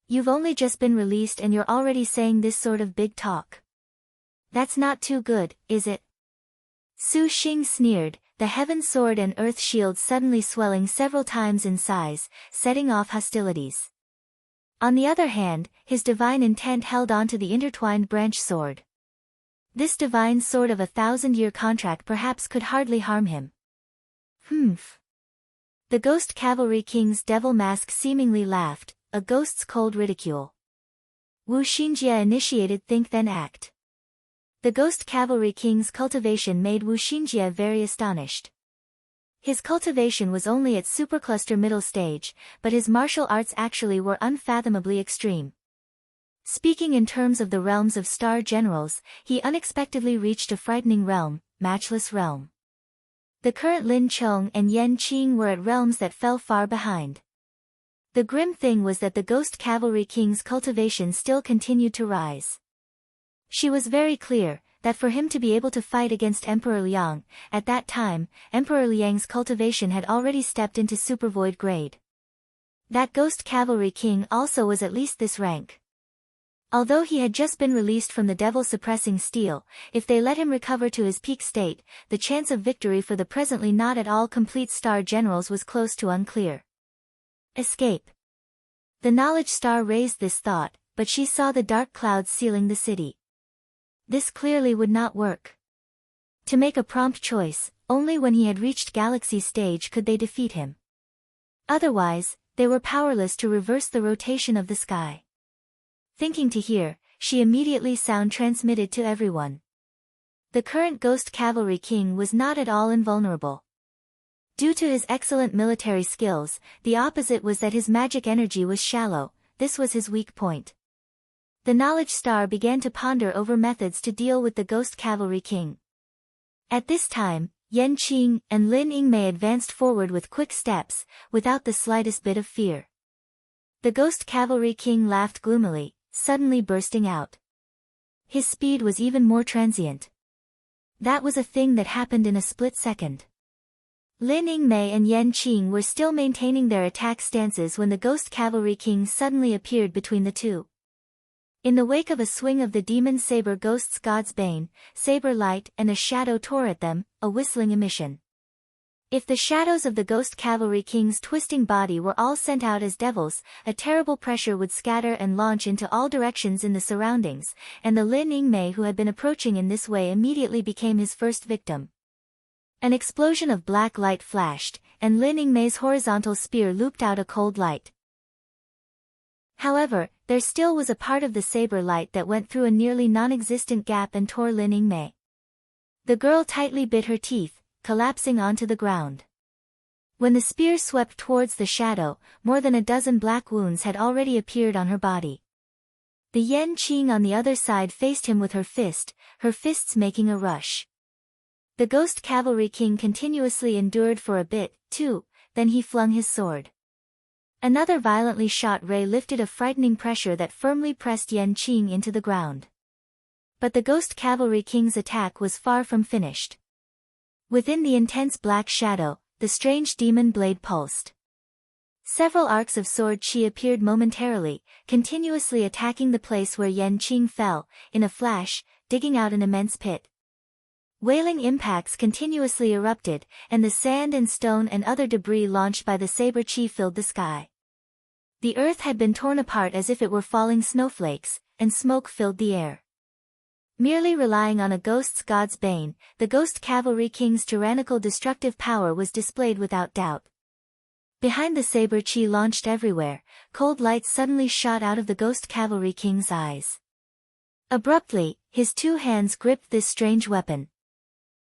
You've only just been released and you're already saying this sort of big talk. That's not too good, is it? Su Xing sneered, the heaven sword and earth shield suddenly swelling several times in size, setting off hostilities. On the other hand, his divine intent held on to the intertwined branch sword. This divine sword of 1,000-year contract perhaps could hardly harm him. Humph. The Ghost Cavalry King's devil mask seemingly laughed, a ghost's cold ridicule. Wu Xinjie initiated Think Then Act. The Ghost Cavalry King's cultivation made Wu Xinjie very astonished. His cultivation was only at supercluster middle stage, but his martial arts actually were unfathomably extreme. Speaking in terms of the realms of star generals, he unexpectedly reached a frightening realm, Matchless realm. The current Lin Chong and Yan Qing were at realms that fell far behind. The grim thing was that the Ghost Cavalry King's cultivation still continued to rise. She was very clear that for him to be able to fight against Emperor Liang, at that time, Emperor Liang's cultivation had already stepped into supervoid grade. That Ghost Cavalry King also was at least this rank. Although he had just been released from the devil-suppressing steel, if they let him recover to his peak state, the chance of victory for the presently not at all complete star generals was close to unclear. Escape. The knowledge star raised this thought, but she saw the dark clouds sealing the city. This clearly would not work. To make a prompt choice, only when he had reached galaxy stage could they defeat him. Otherwise, they were powerless to reverse the rotation of the sky. Thinking to hear, she immediately sound transmitted to everyone. The current Ghost Cavalry King was not at all invulnerable. Due to his excellent military skills, the opposite was that his magic energy was shallow. This was his weak point. The knowledge star began to ponder over methods to deal with the Ghost Cavalry King. At this time, Yan Qing and Lin Yingmei advanced forward with quick steps, without the slightest bit of fear. The Ghost Cavalry King laughed gloomily, suddenly bursting out. His speed was even more transient. That was a thing that happened in a split second. Lin Yingmei and Yan Qing were still maintaining their attack stances when the Ghost Cavalry King suddenly appeared between the two. In the wake of a swing of the demon saber ghost's Godsbane, saber light and a shadow tore at them, a whistling emission. If the shadows of the Ghost Cavalry King's twisting body were all sent out as devils, a terrible pressure would scatter and launch into all directions in the surroundings, and the Lin Yingmei who had been approaching in this way immediately became his first victim. An explosion of black light flashed, and Lin Yingmei's horizontal spear looped out a cold light. However, there still was a part of the saber light that went through a nearly non-existent gap and tore Lin Yingmei. The girl tightly bit her teeth, collapsing onto the ground. When the spear swept towards the shadow, more than a dozen black wounds had already appeared on her body. The Yan Qing on the other side faced him with her fists making a rush. The Ghost Cavalry King continuously endured for a bit, too, then he flung his sword. Another violently shot ray lifted a frightening pressure that firmly pressed Yan Qing into the ground. But the Ghost Cavalry King's attack was far from finished. Within the intense black shadow, the strange demon blade pulsed. Several arcs of sword chi appeared momentarily, continuously attacking the place where Yan Qing fell, in a flash, digging out an immense pit. Wailing impacts continuously erupted, and the sand and stone and other debris launched by the saber chi filled the sky. The earth had been torn apart as if it were falling snowflakes, and smoke filled the air. Merely relying on a ghost's Godsbane, the Ghost Cavalry King's tyrannical destructive power was displayed without doubt. Behind the saber chi launched everywhere, cold light suddenly shot out of the Ghost Cavalry King's eyes. Abruptly, his two hands gripped this strange weapon.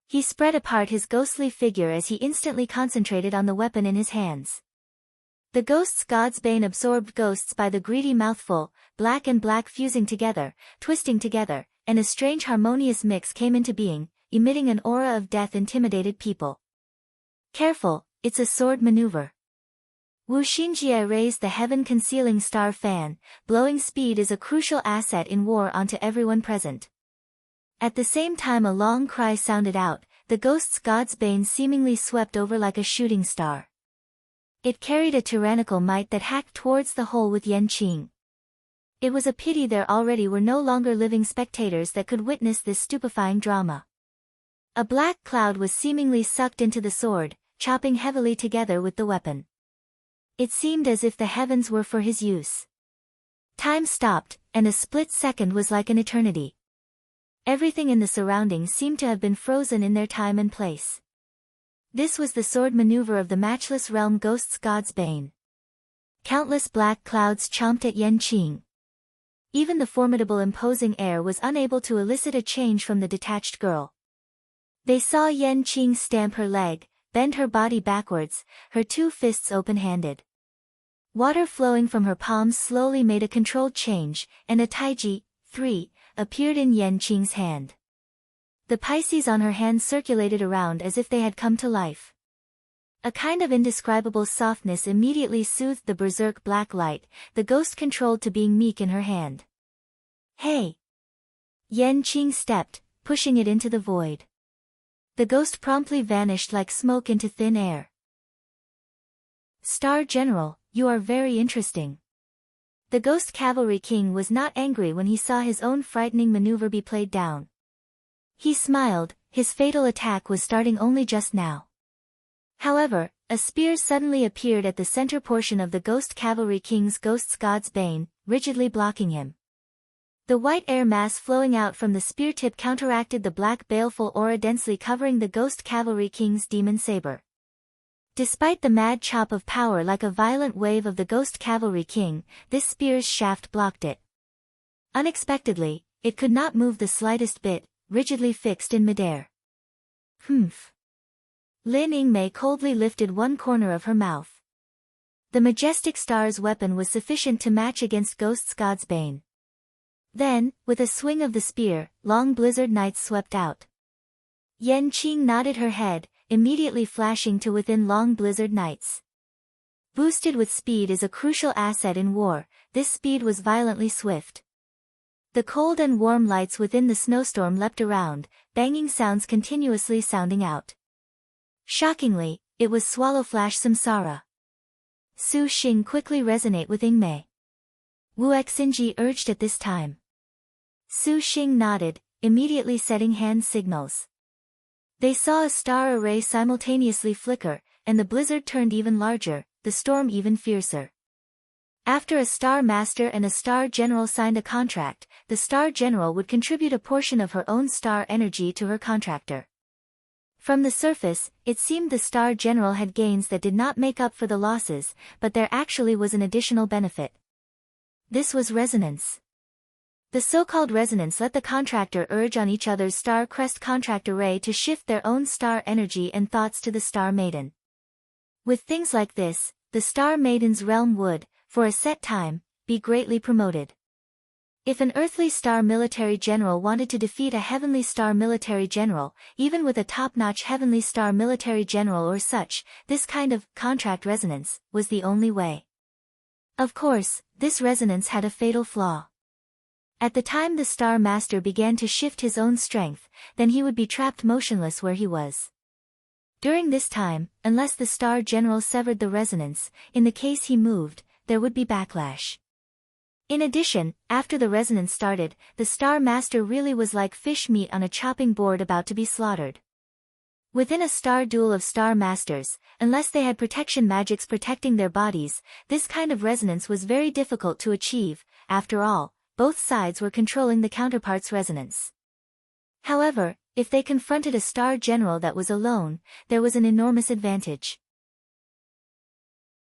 He spread apart his ghostly figure as he instantly concentrated on the weapon in his hands. The ghost's Godsbane absorbed ghosts by the greedy mouthful, black and black fusing together, twisting together, and a strange harmonious mix came into being, emitting an aura of death intimidated people. Careful, it's a sword maneuver. Wu Xinjie raised the heaven-concealing star fan, blowing speed is a crucial asset in war onto everyone present. At the same time a long cry sounded out, the ghost's Godsbane seemingly swept over like a shooting star. It carried a tyrannical might that hacked towards the hole with Yan Qing. It was a pity there already were no longer living spectators that could witness this stupefying drama. A black cloud was seemingly sucked into the sword, chopping heavily together with the weapon. It seemed as if the heavens were for his use. Time stopped, and a split second was like an eternity. Everything in the surroundings seemed to have been frozen in their time and place. This was the sword maneuver of the Matchless realm ghost's Godsbane. Countless black clouds chomped at Yanqing. Even the formidable imposing air was unable to elicit a change from the detached girl. They saw Yanqing stamp her leg, bend her body backwards, her two fists open-handed. Water flowing from her palms slowly made a controlled change, and a taiji, 3, appeared in Yanqing's hand. The Pisces on her hand circulated around as if they had come to life. A kind of indescribable softness immediately soothed the berserk black light, the ghost controlled to being meek in her hand. Hey! Yanqing stepped, pushing it into the void. The ghost promptly vanished like smoke into thin air. Star General, you are very interesting. The Ghost Cavalry King was not angry when he saw his own frightening maneuver be played down. He smiled, his fatal attack was starting only just now. However, a spear suddenly appeared at the center portion of the Ghost Cavalry King's ghost's Godsbane, rigidly blocking him. The white air mass flowing out from the spear tip counteracted the black baleful aura densely covering the Ghost Cavalry King's demon saber. Despite the mad chop of power like a violent wave of the Ghost Cavalry King, this spear's shaft blocked it. Unexpectedly, it could not move the slightest bit, rigidly fixed in midair. Humph. Lin Yingmei coldly lifted one corner of her mouth. The majestic star's weapon was sufficient to match against Ghost's Godsbane. Then, with a swing of the spear, long blizzard nights swept out. Yanqing nodded her head, immediately flashing to within long blizzard nights. Boosted with speed is a crucial asset in war, this speed was violently swift. The cold and warm lights within the snowstorm leapt around, banging sounds continuously sounding out. Shockingly, it was Swallow Flash Samsara. Su Xing quickly resonate with Yingmei. Wu Xinji urged at this time. Su Xing nodded, immediately setting hand signals. They saw a star array simultaneously flicker, and the blizzard turned even larger, the storm even fiercer. After a Star Master and a Star General signed a contract, the Star General would contribute a portion of her own star energy to her contractor. From the surface, it seemed the Star General had gains that did not make up for the losses, but there actually was an additional benefit. This was resonance. The so-called resonance let the contractor urge on each other's star crest contract array to shift their own star energy and thoughts to the Star Maiden. With things like this, the Star Maiden's realm would, for a set time, be greatly promoted. If an earthly star military general wanted to defeat a heavenly star military general, even with a top-notch heavenly star military general or such, this kind of contract resonance was the only way. Of course, this resonance had a fatal flaw. At the time the Star Master began to shift his own strength, then he would be trapped motionless where he was. During this time, unless the Star General severed the resonance, in the case he moved, there would be backlash. In addition, after the resonance started, the Star Master really was like fish meat on a chopping board about to be slaughtered. Within a star duel of Star Masters, unless they had protection magics protecting their bodies, this kind of resonance was very difficult to achieve. After all, both sides were controlling the counterpart's resonance. However, if they confronted a Star General that was alone, there was an enormous advantage.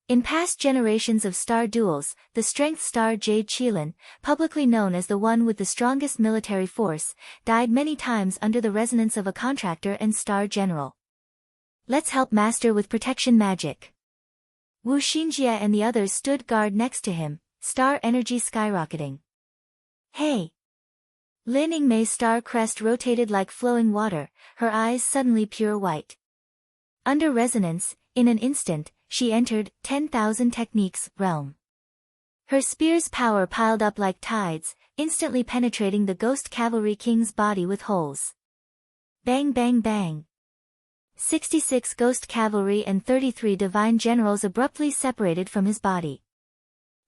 In past generations of star duels, the strength star Jade Qilin, publicly known as the one with the strongest military force, died many times under the resonance of a contractor and Star General. Let's help Master with protection magic. Wu Xinjie and the others stood guard next to him, star energy skyrocketing. Hey! Lin Yingmei's star crest rotated like flowing water, her eyes suddenly pure white. Under resonance, in an instant, she entered 10,000 techniques realm. Her spear's power piled up like tides, instantly penetrating the Ghost Cavalry King's body with holes. Bang bang bang. 66 Ghost Cavalry and 33 Divine Generals abruptly separated from his body.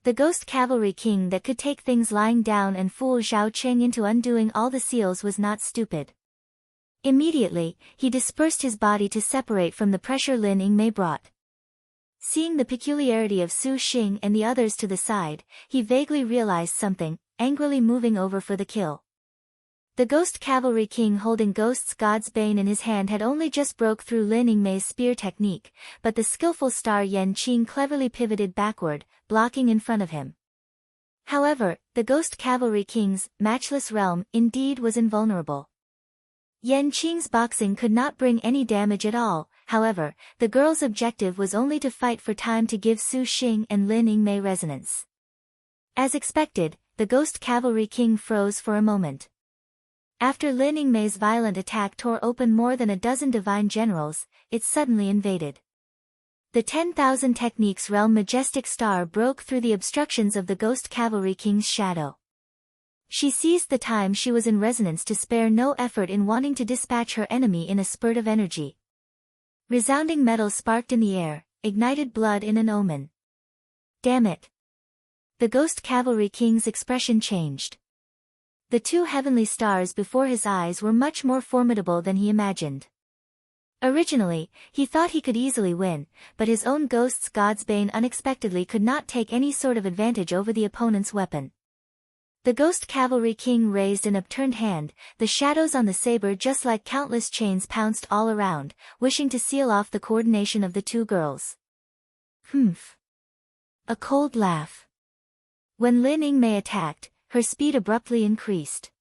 The Ghost Cavalry King that could take things lying down and fool Zhao Qing into undoing all the seals was not stupid. Immediately, he dispersed his body to separate from the pressure Lin Yingmei brought. Seeing the peculiarity of Su Xing and the others to the side, he vaguely realized something, angrily moving over for the kill. The Ghost Cavalry King holding Ghost's Godsbane in his hand had only just broke through Lin Yingmei's spear technique, but the skillful star Yan Qing cleverly pivoted backward, blocking in front of him. However, the Ghost Cavalry King's matchless realm indeed was invulnerable. Yan Qing's boxing could not bring any damage at all. However, the girl's objective was only to fight for time to give Su Xing and Lin Yingmei resonance. As expected, the Ghost Cavalry King froze for a moment. After Lin Yingmei's violent attack tore open more than a dozen divine generals, it suddenly invaded. The 10,000 Techniques realm majestic star broke through the obstructions of the Ghost Cavalry King's shadow. She seized the time she was in resonance to spare no effort in wanting to dispatch her enemy in a spurt of energy. Resounding metal sparked in the air, ignited blood in an omen. Damn it! The Ghost Cavalry King's expression changed. The two heavenly stars before his eyes were much more formidable than he imagined. Originally, he thought he could easily win, but his own ghost's Godsbane unexpectedly could not take any sort of advantage over the opponent's weapon. The Ghost Cavalry King raised an upturned hand, the shadows on the saber just like countless chains pounced all around, wishing to seal off the coordination of the two girls. Humph. A cold laugh. When Lin Yingmei attacked, her speed abruptly increased.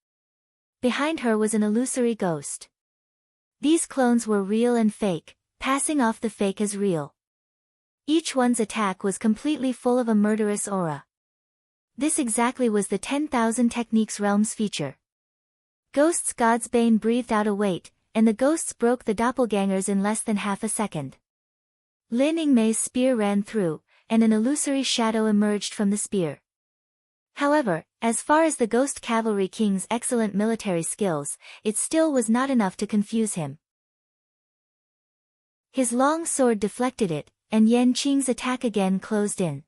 Behind her was an illusory ghost. These clones were real and fake, passing off the fake as real. Each one's attack was completely full of a murderous aura. This exactly was the 10,000 Techniques realm's feature. Ghost's Godsbane breathed out a weight, and the ghosts broke the doppelgangers in less than half a second. Lin Yingmei's spear ran through, and an illusory shadow emerged from the spear. However, as far as the Ghost Cavalry King's excellent military skills, it still was not enough to confuse him. His long sword deflected it, and Yan Qing's attack again closed in.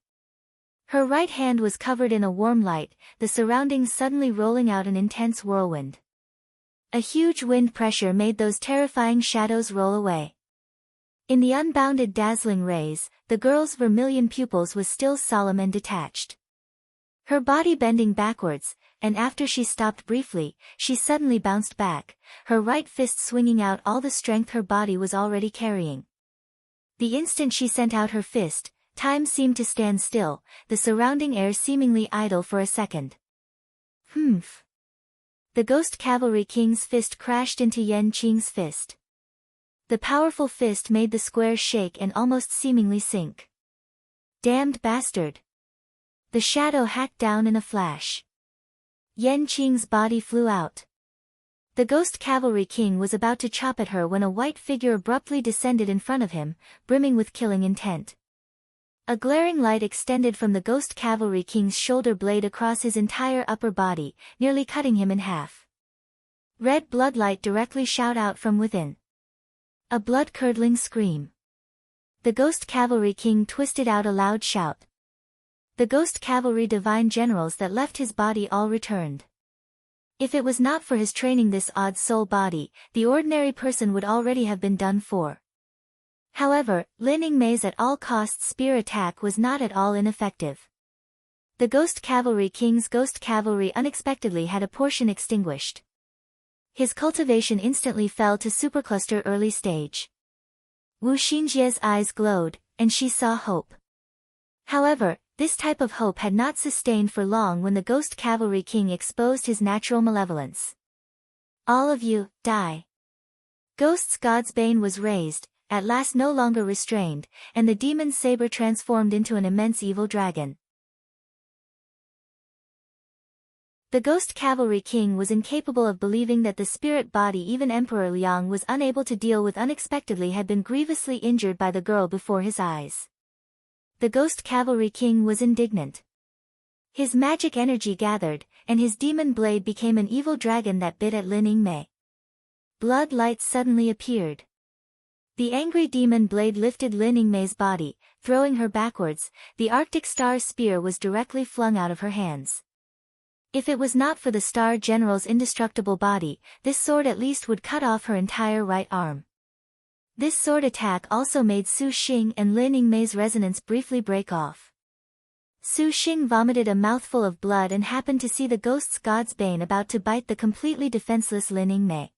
Her right hand was covered in a warm light, the surroundings suddenly rolling out an intense whirlwind. A huge wind pressure made those terrifying shadows roll away. In the unbounded dazzling rays, the girl's vermilion pupils was still solemn and detached. Her body bending backwards, and after she stopped briefly, she suddenly bounced back, her right fist swinging out all the strength her body was already carrying. The instant she sent out her fist, time seemed to stand still, the surrounding air seemingly idle for a second. Humph. The Ghost Cavalry King's fist crashed into Yan Qing's fist. The powerful fist made the square shake and almost seemingly sink. Damned bastard! The shadow hacked down in a flash. Yan Qing's body flew out. The Ghost Cavalry King was about to chop at her when a white figure abruptly descended in front of him, brimming with killing intent. A glaring light extended from the Ghost Cavalry King's shoulder blade across his entire upper body, nearly cutting him in half. Red bloodlight directly shot out from within. A blood-curdling scream. The Ghost Cavalry King twisted out a loud shout. The Ghost Cavalry divine generals that left his body all returned. If it was not for his training this odd soul body, the ordinary person would already have been done for. However, Lin Yingmei's at all costs spear attack was not at all ineffective. The Ghost Cavalry King's Ghost Cavalry unexpectedly had a portion extinguished. His cultivation instantly fell to supercluster early stage. Wu Xinjie's eyes glowed, and she saw hope. However, this type of hope had not sustained for long when the Ghost Cavalry King exposed his natural malevolence. All of you, die. Ghost's Godsbane was raised, at last no longer restrained, and the demon's saber transformed into an immense evil dragon. The Ghost Cavalry King was incapable of believing that the spirit body even Emperor Liang was unable to deal with unexpectedly had been grievously injured by the girl before his eyes. The Ghost Cavalry King was indignant. His magic energy gathered, and his demon blade became an evil dragon that bit at Lin Yingmei. Blood light suddenly appeared. The angry demon blade lifted Lin Yingmei's body, throwing her backwards. The Arctic Star's spear was directly flung out of her hands. If it was not for the Star General's indestructible body, this sword at least would cut off her entire right arm. This sword attack also made Su Xing and Lin Yingmei's resonance briefly break off. Su Xing vomited a mouthful of blood and happened to see the ghost's Godsbane about to bite the completely defenseless Lin Yingmei.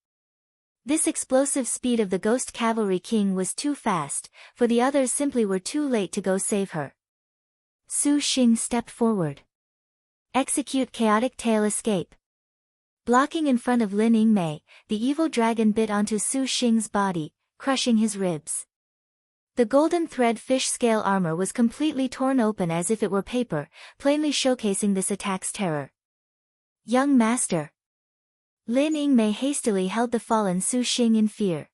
This explosive speed of the Ghost Cavalry King was too fast, for the others simply were too late to go save her. Su Xing stepped forward. Execute Chaotic Tail Escape. Blocking in front of Lin Yingmei, the evil dragon bit onto Su Xing's body, crushing his ribs. The golden thread fish scale armor was completely torn open as if it were paper, plainly showcasing this attack's terror. Young master. Lin Yingmei hastily held the fallen Su Xing in fear.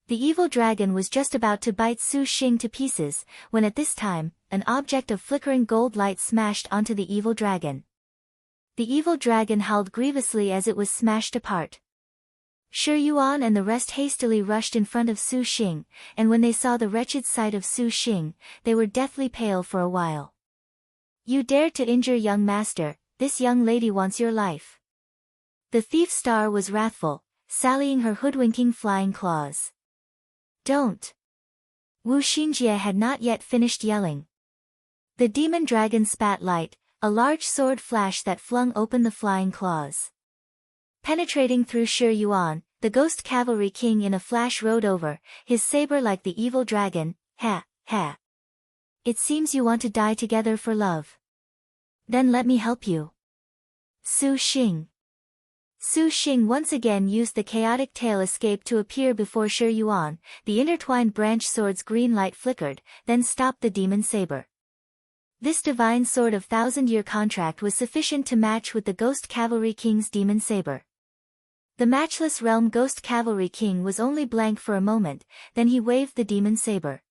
The evil dragon was just about to bite Su Xing to pieces, when at this time, an object of flickering gold light smashed onto the evil dragon. The evil dragon howled grievously as it was smashed apart. Shi Yuan and the rest hastily rushed in front of Su Xing, and when they saw the wretched sight of Su Xing, they were deathly pale for a while. You dared to injure young master, this young lady wants your life. The thief star was wrathful, sallying her hoodwinking flying claws. Don't. Wu Xinjie had not yet finished yelling. The demon dragon spat light, a large sword flash that flung open the flying claws. Penetrating through Shi Yuan, the Ghost Cavalry King in a flash rode over, his saber like the evil dragon. Ha, ha. It seems you want to die together for love. Then let me help you. Su Xing. Su Xing once again used the chaotic tail escape to appear before Shi Yuan. The intertwined branch sword's green light flickered, then stopped the demon saber. This divine sword of thousand-year contract was sufficient to match with the Ghost Cavalry King's demon saber. The Matchless Realm Ghost Cavalry King was only blank for a moment, then he waved the demon saber.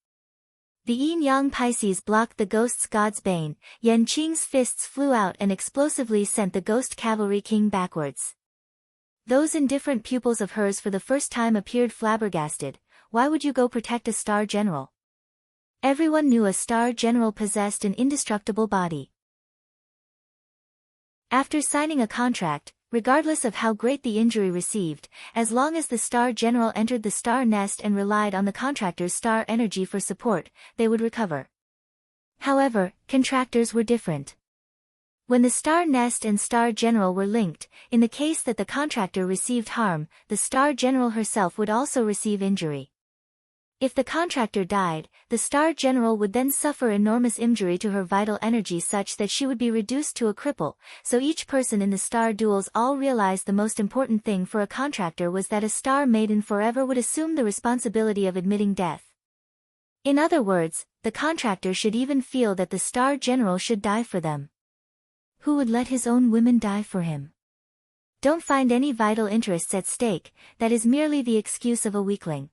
The Yin-Yang Pisces blocked the ghost's Godsbane. Yan Qing's fists flew out and explosively sent the Ghost Cavalry King backwards. Those indifferent pupils of hers for the first time appeared flabbergasted. Why would you go protect a Star General? Everyone knew a Star General possessed an indestructible body. After signing a contract, regardless of how great the injury received, as long as the Star General entered the Star Nest and relied on the contractor's star energy for support, they would recover. However, contractors were different. When the Star Nest and Star General were linked, in the case that the contractor received harm, the Star General herself would also receive injury. If the contractor died, the Star General would then suffer enormous injury to her vital energy such that she would be reduced to a cripple, so each person in the Star Duels all realized the most important thing for a contractor was that a Star Maiden forever would assume the responsibility of admitting death. In other words, the contractor should even feel that the Star General should die for them. Who would let his own women die for him? Don't find any vital interests at stake, that is merely the excuse of a weakling.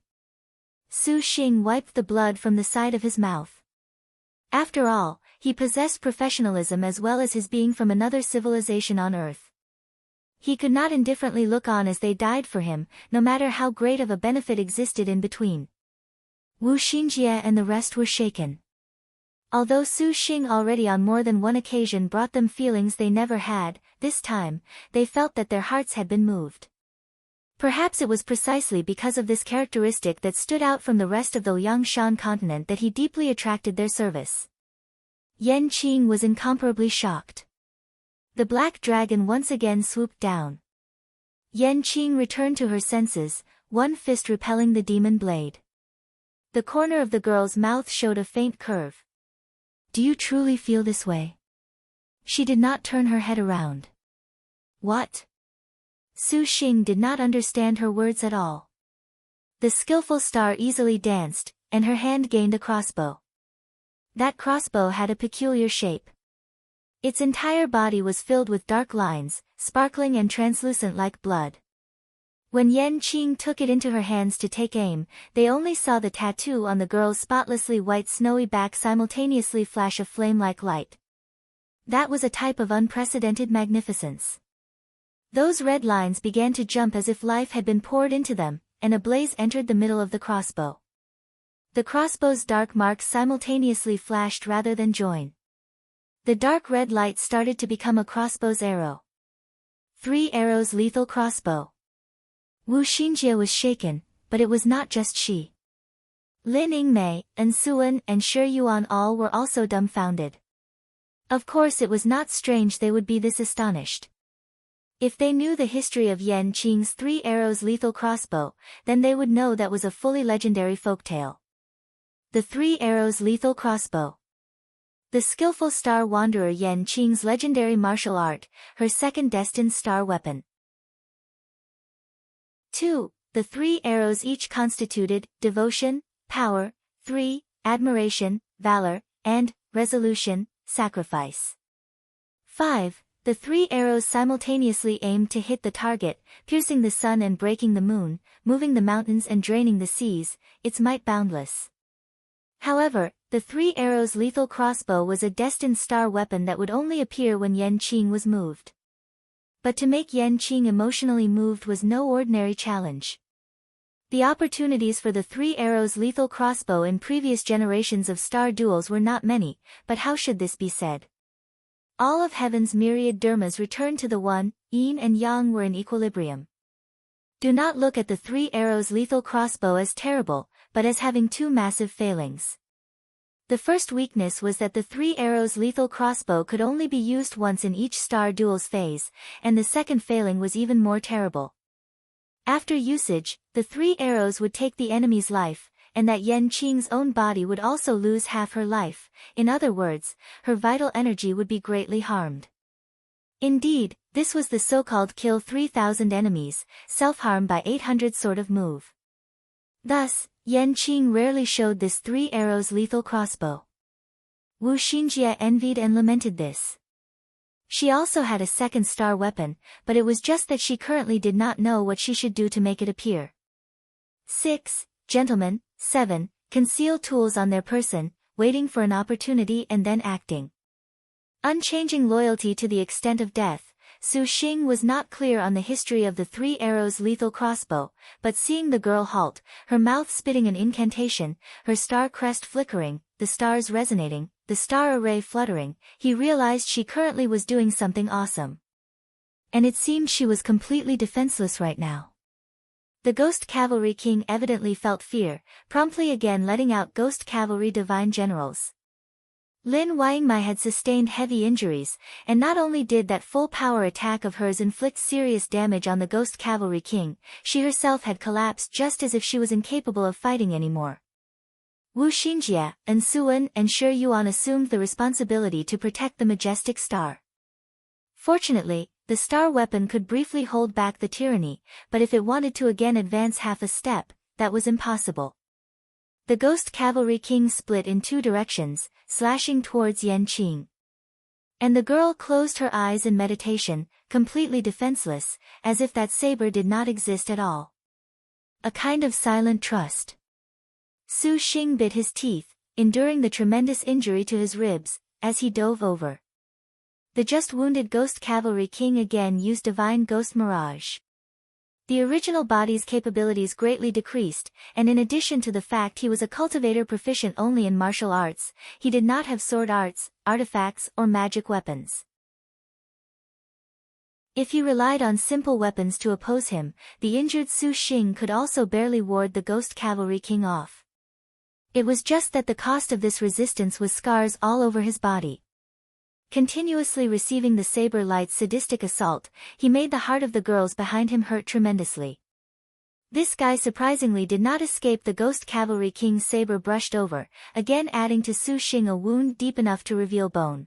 Su Xing wiped the blood from the side of his mouth. After all, he possessed professionalism as well as his being from another civilization on Earth. He could not indifferently look on as they died for him, no matter how great of a benefit existed in between. Wu Xinjie and the rest were shaken. Although Su Xing already on more than one occasion brought them feelings they never had, this time, they felt that their hearts had been moved. Perhaps it was precisely because of this characteristic that stood out from the rest of the Liangshan continent that he deeply attracted their service. Yan Qing was incomparably shocked. The black dragon once again swooped down. Yan Qing returned to her senses, one fist repelling the demon blade. The corner of the girl's mouth showed a faint curve. Do you truly feel this way? She did not turn her head around. What? Su Xing did not understand her words at all. The skillful star easily danced, and her hand gained a crossbow. That crossbow had a peculiar shape. Its entire body was filled with dark lines, sparkling and translucent like blood. When Yan Qing took it into her hands to take aim, they only saw the tattoo on the girl's spotlessly white snowy back simultaneously flash a flame-like light. That was a type of unprecedented magnificence. Those red lines began to jump as if life had been poured into them, and a blaze entered the middle of the crossbow. The crossbow's dark marks simultaneously flashed rather than join. The dark red light started to become a crossbow's arrow. 3 arrows lethal crossbow. Wu Xinjie was shaken, but it was not just she. Lin Yingmei, and Suan and Shi Yuan all were also dumbfounded. Of course it was not strange they would be this astonished. If they knew the history of Yan Qing's 3 arrows lethal crossbow, then they would know that was a fully legendary folktale. The 3 arrows lethal crossbow. The skillful star wanderer Yan Qing's legendary martial art, her second destined star weapon. 2. The 3 arrows each constituted devotion, power, 3, admiration, valor, and resolution, sacrifice. 5. The 3 arrows simultaneously aimed to hit the target, piercing the sun and breaking the moon, moving the mountains and draining the seas, its might boundless. However, the 3 arrows lethal crossbow was a destined star weapon that would only appear when Yan Qing was moved. But to make Yan Qing emotionally moved was no ordinary challenge. The opportunities for the 3 arrows lethal crossbow in previous generations of star duels were not many, but how should this be said? All of heaven's myriad dharmas returned to the one, yin and yang were in equilibrium. Do not look at the 3 arrows lethal crossbow as terrible, but as having 2 massive failings. The first weakness was that the 3 arrows lethal crossbow could only be used once in each star duel's phase, and the second failing was even more terrible. After usage, the 3 arrows would take the enemy's life, and that Yan Qing's own body would also lose half her life, in other words, her vital energy would be greatly harmed. Indeed, this was the so-called kill 3,000 enemies, self-harm by 800 sort of move. Thus, Yan Qing rarely showed this 3 arrows lethal crossbow. Wu Xinjie envied and lamented this. She also had a second star weapon, but it was just that she currently did not know what she should do to make it appear. 6. Gentlemen, 7. Conceal tools on their person, waiting for an opportunity and then acting. Unchanging loyalty to the extent of death, Su Xing was not clear on the history of the 3 arrows lethal crossbow, but seeing the girl halt, her mouth spitting an incantation, her star crest flickering, the stars resonating, the star array fluttering, he realized she currently was doing something awesome. And it seemed she was completely defenseless right now. The Ghost Cavalry King evidently felt fear, promptly again letting out Ghost Cavalry Divine Generals. Lin Yingmei had sustained heavy injuries, and not only did that full-power attack of hers inflict serious damage on the Ghost Cavalry King, she herself had collapsed just as if she was incapable of fighting anymore. Wu Xinjie, and Suan and Shi Yuan assumed the responsibility to protect the majestic star. Fortunately, the star weapon could briefly hold back the tyranny, but if it wanted to again advance half a step, that was impossible. The Ghost Cavalry King split in 2 directions, slashing towards Yan Qing. And the girl closed her eyes in meditation, completely defenseless, as if that saber did not exist at all. A kind of silent trust. Su Xing bit his teeth, enduring the tremendous injury to his ribs, as he dove over. The just wounded Ghost Cavalry King again used Divine Ghost Mirage. The original body's capabilities greatly decreased, and in addition to the fact he was a cultivator proficient only in martial arts, he did not have sword arts, artifacts or magic weapons. If he relied on simple weapons to oppose him, the injured Su Xing could also barely ward the Ghost Cavalry King off. It was just that the cost of this resistance was scars all over his body. Continuously receiving the saber light's sadistic assault, he made the heart of the girls behind him hurt tremendously. This guy surprisingly did not escape the Ghost Cavalry King's saber brushed over, again adding to Su Xing a wound deep enough to reveal bone.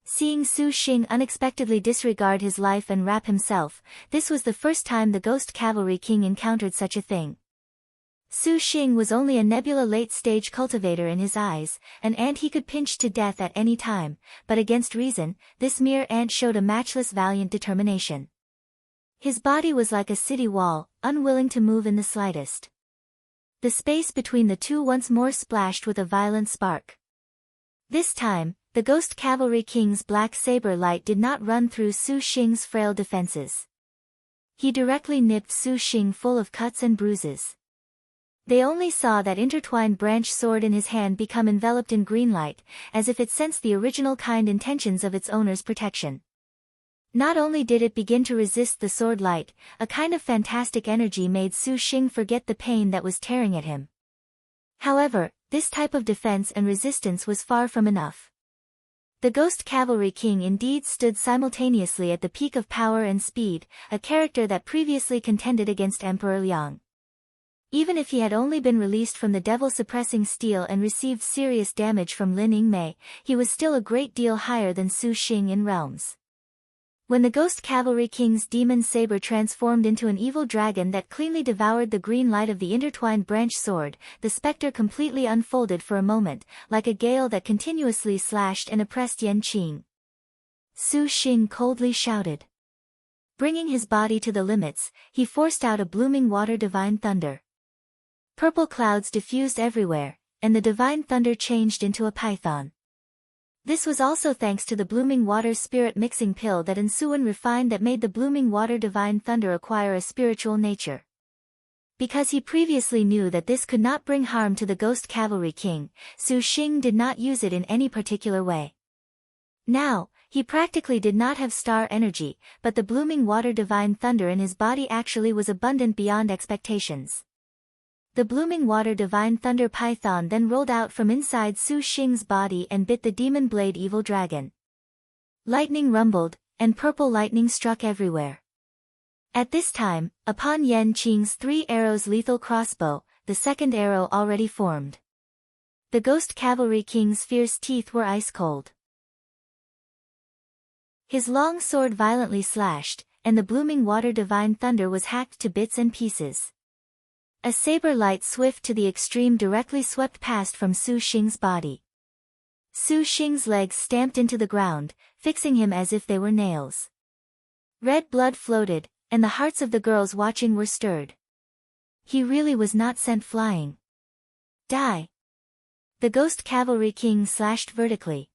Seeing Su Xing unexpectedly disregard his life and wrap himself, this was the first time the Ghost Cavalry King encountered such a thing. Su Xing was only a nebula late-stage cultivator in his eyes, an ant he could pinch to death at any time, but against reason, this mere ant showed a matchless valiant determination. His body was like a city wall, unwilling to move in the slightest. The space between the two once more splashed with a violent spark. This time, the Ghost Cavalry King's black saber light did not run through Su Xing's frail defenses. He directly nipped Su Xing full of cuts and bruises. They only saw that intertwined branch sword in his hand become enveloped in green light, as if it sensed the original kind intentions of its owner's protection. Not only did it begin to resist the sword light, a kind of fantastic energy made Su Xing forget the pain that was tearing at him. However, this type of defense and resistance was far from enough. The Ghost Cavalry King indeed stood simultaneously at the peak of power and speed, a character that previously contended against Emperor Liang. Even if he had only been released from the devil-suppressing steel and received serious damage from Lin Yingmei, he was still a great deal higher than Su Xing in realms. When the Ghost Cavalry King's demon saber transformed into an evil dragon that cleanly devoured the green light of the intertwined branch sword, the specter completely unfolded for a moment, like a gale that continuously slashed and oppressed Yan Qing. Su Xing coldly shouted. Bringing his body to the limits, he forced out a blooming water divine thunder. Purple clouds diffused everywhere, and the divine thunder changed into a python. This was also thanks to the blooming water spirit mixing pill that Ansuan refined that made the blooming water divine thunder acquire a spiritual nature. Because he previously knew that this could not bring harm to the Ghost Cavalry King, Su Xing did not use it in any particular way. Now, he practically did not have star energy, but the blooming water divine thunder in his body actually was abundant beyond expectations. The blooming water divine thunder python then rolled out from inside Su Xing's body and bit the demon blade evil dragon. Lightning rumbled, and purple lightning struck everywhere. At this time, upon Yan Qing's 3 arrows lethal crossbow, the second arrow already formed. The Ghost Cavalry King's fierce teeth were ice cold. His long sword violently slashed, and the blooming water divine thunder was hacked to bits and pieces. A saber light swift to the extreme directly swept past from Su Xing's body. Su Xing's legs stamped into the ground, fixing him as if they were nails. Red blood floated, and the hearts of the girls watching were stirred. He really was not sent flying. Die! The Ghost Cavalry King slashed vertically.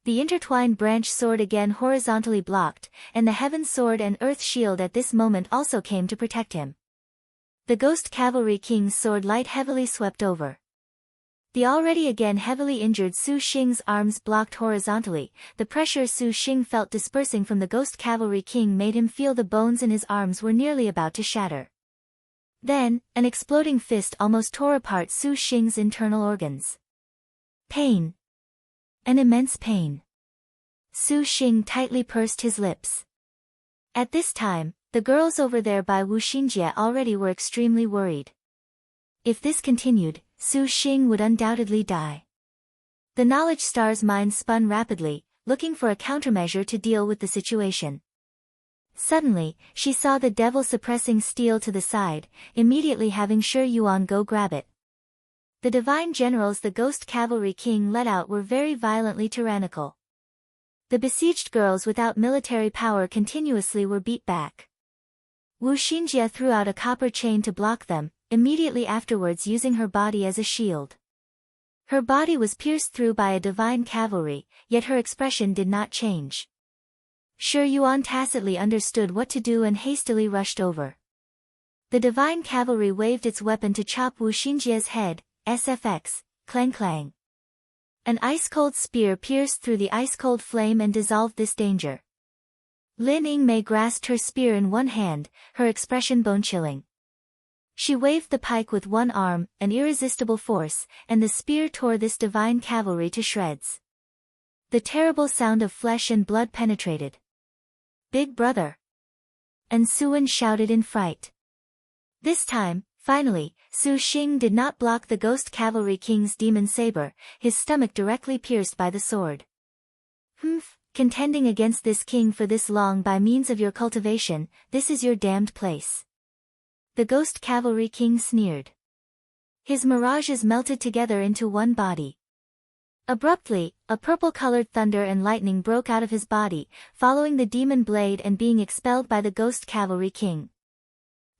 The intertwined branch sword again horizontally blocked, and the heaven sword and earth shield at this moment also came to protect him. The Ghost Cavalry King's sword light heavily swept over. The already again heavily injured Su Xing's arms blocked horizontally. The pressure Su Xing felt dispersing from the Ghost Cavalry King made him feel the bones in his arms were nearly about to shatter. Then, an exploding fist almost tore apart Su Xing's internal organs. Pain. An immense pain. Su Xing tightly pursed his lips. At this time, the girls over there by Wuxinjie already were extremely worried. If this continued, Su Xing would undoubtedly die. The knowledge star's mind spun rapidly, looking for a countermeasure to deal with the situation. Suddenly, she saw the devil-suppressing steel to the side, immediately having Shi Yuan go grab it. The divine generals the Ghost Cavalry King let out were very violently tyrannical. The besieged girls without military power continuously were beat back. Wu Xinjie threw out a copper chain to block them, immediately afterwards using her body as a shield. Her body was pierced through by a divine cavalry, yet her expression did not change. Shi Yuan tacitly understood what to do and hastily rushed over. The divine cavalry waved its weapon to chop Wu Xinjie's head, SFX, clang clang. An ice-cold spear pierced through the ice-cold flame and dissolved this danger. Lin Yingmei grasped her spear in one hand, her expression bone-chilling. She waved the pike with one arm, an irresistible force, and the spear tore this divine cavalry to shreds. The terrible sound of flesh and blood penetrated. Big brother! Ansuan shouted in fright. This time, finally, Su Xing did not block the Ghost Cavalry King's demon saber, his stomach directly pierced by the sword. Humph! Contending against this king for this long by means of your cultivation, this is your damned place. The Ghost Cavalry King sneered. His mirages melted together into one body. Abruptly, a purple-colored thunder and lightning broke out of his body, following the demon blade and being expelled by the Ghost Cavalry King.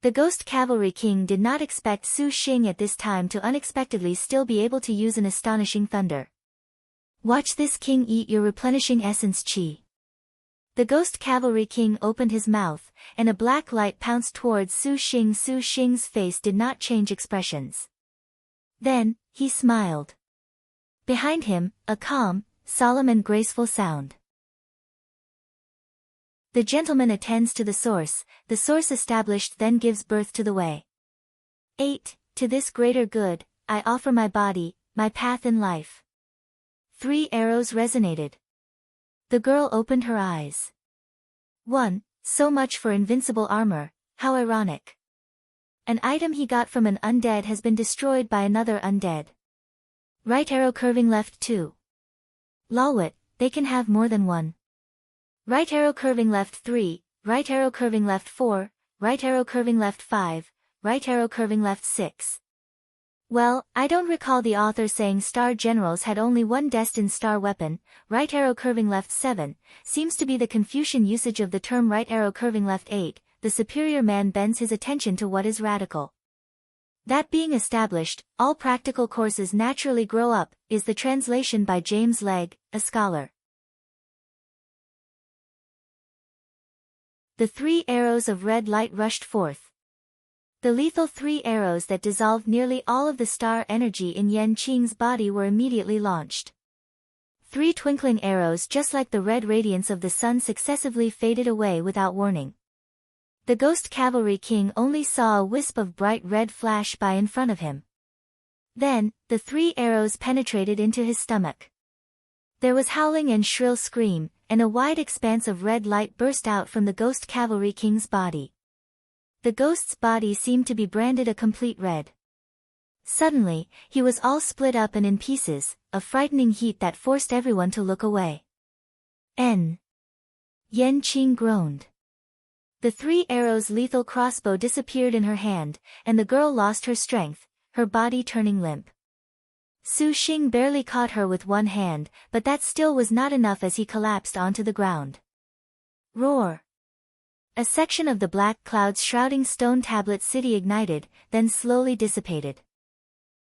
The Ghost Cavalry King did not expect Su Xing at this time to unexpectedly still be able to use an astonishing thunder. Watch this king eat your replenishing essence qi. The Ghost Cavalry King opened his mouth, and a black light pounced towards Su Xing. Su Xing's face did not change expressions. Then, he smiled. Behind him, a calm, solemn and graceful sound. The gentleman attends to the source established then gives birth to the way. 8. To this greater good, I offer my body, my path in life. 3 arrows resonated. The girl opened her eyes. 1. So much for invincible armor, how ironic. An item he got from an undead has been destroyed by another undead. Right arrow curving left 2. Lolwit, they can have more than one. Right arrow curving left 3, right arrow curving left 4, right arrow curving left 5, right arrow curving left 6. Well, I don't recall the author saying star generals had only one destined star weapon. Right arrow curving left 7, seems to be the Confucian usage of the term right arrow curving left 8, the superior man bends his attention to what is radical. That being established, all practical courses naturally grow up, is the translation by James Legge, a scholar. The 3 arrows of red light rushed forth. The lethal 3 arrows that dissolved nearly all of the star energy in Yan Qing's body were immediately launched. 3 twinkling arrows just like the red radiance of the sun successively faded away without warning. The Ghost Cavalry King only saw a wisp of bright red flash by in front of him. Then, the 3 arrows penetrated into his stomach. There was howling and shrill scream, and a wide expanse of red light burst out from the Ghost Cavalry King's body. The ghost's body seemed to be branded a complete red. Suddenly, he was all split up and in pieces, a frightening heat that forced everyone to look away. Yan Qing groaned. The 3 arrows' lethal crossbow disappeared in her hand, and the girl lost her strength, her body turning limp. Su Xing barely caught her with one hand, but that still was not enough as he collapsed onto the ground. Roar! A section of the black clouds shrouding Stone Tablet City ignited, then slowly dissipated.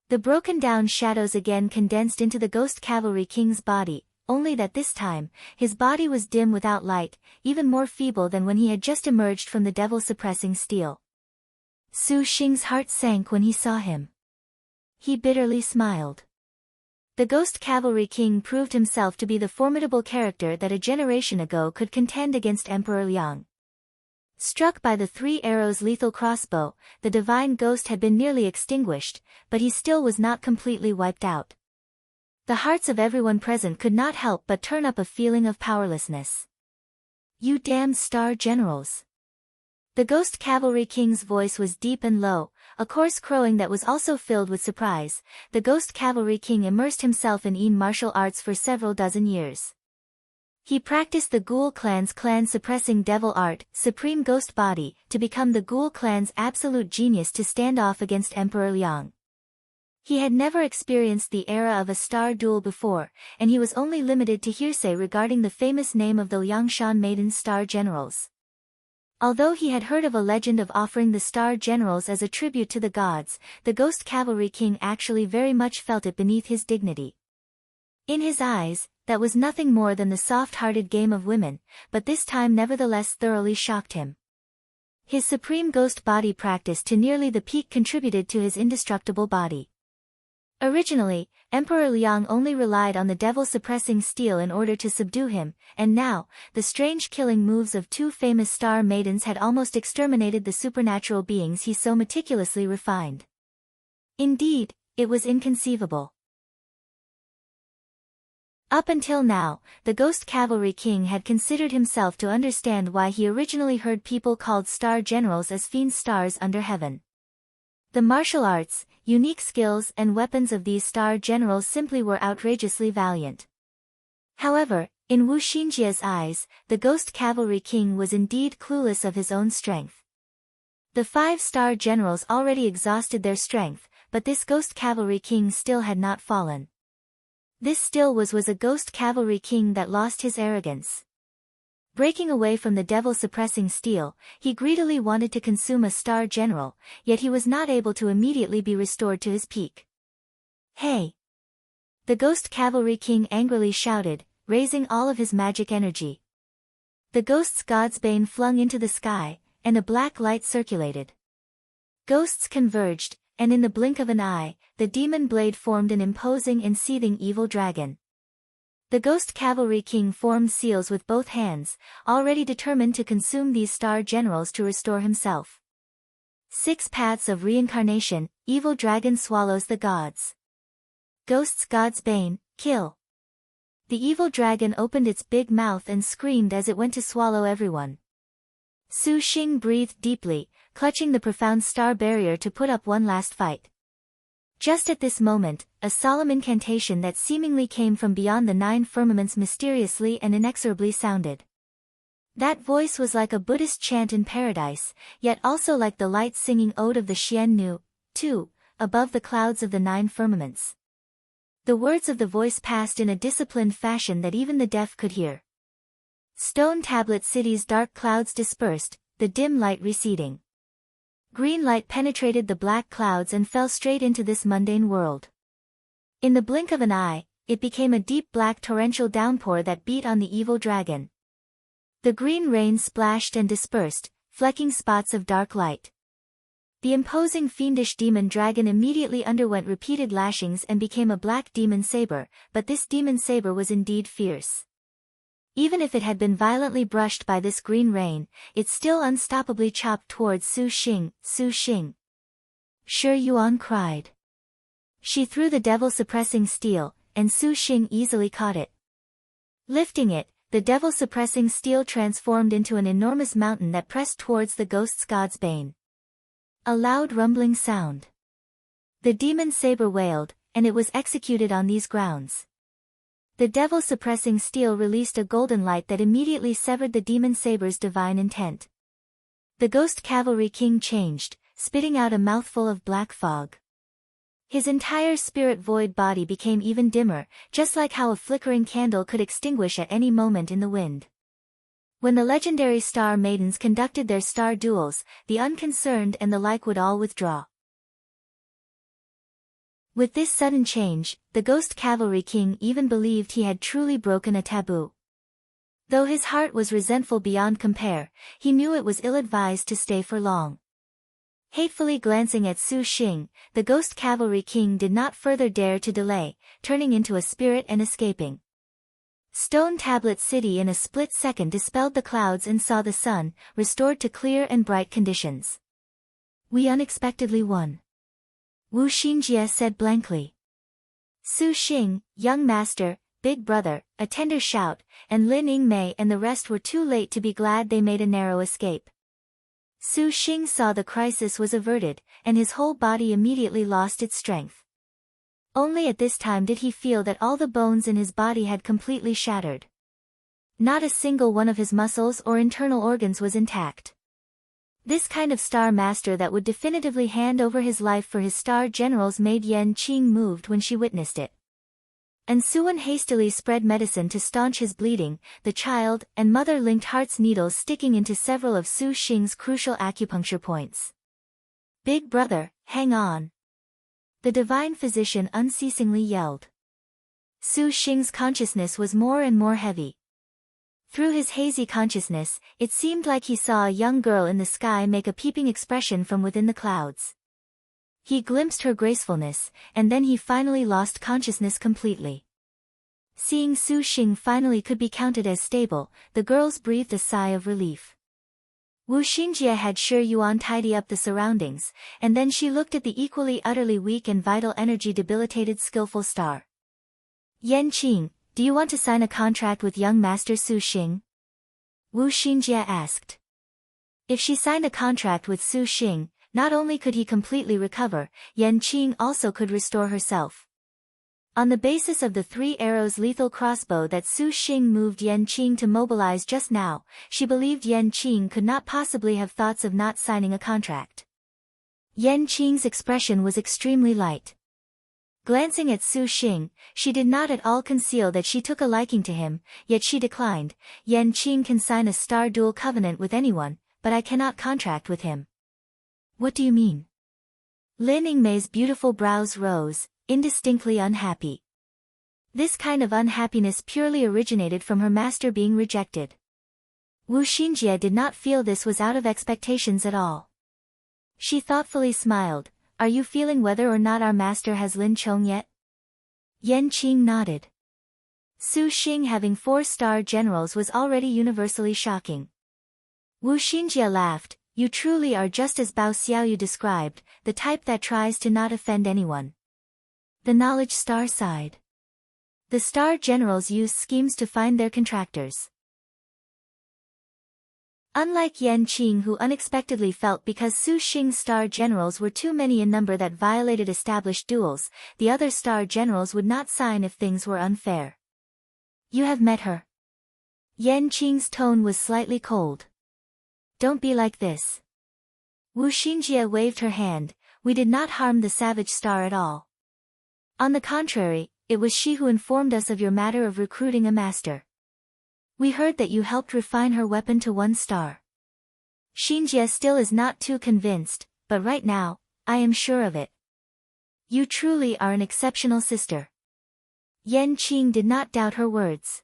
The broken-down shadows again condensed into the Ghost Cavalry King's body, only that this time, his body was dim without light, even more feeble than when he had just emerged from the devil-suppressing steel. Su Xing's heart sank when he saw him. He bitterly smiled. The Ghost Cavalry King proved himself to be the formidable character that a generation ago could contend against Emperor Liang. Struck by the 3 arrows' lethal crossbow, the divine ghost had been nearly extinguished, but he still was not completely wiped out. The hearts of everyone present could not help but turn up a feeling of powerlessness. You damned star generals! The Ghost Cavalry King's voice was deep and low, a coarse crowing that was also filled with surprise. The Ghost Cavalry King immersed himself in martial arts for several dozen years. He practiced the Ghoul clan's clan-suppressing devil art, Supreme Ghost Body, to become the Ghoul clan's absolute genius to stand off against Emperor Liang. He had never experienced the era of a star duel before, and he was only limited to hearsay regarding the famous name of the Liangshan Maidens star generals. Although he had heard of a legend of offering the star generals as a tribute to the gods, the Ghost Cavalry King actually very much felt it beneath his dignity. In his eyes, that was nothing more than the soft-hearted game of women, but this time nevertheless thoroughly shocked him. His supreme ghost body practice to nearly the peak contributed to his indestructible body. Originally, Emperor Liang only relied on the devil-suppressing steel in order to subdue him, and now, the strange killing moves of 2 famous star maidens had almost exterminated the supernatural beings he so meticulously refined. Indeed, it was inconceivable. Up until now, the Ghost Cavalry King had considered himself to understand why he originally heard people called star generals as fiend stars under heaven. The martial arts, unique skills and weapons of these star generals simply were outrageously valiant. However, in Wu Xinjia's eyes, the Ghost Cavalry King was indeed clueless of his own strength. The 5 star generals already exhausted their strength, but this Ghost Cavalry King still had not fallen. This still was a Ghost Cavalry King that lost his arrogance. Breaking away from the devil-suppressing steel, he greedily wanted to consume a star general, yet he was not able to immediately be restored to his peak. Hey! The Ghost Cavalry King angrily shouted, raising all of his magic energy. The ghost's Godsbane flung into the sky, and a black light circulated. Ghosts converged, and in the blink of an eye, the demon blade formed an imposing and seething evil dragon. The ghost cavalry king formed seals with both hands, already determined to consume these star generals to restore himself. 6 paths of reincarnation, evil dragon swallows the gods. Ghost's Godsbane, kill. The evil dragon opened its big mouth and screamed as it went to swallow everyone. Su Xing breathed deeply, clutching the profound star barrier to put up one last fight. Just at this moment, a solemn incantation that seemingly came from beyond the 9 firmaments mysteriously and inexorably sounded. That voice was like a Buddhist chant in paradise, yet also like the light-singing ode of the Xian Nu, too, above the clouds of the 9 firmaments. The words of the voice passed in a disciplined fashion that even the deaf could hear. Stone Tablet City's dark clouds dispersed, the dim light receding. Green light penetrated the black clouds and fell straight into this mundane world. In the blink of an eye, it became a deep black torrential downpour that beat on the evil dragon. The green rain splashed and dispersed, flecking spots of dark light. The imposing fiendish demon dragon immediately underwent repeated lashings and became a black demon saber, but this demon saber was indeed fierce. Even if it had been violently brushed by this green rain, it still unstoppably chopped towards Su Xing. Su Xing. Shi Yuan cried. She threw the devil-suppressing steel, and Su Xing easily caught it. Lifting it, the devil-suppressing steel transformed into an enormous mountain that pressed towards the ghost's Godsbane. A loud rumbling sound. The demon saber wailed, and it was executed on these grounds. The devil-suppressing steel released a golden light that immediately severed the demon saber's divine intent. The ghost cavalry king changed, spitting out a mouthful of black fog. His entire spirit void body became even dimmer, just like how a flickering candle could extinguish at any moment in the wind. When the legendary star maidens conducted their star duels, the unconcerned and the like would all withdraw. With this sudden change, the ghost cavalry king even believed he had truly broken a taboo. Though his heart was resentful beyond compare, he knew it was ill-advised to stay for long. Hatefully glancing at Su Xing, the ghost cavalry king did not further dare to delay, turning into a spirit and escaping. Stone Tablet City in a split second dispelled the clouds and saw the sun, restored to clear and bright conditions. We unexpectedly won. Wu Xingjie said blankly. Su Xing, young master, big brother, a tender shout, and Lin Yingmei and the rest were too late to be glad they made a narrow escape. Su Xing saw the crisis was averted, and his whole body immediately lost its strength. Only at this time did he feel that all the bones in his body had completely shattered. Not a single one of his muscles or internal organs was intact. This kind of star master that would definitively hand over his life for his star generals made Yan Qing moved when she witnessed it. And Suan hastily spread medicine to staunch his bleeding, the child and mother linked heart's needles sticking into several of Su Xing's crucial acupuncture points. Big brother, hang on. The divine physician unceasingly yelled. Su Xing's consciousness was more and more heavy. Through his hazy consciousness, it seemed like he saw a young girl in the sky make a peeping expression from within the clouds. He glimpsed her gracefulness, and then he finally lost consciousness completely. Seeing Su Xing finally could be counted as stable, the girls breathed a sigh of relief. Wu Xingjie had Shi Yuan tidy up the surroundings, and then she looked at the equally utterly weak and vital energy debilitated skillful star. Yan Qing, do you want to sign a contract with young master Su Xing? Wu Xingjie asked. If she signed a contract with Su Xing, not only could he completely recover, Yan Qing also could restore herself. On the basis of the 3 arrows lethal crossbow that Su Xing moved Yan Qing to mobilize just now, she believed Yan Qing could not possibly have thoughts of not signing a contract. Yan Qing's expression was extremely light. Glancing at Su Xing, she did not at all conceal that she took a liking to him, yet she declined. Yan Qing can sign a star duel covenant with anyone, but I cannot contract with him. What do you mean? Lin Yingmei's beautiful brows rose, indistinctly unhappy. This kind of unhappiness purely originated from her master being rejected. Wu Xinjie did not feel this was out of expectations at all. She thoughtfully smiled. Are you feeling whether or not our master has Lin Chong yet? Yan Qing nodded. Su Xing having 4-star generals was already universally shocking. Wu Xinjie laughed. You truly are just as Bao Xiaoyu described, the type that tries to not offend anyone. The knowledge star sighed. The star generals use schemes to find their contractors. Unlike Yan Qing, who unexpectedly felt because Su Xing's star generals were too many in number that violated established duels, the other star generals would not sign if things were unfair. You have met her. Yan Qing's tone was slightly cold. Don't be like this. Wu Xinjie waved her hand. We did not harm the savage star at all. On the contrary, it was she who informed us of your matter of recruiting a master. We heard that you helped refine her weapon to 1 star. Xinjie still is not too convinced, but right now, I am sure of it. You truly are an exceptional sister. Yan Qing did not doubt her words.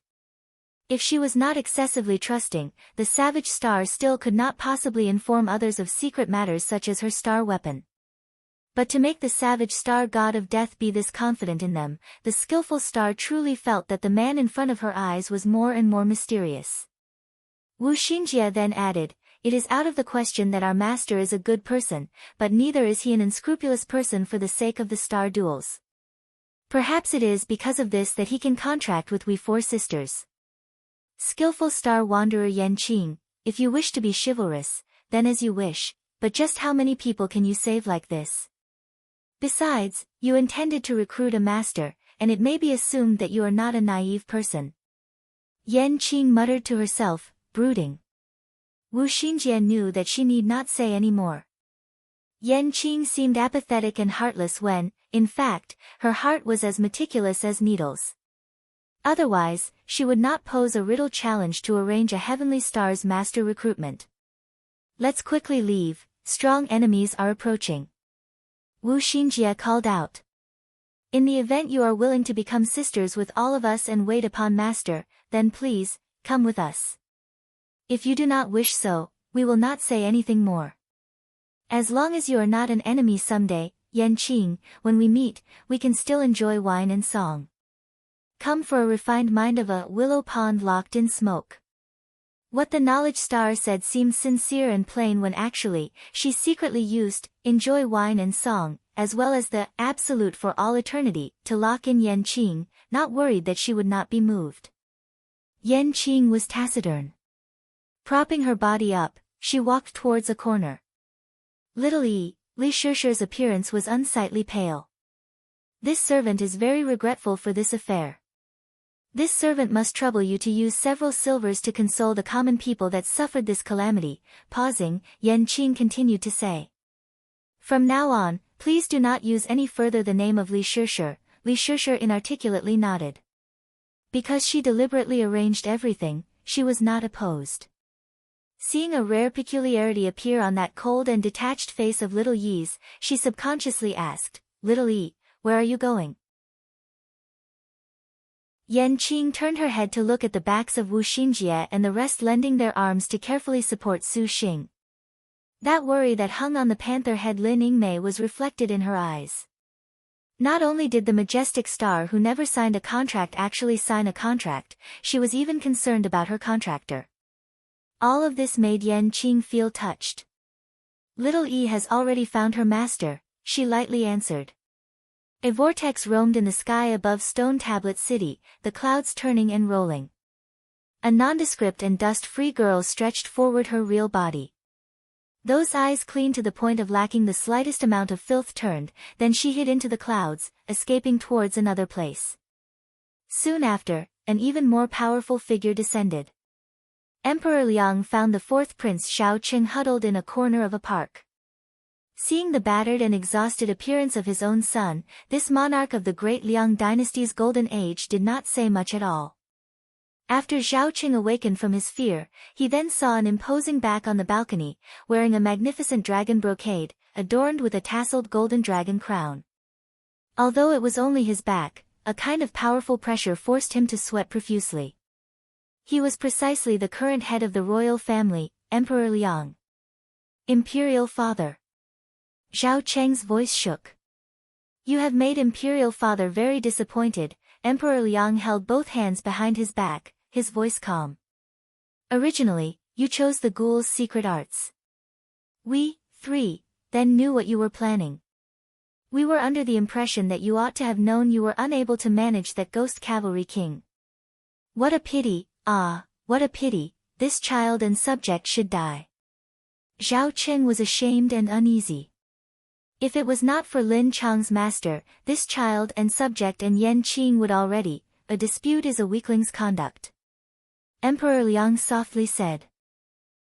If she was not excessively trusting, the savage star still could not possibly inform others of secret matters such as her star weapon. But to make the savage star god of death be this confident in them, the skillful star truly felt that the man in front of her eyes was more and more mysterious. Wu Xinjie then added, it is out of the question that our master is a good person, but neither is he an unscrupulous person for the sake of the star duels. Perhaps it is because of this that he can contract with we 4 sisters. Skillful star wanderer Yan Qing, if you wish to be chivalrous, then as you wish, but just how many people can you save like this? Besides, you intended to recruit a master, and it may be assumed that you are not a naive person. Yan Qing muttered to herself, brooding. Wu Xinjie knew that she need not say any more. Yan Qing seemed apathetic and heartless when, in fact, her heart was as meticulous as needles. Otherwise, she would not pose a riddle challenge to arrange a heavenly star's master recruitment. Let's quickly leave, strong enemies are approaching. Wu Xinjie called out. In the event you are willing to become sisters with all of us and wait upon master, then please, come with us. If you do not wish so, we will not say anything more. As long as you are not an enemy someday, Yan Qing, when we meet, we can still enjoy wine and song. Come for a refined mind of a willow pond locked in smoke. What the knowledge star said seemed sincere and plain when actually, she secretly used, enjoy wine and song, as well as the absolute for all eternity, to lock in Yan Qing, not worried that she would not be moved. Yan Qing was taciturn. Propping her body up, she walked towards a corner. Little Li Shishi's appearance was unsightly pale. This servant is very regretful for this affair. This servant must trouble you to use several silvers to console the common people that suffered this calamity. Pausing, Yan Qing continued to say. From now on, please do not use any further the name of Li Shishi. Li Shishi inarticulately nodded. Because she deliberately arranged everything, she was not opposed. Seeing a rare peculiarity appear on that cold and detached face of little Yi's, she subconsciously asked, Little Yi, where are you going? Yan Qing turned her head to look at the backs of Wu Xinjie and the rest lending their arms to carefully support Su Xing. That worry that hung on the panther head Lin Yingmei was reflected in her eyes. Not only did the majestic star who never signed a contract actually sign a contract, she was even concerned about her contractor. All of this made Yan Qing feel touched. Little Yi has already found her master, she lightly answered. A vortex roamed in the sky above Stone Tablet City, the clouds turning and rolling. A nondescript and dust-free girl stretched forward her real body. Those eyes clean to the point of lacking the slightest amount of filth turned, then she hid into the clouds, escaping towards another place. Soon after, an even more powerful figure descended. Emperor Liang found the 4th Prince Xiao Qing huddled in a corner of a park. Seeing the battered and exhausted appearance of his own son, this monarch of the great Liang dynasty's golden age did not say much at all. After Xiao Qing awakened from his fear, he then saw an imposing back on the balcony, wearing a magnificent dragon brocade, adorned with a tasseled golden dragon crown. Although it was only his back, a kind of powerful pressure forced him to sweat profusely. He was precisely the current head of the royal family, Emperor Liang. Imperial Father. Zhao Cheng's voice shook. You have made Imperial Father very disappointed. Emperor Liang held both hands behind his back, his voice calm. Originally, you chose the ghoul's secret arts. We, three, then knew what you were planning. We were under the impression that you ought to have known you were unable to manage that ghost cavalry king. What a pity, what a pity, this child and subject should die. Zhao Cheng was ashamed and uneasy. If it was not for Lin Chang's master, this child and subject and Yan Qing would already, a dispute is a weakling's conduct. Emperor Liang softly said.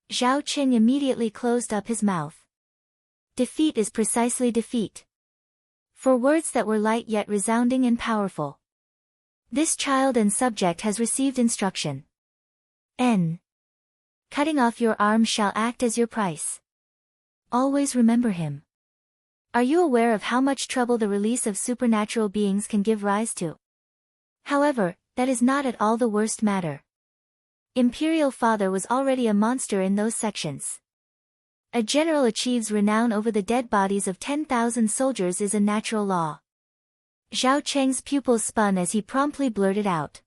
Zhao Cheng immediately closed up his mouth. Defeat is precisely defeat. For words that were light yet resounding and powerful. This child and subject has received instruction. N. Cutting off your arm shall act as your price. Always remember him. Are you aware of how much trouble the release of supernatural beings can give rise to? However, that is not at all the worst matter. Imperial Father was already a monster in those sections. A general achieves renown over the dead bodies of 10,000 soldiers is a natural law. Zhao Cheng's pupils spun as he promptly blurted out.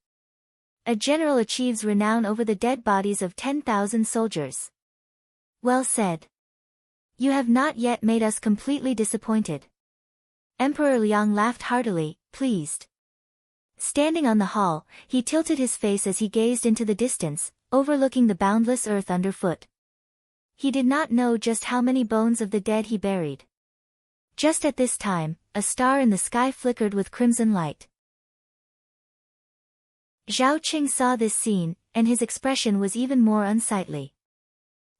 A general achieves renown over the dead bodies of 10,000 soldiers. Well said. You have not yet made us completely disappointed. Emperor Liang laughed heartily, pleased. Standing on the hall, he tilted his face as he gazed into the distance, overlooking the boundless earth underfoot. He did not know just how many bones of the dead he buried. Just at this time, a star in the sky flickered with crimson light. Zhao Qing saw this scene, and his expression was even more unsightly.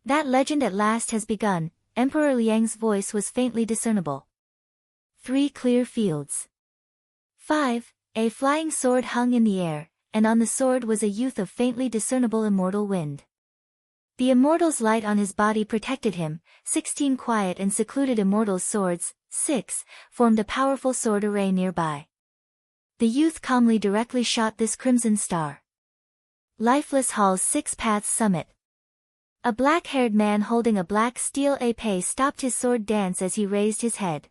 That legend at last has begun, Emperor Liang's voice was faintly discernible. 3 clear fields. 5. A flying sword hung in the air, and on the sword was a youth of faintly discernible immortal wind. The immortal's light on his body protected him. 16 quiet and secluded immortals' swords, 6, formed a powerful sword array nearby. The youth calmly directly shot this crimson star. Lifeless Hall's 6 paths summit. A black-haired man holding a black steel épée stopped his sword dance as he raised his head.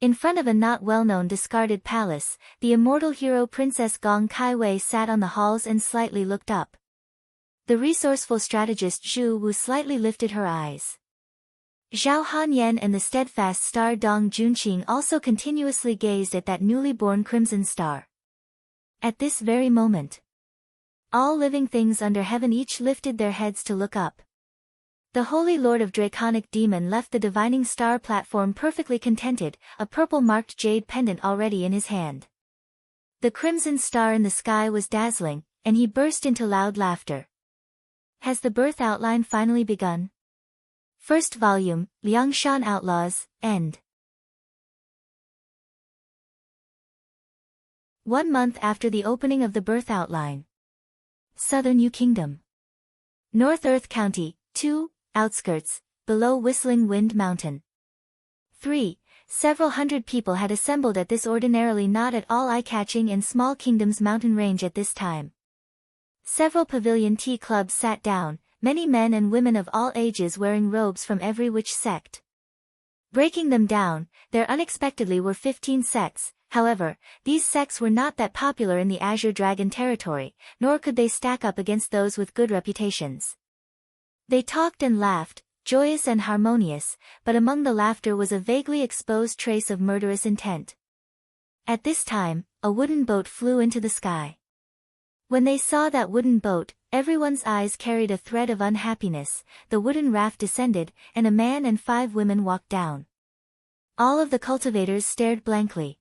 In front of a not well-known discarded palace, the immortal hero Princess Gong Kaiwei sat on the halls and slightly looked up. The resourceful strategist Zhu Wu slightly lifted her eyes. Zhao Hanyan and the steadfast star Dong Junqing also continuously gazed at that newly born crimson star. At this very moment, all living things under heaven each lifted their heads to look up. The Holy Lord of Draconic Demon left the divining star platform perfectly contented, a purple-marked jade pendant already in his hand. The crimson star in the sky was dazzling, and he burst into loud laughter. Has the birth outline finally begun? First volume, Liangshan Outlaws, end. 1 month after the opening of the birth outline. Southern Yu Kingdom. North Earth County, 2, outskirts, below Whistling Wind Mountain. 3. Several hundred people had assembled at this ordinarily not at all eye-catching and small kingdom's mountain range at this time. Several pavilion tea clubs sat down, many men and women of all ages wearing robes from every which sect. Breaking them down, there unexpectedly were 15 sects. However, these sects were not that popular in the Azure Dragon territory, nor could they stack up against those with good reputations. They talked and laughed, joyous and harmonious, but among the laughter was a vaguely exposed trace of murderous intent. At this time, a wooden boat flew into the sky. When they saw that wooden boat, everyone's eyes carried a thread of unhappiness. The wooden raft descended, and a man and 5 women walked down. All of the cultivators stared blankly.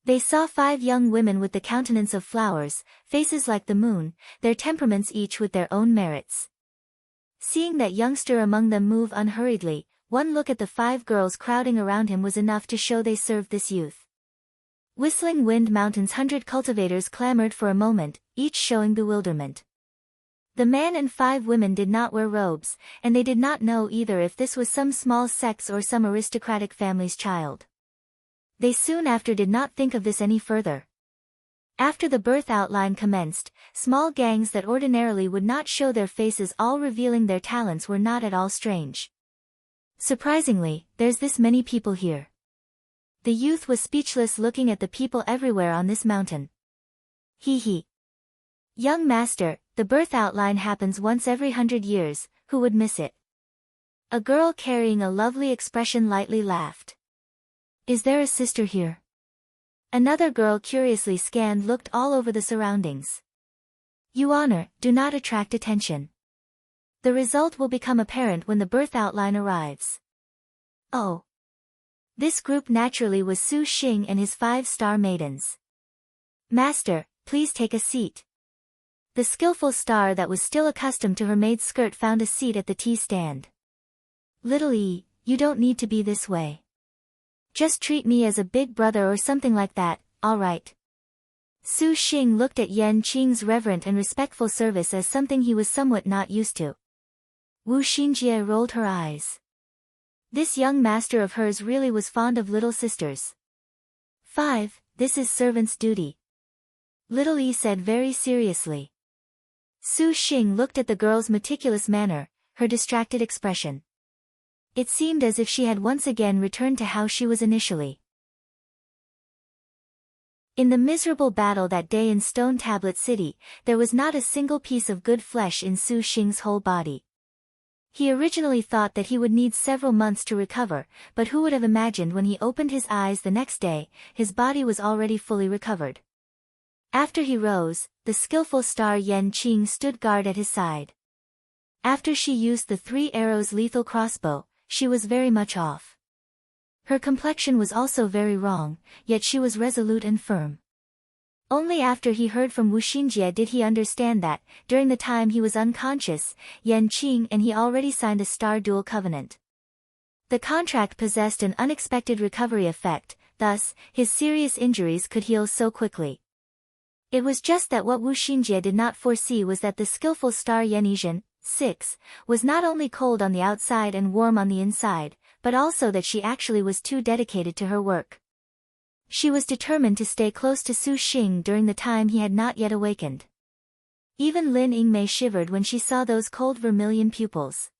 They saw 5 young women with the countenance of flowers, faces like the moon, their temperaments each with their own merits. Seeing that youngster among them move unhurriedly, one look at the 5 girls crowding around him was enough to show they served this youth. Whistling Wind Mountain's 100 cultivators clamored for a moment, each showing bewilderment. The man and 5 women did not wear robes, and they did not know either if this was some small sect's or some aristocratic family's child. They soon after did not think of this any further. After the birth outline commenced, small gangs that ordinarily would not show their faces all revealing their talents were not at all strange. Surprisingly, there's this many people here. The youth was speechless looking at the people everywhere on this mountain. Hee hee. Young master, the birth outline happens once every 100 years, who would miss it? A girl carrying a lovely expression lightly laughed. Is there a sister here? Another girl curiously scanned looked all over the surroundings. You honor, do not attract attention. The result will become apparent when the birth outline arrives. Oh. This group naturally was Su Xing and his 5-star maidens. Master, please take a seat. The skillful star that was still accustomed to her maid's skirt found a seat at the tea stand. Little E, you don't need to be this way. Just treat me as a big brother or something like that, all right. Su Xing looked at Yan Qing's reverent and respectful service as something he was somewhat not used to. Wu Xinjie rolled her eyes. This young master of hers really was fond of little sisters. 5. This is servant's duty. Little E said very seriously. Su Xing looked at the girl's meticulous manner, her distracted expression. It seemed as if she had once again returned to how she was initially. In the miserable battle that day in Stone Tablet City, there was not a single piece of good flesh in Su Xing's whole body. He originally thought that he would need several months to recover, but who would have imagined when he opened his eyes the next day, his body was already fully recovered. After he rose, the skillful star Yan Qing stood guard at his side. After she used the 3 arrows lethal crossbow, she was very much off. Her complexion was also very wrong, yet she was resolute and firm. Only after he heard from Wu Xinjie did he understand that, during the time he was unconscious, Yan Qing and he already signed a star duel covenant. The contract possessed an unexpected recovery effect, thus, his serious injuries could heal so quickly. It was just that what Wu Xinjie did not foresee was that the skillful star Yan Yizhen, 6, was not only cold on the outside and warm on the inside, but also that she actually was too dedicated to her work. She was determined to stay close to Su Xing during the time he had not yet awakened. Even Lin Yingmei shivered when she saw those cold vermilion pupils.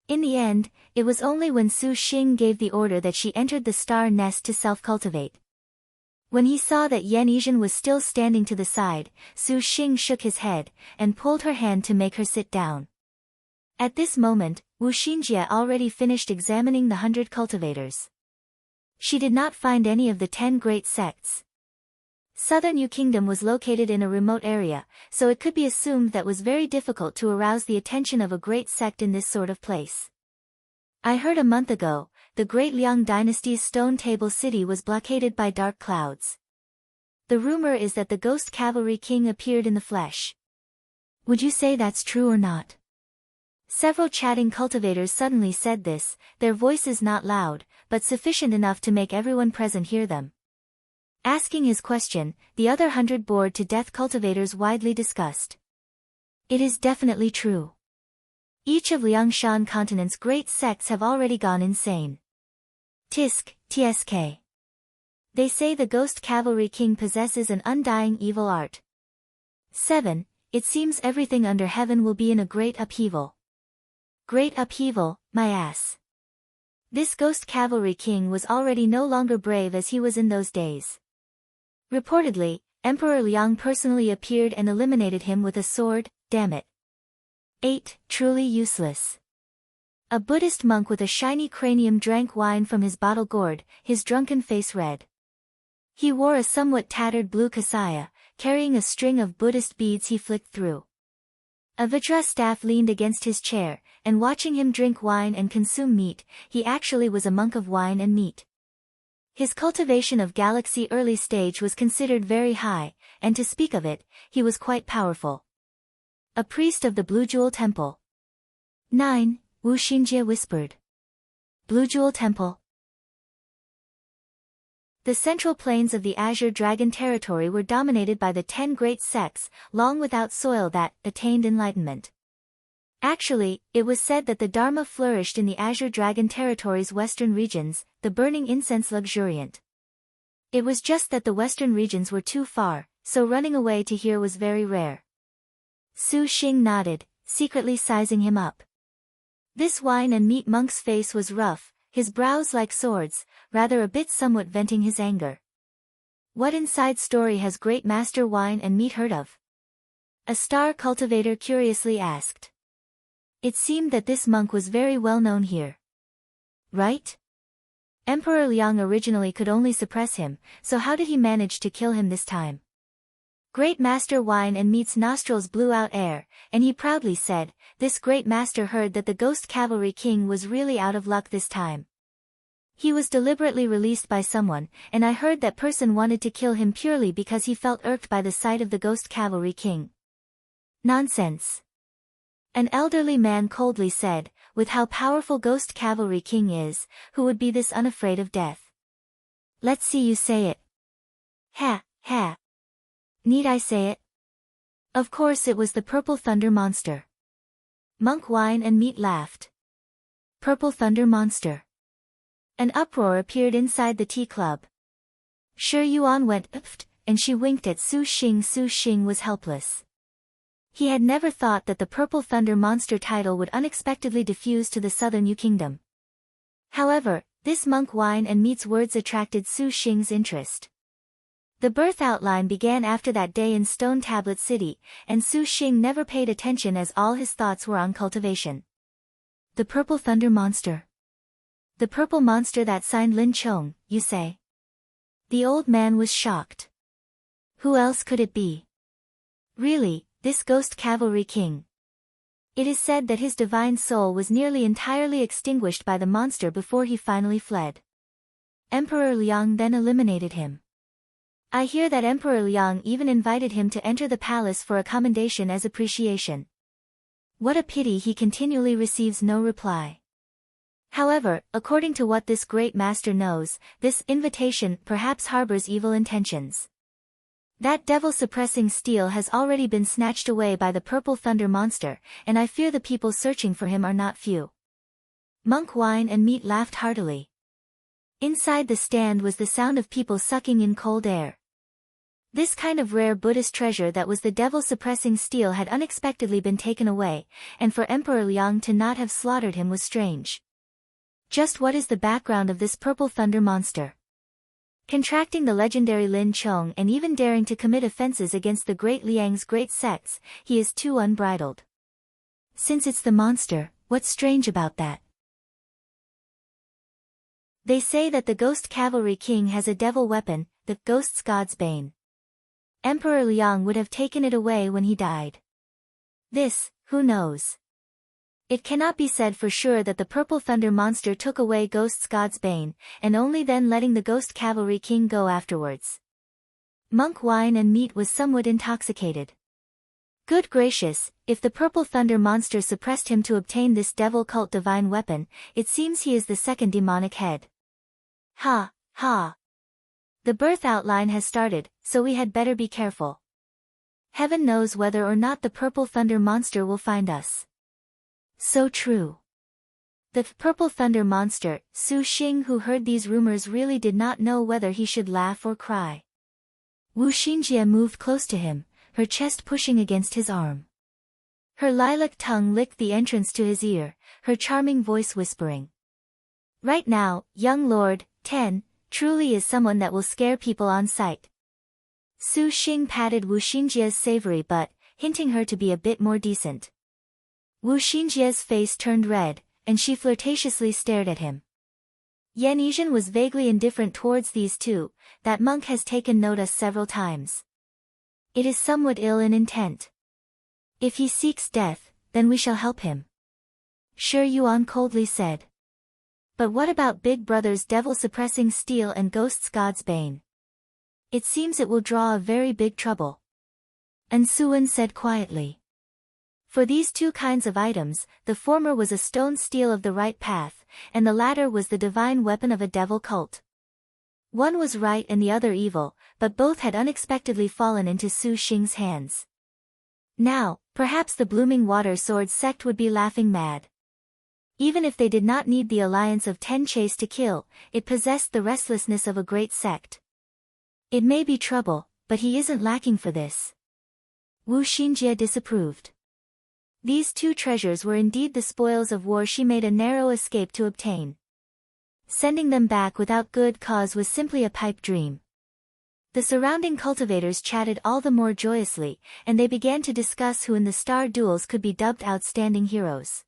In the end, it was only when Su Xing gave the order that she entered the star nest to self-cultivate. When he saw that Yan Yizhen was still standing to the side, Su Xing shook his head, and pulled her hand to make her sit down. At this moment, Wu Xinjie already finished examining the 100 cultivators. She did not find any of the 10 great sects. Southern Yu Kingdom was located in a remote area, so it could be assumed that was very difficult to arouse the attention of a great sect in this sort of place. I heard a month ago, the great Liang dynasty's stone table city was blockaded by dark clouds. The rumor is that the ghost cavalry king appeared in the flesh. Would you say that's true or not? Several chatting cultivators suddenly said this, their voices not loud, but sufficient enough to make everyone present hear them. Asking his question, the other 100 bored to death cultivators widely discussed. It is definitely true. Each of Liangshan continent's great sects have already gone insane. Tisk, TSK. They say the ghost cavalry king possesses an undying evil art. 7. It seems everything under heaven will be in a great upheaval. Great upheaval, my ass. This ghost cavalry king was already no longer brave as he was in those days. Reportedly, Emperor Liang personally appeared and eliminated him with a sword, damn it. 8. Truly useless. A Buddhist monk with a shiny cranium drank wine from his bottle gourd, his drunken face red. He wore a somewhat tattered blue kasaya, carrying a string of Buddhist beads he flicked through. A Vajra staff leaned against his chair, and watching him drink wine and consume meat, he actually was a monk of wine and meat. His cultivation of galaxy early stage was considered very high, and to speak of it, he was quite powerful. A priest of the Blue Jewel Temple. 9. Wu Xinjie whispered. Blue Jewel Temple. The central plains of the Azure Dragon territory were dominated by the 10 great sects, long without soil that attained enlightenment. Actually, it was said that the Dharma flourished in the Azure Dragon territory's western regions, the burning incense luxuriant. It was just that the western regions were too far, so running away to hear was very rare. Su Xing nodded, secretly sizing him up. This wine and meat monk's face was rough, his brows like swords, rather a bit somewhat venting his anger. What inside story has Great Master Wine and Meat heard of? A star cultivator curiously asked. It seemed that this monk was very well known here. Right? Emperor Liang originally could only suppress him, so how did he manage to kill him this time? Great Master Wine and Meat's nostrils blew out air, and he proudly said, this Great Master heard that the Ghost Cavalry King was really out of luck this time. He was deliberately released by someone, and I heard that person wanted to kill him purely because he felt irked by the sight of the Ghost Cavalry King. Nonsense. An elderly man coldly said, with how powerful Ghost Cavalry King is, who would be this unafraid of death? Let's see you say it. Ha, ha. Need I say it? Of course it was the Purple Thunder Monster. Monk Wine and Meat laughed. Purple Thunder Monster. An uproar appeared inside the tea club. Shi Yuan went "Pft," and she winked at Su Xing. Su Xing was helpless. He had never thought that the Purple Thunder Monster title would unexpectedly diffuse to the southern Yu Kingdom. However, this Monk Wine and Meat's words attracted Su Xing's interest. The birth outline began after that day in Stone Tablet City, and Su Xing never paid attention as all his thoughts were on cultivation. The Purple Thunder Monster. The purple monster that signed Lin Chong, you say? The old man was shocked. Who else could it be? Really, this Ghost Cavalry King. It is said that his divine soul was nearly entirely extinguished by the monster before he finally fled. Emperor Liang then eliminated him. I hear that Emperor Liang even invited him to enter the palace for a commendation as appreciation. What a pity he continually receives no reply. However, according to what this great master knows, this invitation perhaps harbors evil intentions. That devil-suppressing steel has already been snatched away by the Purple Thunder Monster, and I fear the people searching for him are not few. Monk Wine and Meat laughed heartily. Inside the stand was the sound of people sucking in cold air. This kind of rare Buddhist treasure that was the devil-suppressing steel had unexpectedly been taken away, and for Emperor Liang to not have slaughtered him was strange. Just what is the background of this Purple Thunder Monster? Contracting the legendary Lin Chong and even daring to commit offenses against the great Liang's great sects, he is too unbridled. Since it's the monster, what's strange about that? They say that the Ghost Cavalry King has a devil weapon, the Ghost's Godsbane. Emperor Liang would have taken it away when he died. This, who knows? It cannot be said for sure that the Purple Thunder Monster took away Ghost's Godsbane, and only then letting the Ghost Cavalry King go afterwards. Monk Wine and Meat was somewhat intoxicated. Good gracious, if the Purple Thunder Monster suppressed him to obtain this devil cult divine weapon, it seems he is the second demonic head. Ha, ha. The birth outline has started, so we had better be careful. Heaven knows whether or not the Purple Thunder Monster will find us. So true. The Purple Thunder Monster, Su Xing, who heard these rumors, really did not know whether he should laugh or cry. Wu Xingjie moved close to him, her chest pushing against his arm. Her lilac tongue licked the entrance to his ear, her charming voice whispering. Right now, young Lord, 10, truly is someone that will scare people on sight. Su Xing patted Wu Xingjie's savory butt, hinting her to be a bit more decent. Wu Xingjie's face turned red, and she flirtatiously stared at him. Yan Yizhen was vaguely indifferent towards these two, that monk has taken notice several times. It is somewhat ill in intent. If he seeks death, then we shall help him. Shi Yuan coldly said. But what about Big Brother's devil-suppressing steel and Ghost's Godsbane? It seems it will draw a very big trouble. And Suan said quietly. For these two kinds of items, the former was a stone steel of the right path, and the latter was the divine weapon of a devil cult. One was right and the other evil, but both had unexpectedly fallen into Su Xing's hands. Now, perhaps the Blooming Water Sword sect would be laughing mad. Even if they did not need the alliance of 10 Chase to kill, it possessed the restlessness of a great sect. It may be trouble, but he isn't lacking for this. Wu Xinjie disapproved. These two treasures were indeed the spoils of war she made a narrow escape to obtain. Sending them back without good cause was simply a pipe dream. The surrounding cultivators chatted all the more joyously, and they began to discuss who in the star duels could be dubbed outstanding heroes.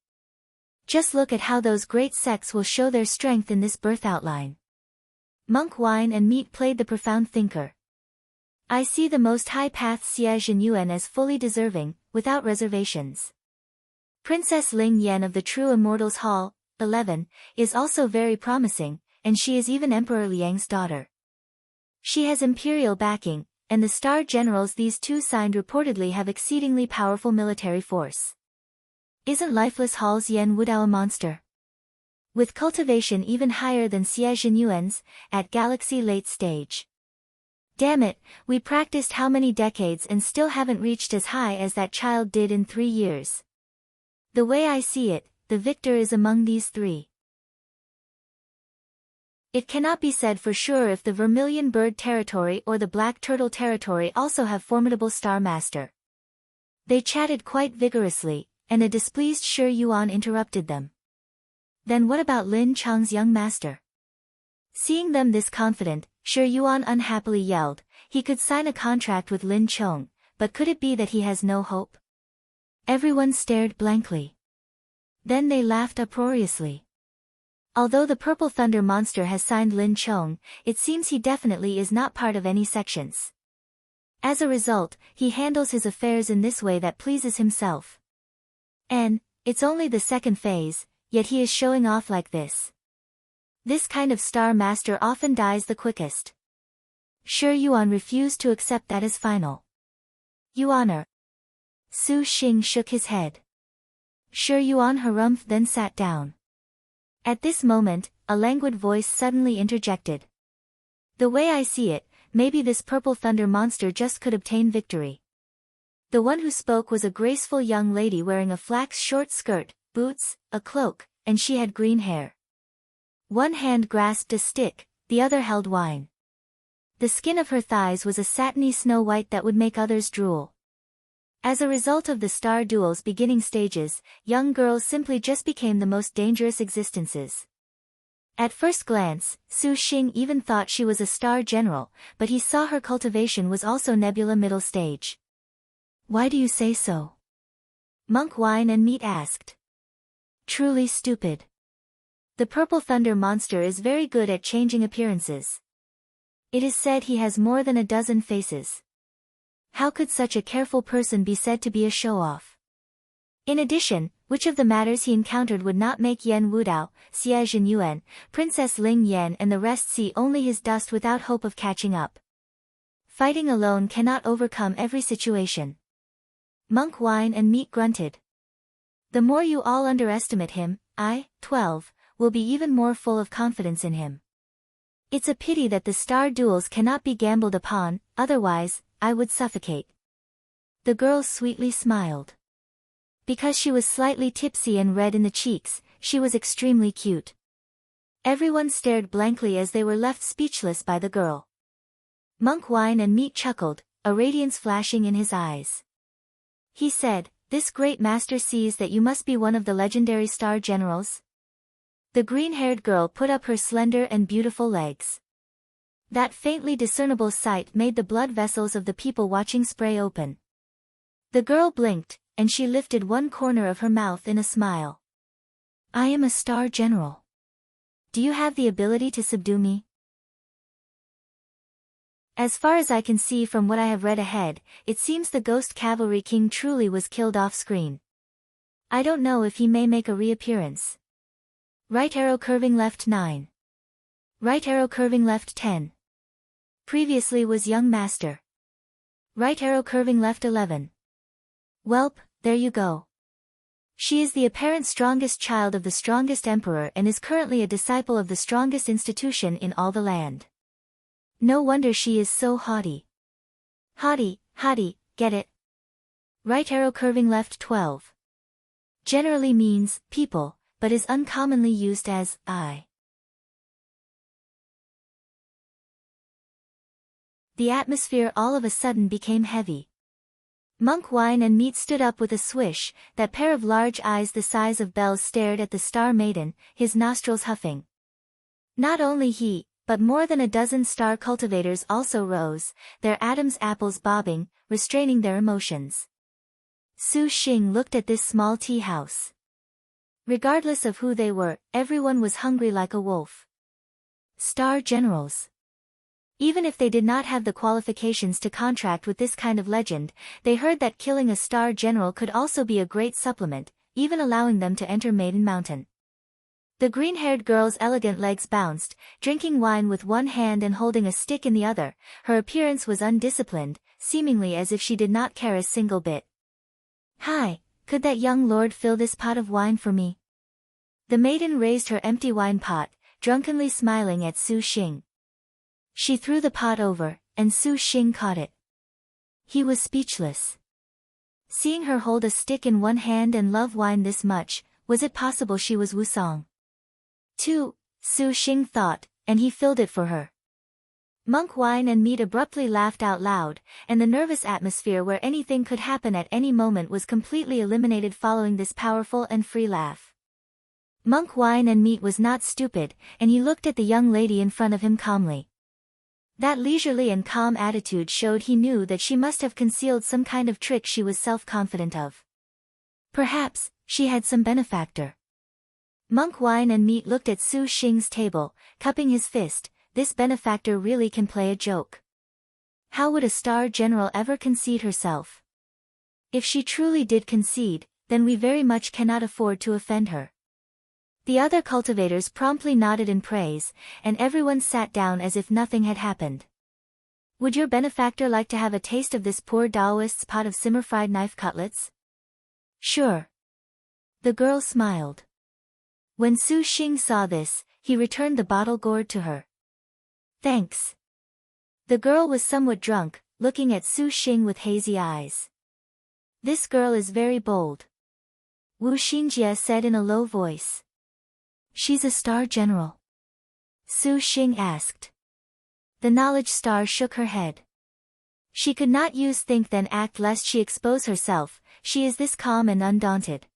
Just look at how those great sects will show their strength in this birth outline. Monk Wine and Meat played the profound thinker. I see the Most High Path Xie Zhenyuan as fully deserving, without reservations. Princess Ling Yan of the True Immortals Hall, 11, is also very promising, and she is even Emperor Liang's daughter. She has imperial backing, and the star generals these two signed reportedly have exceedingly powerful military force. Isn't Lifeless Hall's Yan Wudao a monster? With cultivation even higher than Xie Zhenyuan's, at Galaxy late stage. Damn it, we practiced how many decades and still haven't reached as high as that child did in 3 years. The way I see it, the victor is among these three. It cannot be said for sure if the Vermilion Bird Territory or the Black Turtle Territory also have formidable Star Master. They chatted quite vigorously, and a displeased Shi Yuan interrupted them. Then what about Lin Cheng's young master? Seeing them this confident, Shi Yuan unhappily yelled, he could sign a contract with Lin Cheng, but could it be that he has no hope? Everyone stared blankly. Then they laughed uproariously. Although the Purple Thunder monster has signed Lin Cheng, it seems he definitely is not part of any sections. As a result, he handles his affairs in this way that pleases himself. And, it's only the second phase, yet he is showing off like this. This kind of star master often dies the quickest. Shi Yuan refused to accept that as final. Your Honor. Su Xing shook his head. Shi Yuan harumphed then sat down. At this moment, a languid voice suddenly interjected. The way I see it, maybe this Purple Thunder monster just could obtain victory. The one who spoke was a graceful young lady wearing a flax short skirt, boots, a cloak, and she had green hair. One hand grasped a stick, the other held wine. The skin of her thighs was a satiny snow white that would make others drool. As a result of the star duel's beginning stages, young girls simply just became the most dangerous existences. At first glance, Su Xing even thought she was a star general, but he saw her cultivation was also nebula middle stage. Why do you say so? Monk Wine and Meat asked. Truly stupid. The Purple Thunder monster is very good at changing appearances. It is said he has more than a dozen faces. How could such a careful person be said to be a show-off? In addition, which of the matters he encountered would not make Yan Wudao, Xie Zhenyuan, Princess Ling Yan and the rest see only his dust without hope of catching up? Fighting alone cannot overcome every situation. Monk Wine and Meat grunted. The more you all underestimate him, I, 12, will be even more full of confidence in him. It's a pity that the star duels cannot be gambled upon, otherwise, I would suffocate. The girl sweetly smiled. Because she was slightly tipsy and red in the cheeks, she was extremely cute. Everyone stared blankly as they were left speechless by the girl. Monk Wine and Meat chuckled, a radiance flashing in his eyes. He said, this great master sees that you must be one of the legendary star generals? The green-haired girl put up her slender and beautiful legs. That faintly discernible sight made the blood vessels of the people watching spray open. The girl blinked, and she lifted one corner of her mouth in a smile. I am a star general. Do you have the ability to subdue me? As far as I can see from what I have read ahead, it seems the Ghost Cavalry King truly was killed off-screen. I don't know if he may make a reappearance. Right arrow curving left 9. Right arrow curving left 10. Previously was young master. Right arrow curving left 11. Welp, there you go. She is the apparent strongest child of the strongest emperor and is currently a disciple of the strongest institution in all the land. No wonder she is so haughty. Haughty, get it? Right arrow curving left 12. Generally means, people, but is uncommonly used as, 'I'. The atmosphere all of a sudden became heavy. Monk Wine and Meat stood up with a swish, that pair of large eyes the size of bells stared at the Star Maiden, his nostrils huffing. Not only he, but more than a dozen star cultivators also rose, their Adam's apples bobbing, restraining their emotions. Su Xing looked at this small tea house. Regardless of who they were, everyone was hungry like a wolf. Star generals. Even if they did not have the qualifications to contract with this kind of legend, they heard that killing a star general could also be a great supplement, even allowing them to enter Maiden Mountain. The green-haired girl's elegant legs bounced, drinking wine with one hand and holding a stick in the other. Her appearance was undisciplined, seemingly as if she did not care a single bit. "Hi, could that young lord fill this pot of wine for me?" The maiden raised her empty wine pot, drunkenly smiling at Su Xing. She threw the pot over, and Su Xing caught it. He was speechless. Seeing her hold a stick in one hand and love wine this much, was it possible she was Wusong? Too, Su Xing thought, and he filled it for her. Monk Wine and Meat abruptly laughed out loud, and the nervous atmosphere where anything could happen at any moment was completely eliminated following this powerful and free laugh. Monk Wine and Meat was not stupid, and he looked at the young lady in front of him calmly. That leisurely and calm attitude showed he knew that she must have concealed some kind of trick she was self-confident of. Perhaps, she had some benefactor. Monk Wine and Meat looked at Su Xing's table, cupping his fist. This benefactor really can play a joke. How would a star general ever concede herself? If she truly did concede, then we very much cannot afford to offend her. The other cultivators promptly nodded in praise, and everyone sat down as if nothing had happened. Would your benefactor like to have a taste of this poor Daoist's pot of simmer-fried knife cutlets? Sure. The girl smiled. When Su Xing saw this, he returned the bottle gourd to her. Thanks. The girl was somewhat drunk, looking at Su Xing with hazy eyes. This girl is very bold. Wu Xingjie said in a low voice. She's a star general? Su Xing asked. The knowledge star shook her head. She could not use think then act lest she expose herself, she is this calm and undaunted.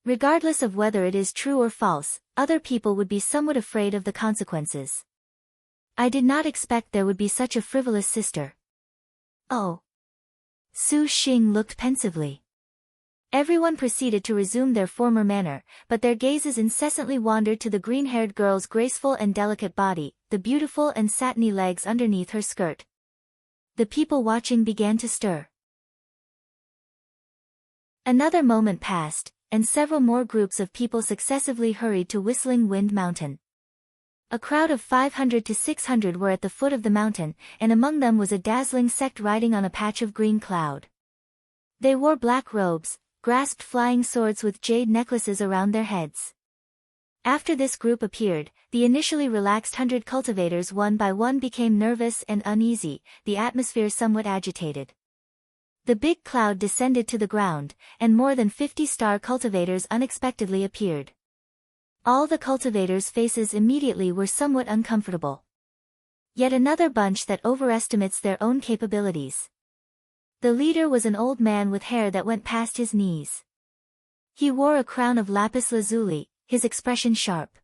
Regardless of whether it is true or false, other people would be somewhat afraid of the consequences. I did not expect there would be such a frivolous sister. Oh. Su Xing looked pensively. Everyone proceeded to resume their former manner, but their gazes incessantly wandered to the green-haired girl's graceful and delicate body, the beautiful and satiny legs underneath her skirt. The people watching began to stir. Another moment passed, and several more groups of people successively hurried to Whistling Wind Mountain. A crowd of 500 to 600 were at the foot of the mountain, and among them was a dazzling sect riding on a patch of green cloud. They wore black robes, grasped flying swords with jade necklaces around their heads. After this group appeared, the initially relaxed 100 cultivators one by one became nervous and uneasy, the atmosphere somewhat agitated. The big cloud descended to the ground, and more than 50 star cultivators unexpectedly appeared. All the cultivators' faces immediately were somewhat uncomfortable. Yet another bunch that overestimates their own capabilities. The leader was an old man with hair that went past his knees. He wore a crown of lapis lazuli, his expression sharp.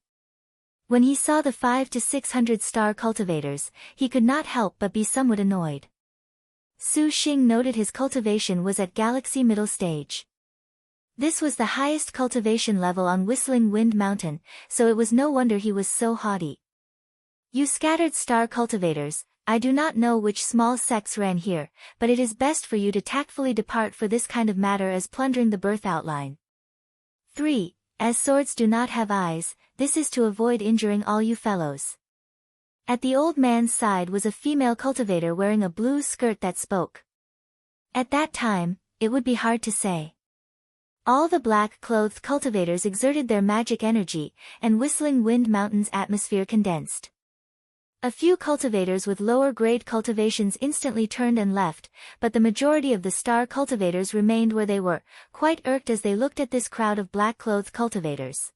When he saw the 500 to 600 star cultivators, he could not help but be somewhat annoyed. Su Xing noted his cultivation was at Galaxy Middle Stage. This was the highest cultivation level on Whistling Wind Mountain, so it was no wonder he was so haughty. You scattered star cultivators, I do not know which small sects ran here, but it is best for you to tactfully depart for this kind of matter as plundering the birth outline. 3. As swords do not have eyes, this is to avoid injuring all you fellows. At the old man's side was a female cultivator wearing a blue skirt that spoke. At that time, it would be hard to say. All the black-clothed cultivators exerted their magic energy, and Whistling Wind Mountain's atmosphere condensed. A few cultivators with lower-grade cultivations instantly turned and left, but the majority of the star cultivators remained where they were, quite irked as they looked at this crowd of black-clothed cultivators.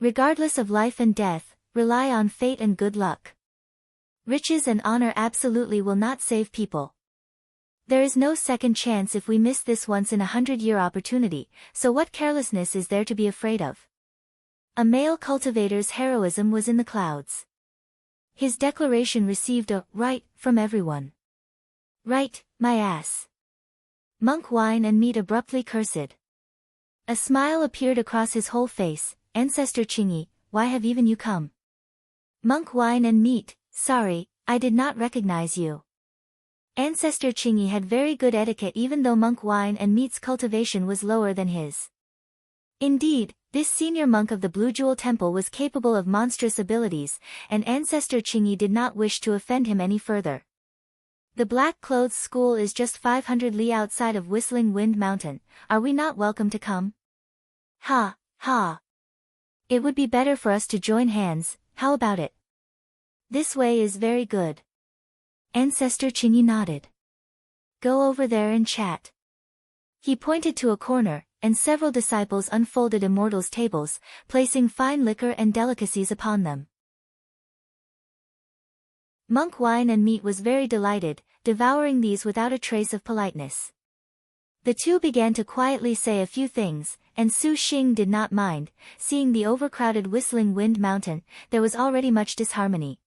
Regardless of life and death, rely on fate and good luck. Riches and honor absolutely will not save people. There is no second chance if we miss this once-in-a-100-year opportunity, so what carelessness is there to be afraid of? A male cultivator's heroism was in the clouds. His declaration received a right from everyone. Right, my ass. Monk Wine and Meat abruptly cursed. A smile appeared across his whole face. Ancestor Chingy, why have even you come? Monk Wine and Meat, sorry, I did not recognize you. Ancestor Chingy had very good etiquette even though Monk Wine and Meat's cultivation was lower than his. Indeed, this senior monk of the Blue Jewel Temple was capable of monstrous abilities, and Ancestor Chingy did not wish to offend him any further. The Black Clothes School is just 500 li outside of Whistling Wind Mountain, are we not welcome to come? Ha, ha. It would be better for us to join hands, how about it? This way is very good. Ancestor Chingy nodded. Go over there and chat. He pointed to a corner, and several disciples unfolded immortals' tables, placing fine liquor and delicacies upon them. Monk Wine and Meat was very delighted, devouring these without a trace of politeness. The two began to quietly say a few things, and Su Xing did not mind. Seeing the overcrowded Whistling Wind Mountain, there was already much disharmony.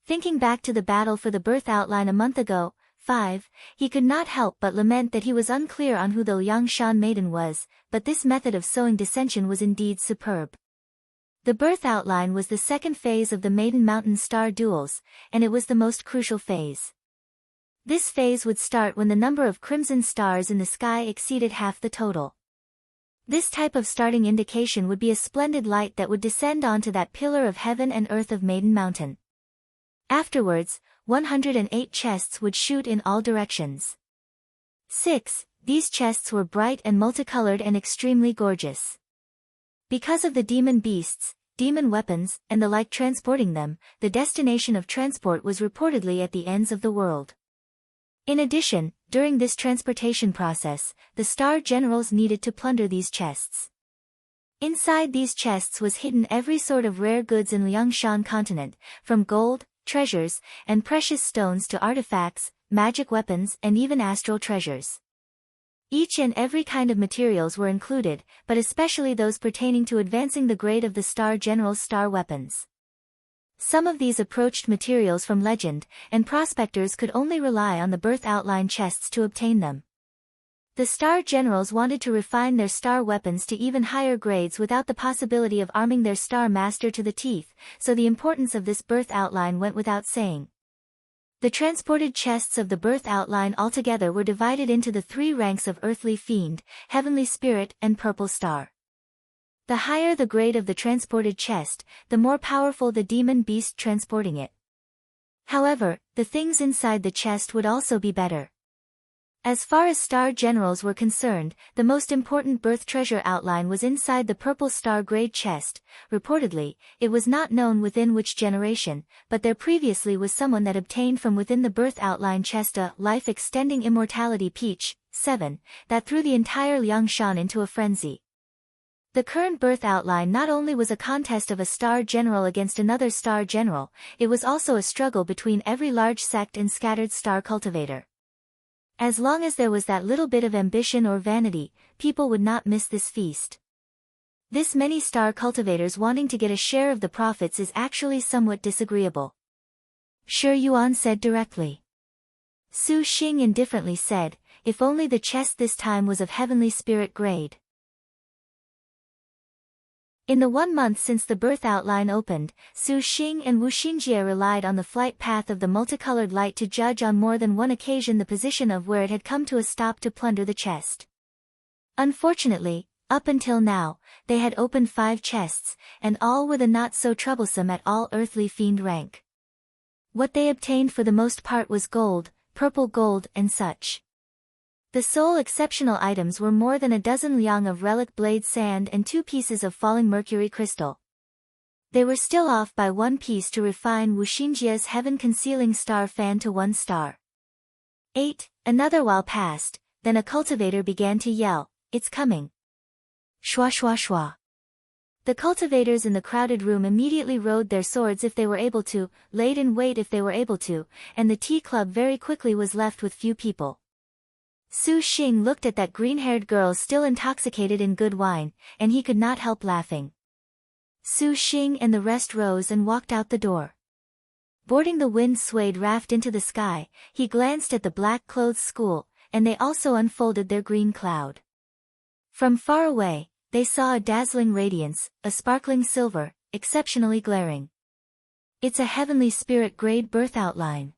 Thinking back to the battle for the birth outline a month ago, 5, he could not help but lament that he was unclear on who the Liangshan maiden was, but this method of sowing dissension was indeed superb. The birth outline was the second phase of the Maiden Mountain Star Duels, and it was the most crucial phase. This phase would start when the number of crimson stars in the sky exceeded half the total. This type of starting indication would be a splendid light that would descend onto that pillar of heaven and earth of Maiden Mountain. Afterwards, 108 chests would shoot in all directions. 6. These chests were bright and multicolored and extremely gorgeous. Because of the demon beasts, demon weapons, and the like transporting them, the destination of transport was reportedly at the ends of the world. In addition, during this transportation process, the star generals needed to plunder these chests. Inside these chests was hidden every sort of rare goods in Liangshan continent, from gold, treasures, and precious stones to artifacts, magic weapons, and even astral treasures. Each and every kind of materials were included, but especially those pertaining to advancing the grade of the Star General's star weapons. Some of these approached materials from legend, and prospectors could only rely on the birth outline chests to obtain them. The Star Generals wanted to refine their star weapons to even higher grades without the possibility of arming their Star Master to the teeth, so the importance of this birth outline went without saying. The transported chests of the birth outline altogether were divided into the 3 ranks of Earthly Fiend, Heavenly Spirit, and Purple Star. The higher the grade of the transported chest, the more powerful the demon beast transporting it. However, the things inside the chest would also be better. As far as Star Generals were concerned, the most important birth treasure outline was inside the Purple Star grade chest. Reportedly, it was not known within which generation, but there previously was someone that obtained from within the birth outline chest a life-extending immortality peach, 7, that threw the entire Liangshan into a frenzy. The current birth outline not only was a contest of a Star General against another Star General, it was also a struggle between every large sect and scattered star cultivator. As long as there was that little bit of ambition or vanity, people would not miss this feast. This many star cultivators wanting to get a share of the profits is actually somewhat disagreeable. Shi Yuan said directly. Su Xing indifferently said, if only the chest this time was of heavenly spirit grade. In the 1 month since the birth outline opened, Su Xing and Wu Xingjie relied on the flight path of the multicolored light to judge on more than one occasion the position of where it had come to a stop to plunder the chest. Unfortunately, up until now, they had opened 5 chests, and all were the not so troublesome at all Earthly Fiend rank. What they obtained for the most part was gold, purple gold, and such. The sole exceptional items were more than a dozen liang of relic blade sand and 2 pieces of falling mercury crystal. They were still off by 1 piece to refine Wu Xingjie's heaven-concealing star fan to 1 star. 8. Another while passed, then a cultivator began to yell, it's coming. Shwa shwa shwa. The cultivators in the crowded room immediately rode their swords if they were able to, laid in wait if they were able to, and the tea club very quickly was left with few people. Su Xing looked at that green-haired girl still intoxicated in good wine, and he could not help laughing. Su Xing and the rest rose and walked out the door. Boarding the wind-swayed raft into the sky, he glanced at the black-clothed school, and they also unfolded their green cloud. From far away, they saw a dazzling radiance, a sparkling silver, exceptionally glaring. It's a heavenly spirit-grade birth outline.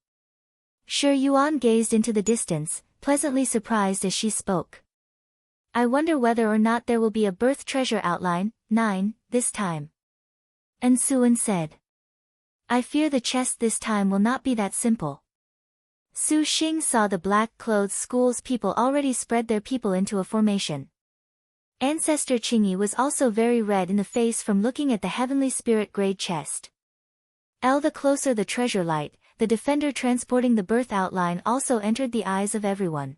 Shi Yuan gazed into the distance, pleasantly surprised as she spoke. I wonder whether or not there will be a birth treasure outline, 9, this time. And Suan said. I fear the chest this time will not be that simple. Su Xing saw the black-clothed school's people already spread their people into a formation. Ancestor Qingyi was also very red in the face from looking at the heavenly spirit-grade chest. The closer the treasure light, the defender transporting the birth outline also entered the eyes of everyone.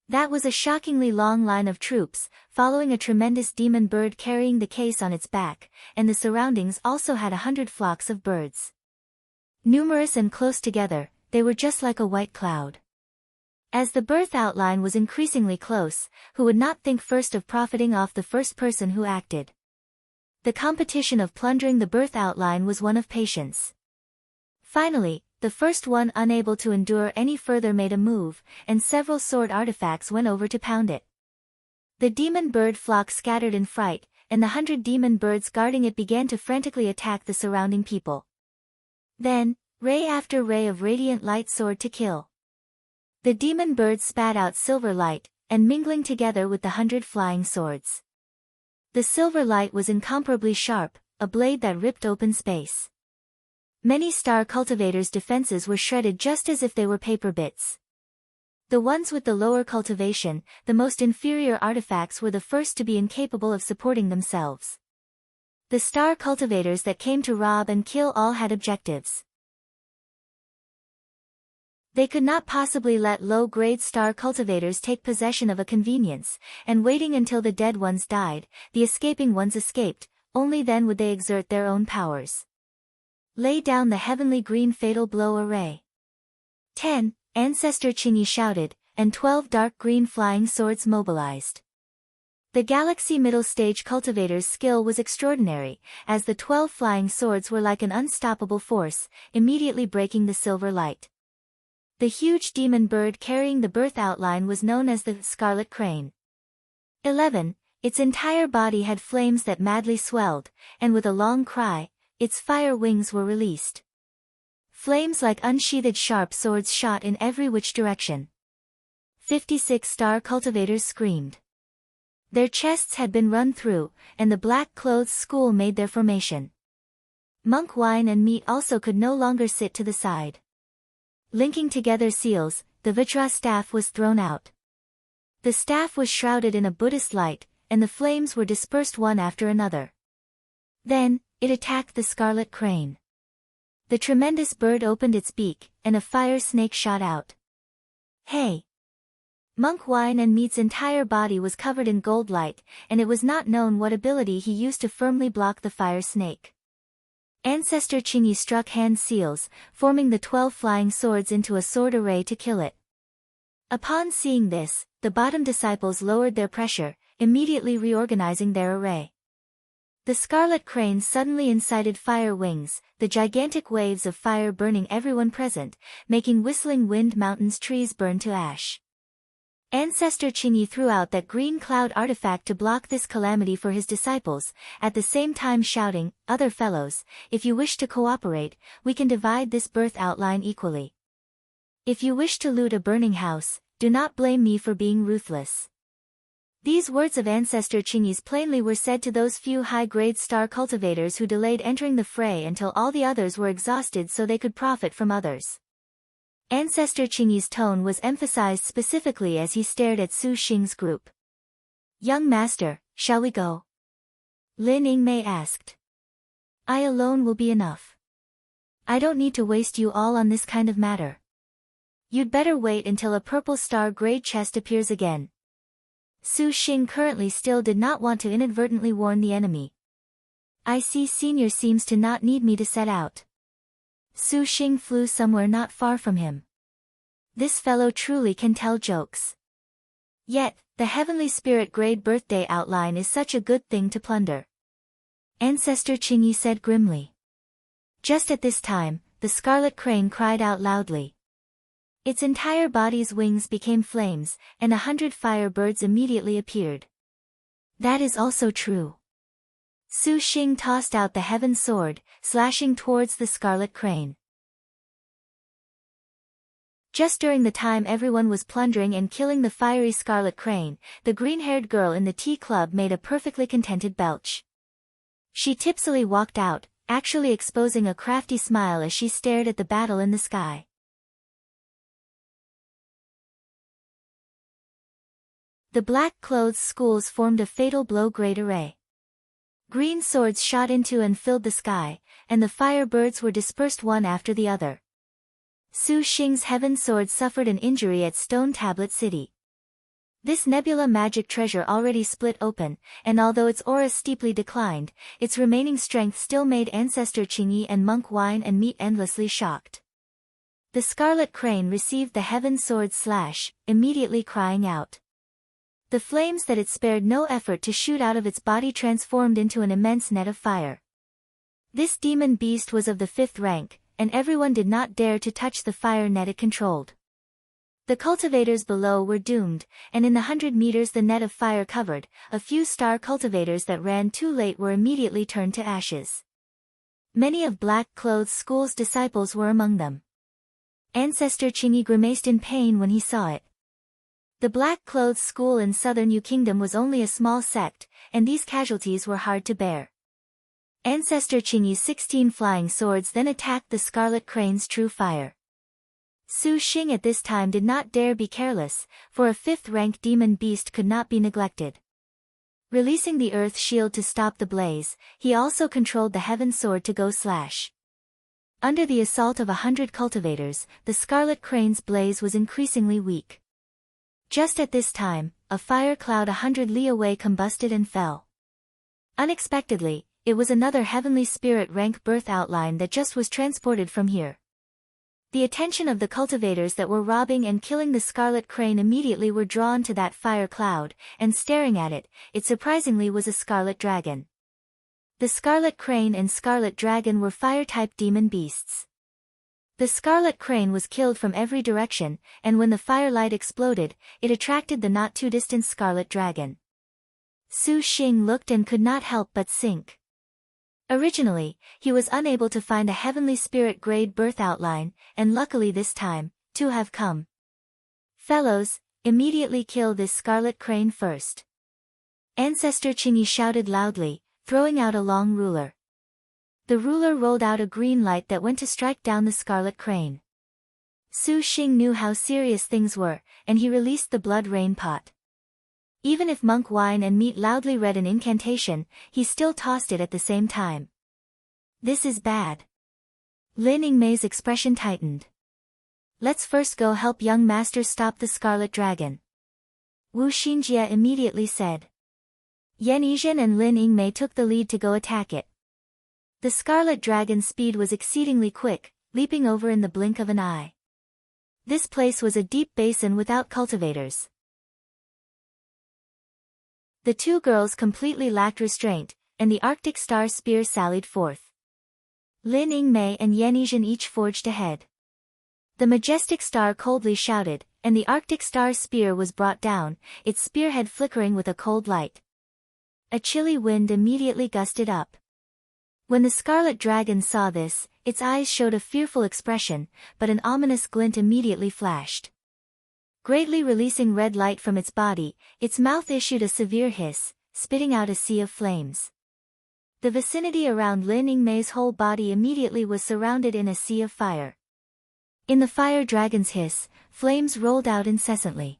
That was a shockingly long line of troops, following a tremendous demon bird carrying the case on its back, and the surroundings also had 100 flocks of birds. Numerous and close together, they were just like a white cloud. As the birth outline was increasingly close, who would not think first of profiting off the first person who acted? The competition of plundering the birth outline was one of patience. Finally, the first one unable to endure any further made a move, and several sword artifacts went over to pound it. The demon bird flock scattered in fright, and the 100 demon birds guarding it began to frantically attack the surrounding people. Then, ray after ray of radiant light soared to kill. The demon birds spat out silver light, and mingling together with the 100 flying swords. The silver light was incomparably sharp, a blade that ripped open space. Many star cultivators' defenses were shredded just as if they were paper bits. The ones with the lower cultivation, the most inferior artifacts, were the first to be incapable of supporting themselves. The star cultivators that came to rob and kill all had objectives. They could not possibly let low-grade star cultivators take possession of a convenience, and waiting until the dead ones died, the escaping ones escaped, only then would they exert their own powers. Lay down the heavenly green fatal blow array. 10, Ancestor Qingyi shouted, and 12 dark green flying swords mobilized. The galaxy middle stage cultivator's skill was extraordinary, as the 12 flying swords were like an unstoppable force, immediately breaking the silver light. The huge demon bird carrying the birth outline was known as the Scarlet Crane. 11, its entire body had flames that madly swelled, and with a long cry, its fire wings were released. Flames like unsheathed sharp swords shot in every which direction. 56 star cultivators screamed. Their chests had been run through, and the black-clothed school made their formation. Monk wine and meat also could no longer sit to the side. Linking together seals, the Vajra staff was thrown out. The staff was shrouded in a Buddhist light, and the flames were dispersed one after another. Then, it attacked the scarlet crane. The tremendous bird opened its beak, and a fire snake shot out. Hey! Monk wine and meat's entire body was covered in gold light, and it was not known what ability he used to firmly block the fire snake. Ancestor Qingyi struck hand seals, forming the 12 flying swords into a sword array to kill it. Upon seeing this, the bottom disciples lowered their pressure, immediately reorganizing their array. The scarlet crane suddenly incited fire wings, the gigantic waves of fire burning everyone present, making whistling wind mountains trees burn to ash. Ancestor Qingyi threw out that green cloud artifact to block this calamity for his disciples, at the same time shouting, "Other fellows, if you wish to cooperate, we can divide this birth outline equally. If you wish to loot a burning house, do not blame me for being ruthless." These words of Ancestor Qingyi's plainly were said to those few high-grade star cultivators who delayed entering the fray until all the others were exhausted so they could profit from others. Ancestor Qingyi's tone was emphasized specifically as he stared at Su Xing's group. "Young master, shall we go?" Lin Yingmei asked. "I alone will be enough. I don't need to waste you all on this kind of matter. You'd better wait until a purple star-grade chest appears again." Su Xing currently still did not want to inadvertently warn the enemy. I see Senior seems to not need me to set out. Su Xing flew somewhere not far from him. This fellow truly can tell jokes. Yet, the heavenly spirit grade birthday outline is such a good thing to plunder. Ancestor Qingyi said grimly. Just at this time, the scarlet crane cried out loudly. Its entire body's wings became flames, and 100 fire birds immediately appeared. That is also true. Su Xing tossed out the heaven sword, slashing towards the scarlet crane. Just during the time everyone was plundering and killing the fiery scarlet crane, the green-haired girl in the tea club made a perfectly contented belch. She tipsily walked out, actually exposing a crafty smile as she stared at the battle in the sky. The black clothes schools formed a fatal blow-grade array. Green swords shot into and filled the sky, and the fire birds were dispersed one after the other. Su Xing's heaven sword suffered an injury at Stone Tablet City. This nebula magic treasure already split open, and although its aura steeply declined, its remaining strength still made Ancestor Qingyi and Monk Wine and Meat endlessly shocked. The scarlet crane received the heaven sword's slash, immediately crying out. The flames that it spared no effort to shoot out of its body transformed into an immense net of fire. This demon beast was of the 5th rank, and everyone did not dare to touch the fire net it controlled. The cultivators below were doomed, and in the 100 meters the net of fire covered, a few star cultivators that ran too late were immediately turned to ashes. Many of Black Clothes School's disciples were among them. Ancestor Qingyi grimaced in pain when he saw it. The Black Clothes School in southern Yu Kingdom was only a small sect, and these casualties were hard to bear. Ancestor Qingyi's 16 flying swords then attacked the scarlet crane's true fire. Su Xing at this time did not dare be careless, for a 5th-rank demon beast could not be neglected. Releasing the earth shield to stop the blaze, he also controlled the heaven sword to go slash. Under the assault of 100 cultivators, the scarlet crane's blaze was increasingly weak. Just at this time, a fire cloud 100 li away combusted and fell. Unexpectedly, it was another heavenly spirit rank birth outline that just was transported from here. The attention of the cultivators that were robbing and killing the scarlet crane immediately were drawn to that fire cloud, and staring at it, it surprisingly was a scarlet dragon. The scarlet crane and scarlet dragon were fire-type demon beasts. The scarlet crane was killed from every direction, and when the firelight exploded, it attracted the not-too-distant scarlet dragon. Su Xing looked and could not help but sink. Originally, he was unable to find a heavenly spirit grade birth outline, and luckily this time, two have come. Fellows, immediately kill this scarlet crane first. Ancestor Qingyi shouted loudly, throwing out a long ruler. The ruler rolled out a green light that went to strike down the scarlet crane. Su Xing knew how serious things were, and he released the blood rain pot. Even if Monk Wine and Meat loudly read an incantation, he still tossed it at the same time. This is bad. Lin Yingmei's expression tightened. Let's first go help young master stop the scarlet dragon. Wu Xinjie immediately said. Yan Yizhen and Lin Yingmei took the lead to go attack it. The scarlet dragon's speed was exceedingly quick, leaping over in the blink of an eye. This place was a deep basin without cultivators. The two girls completely lacked restraint, and the Arctic Star Spear sallied forth. Lin Yingmei and Yan Yizhen each forged ahead. The majestic star coldly shouted, and the Arctic Star Spear was brought down, its spearhead flickering with a cold light. A chilly wind immediately gusted up. When the scarlet dragon saw this, its eyes showed a fearful expression, but an ominous glint immediately flashed. Greatly releasing red light from its body, its mouth issued a severe hiss, spitting out a sea of flames. The vicinity around Lin Yingmei's whole body immediately was surrounded in a sea of fire. In the fire dragon's hiss, flames rolled out incessantly.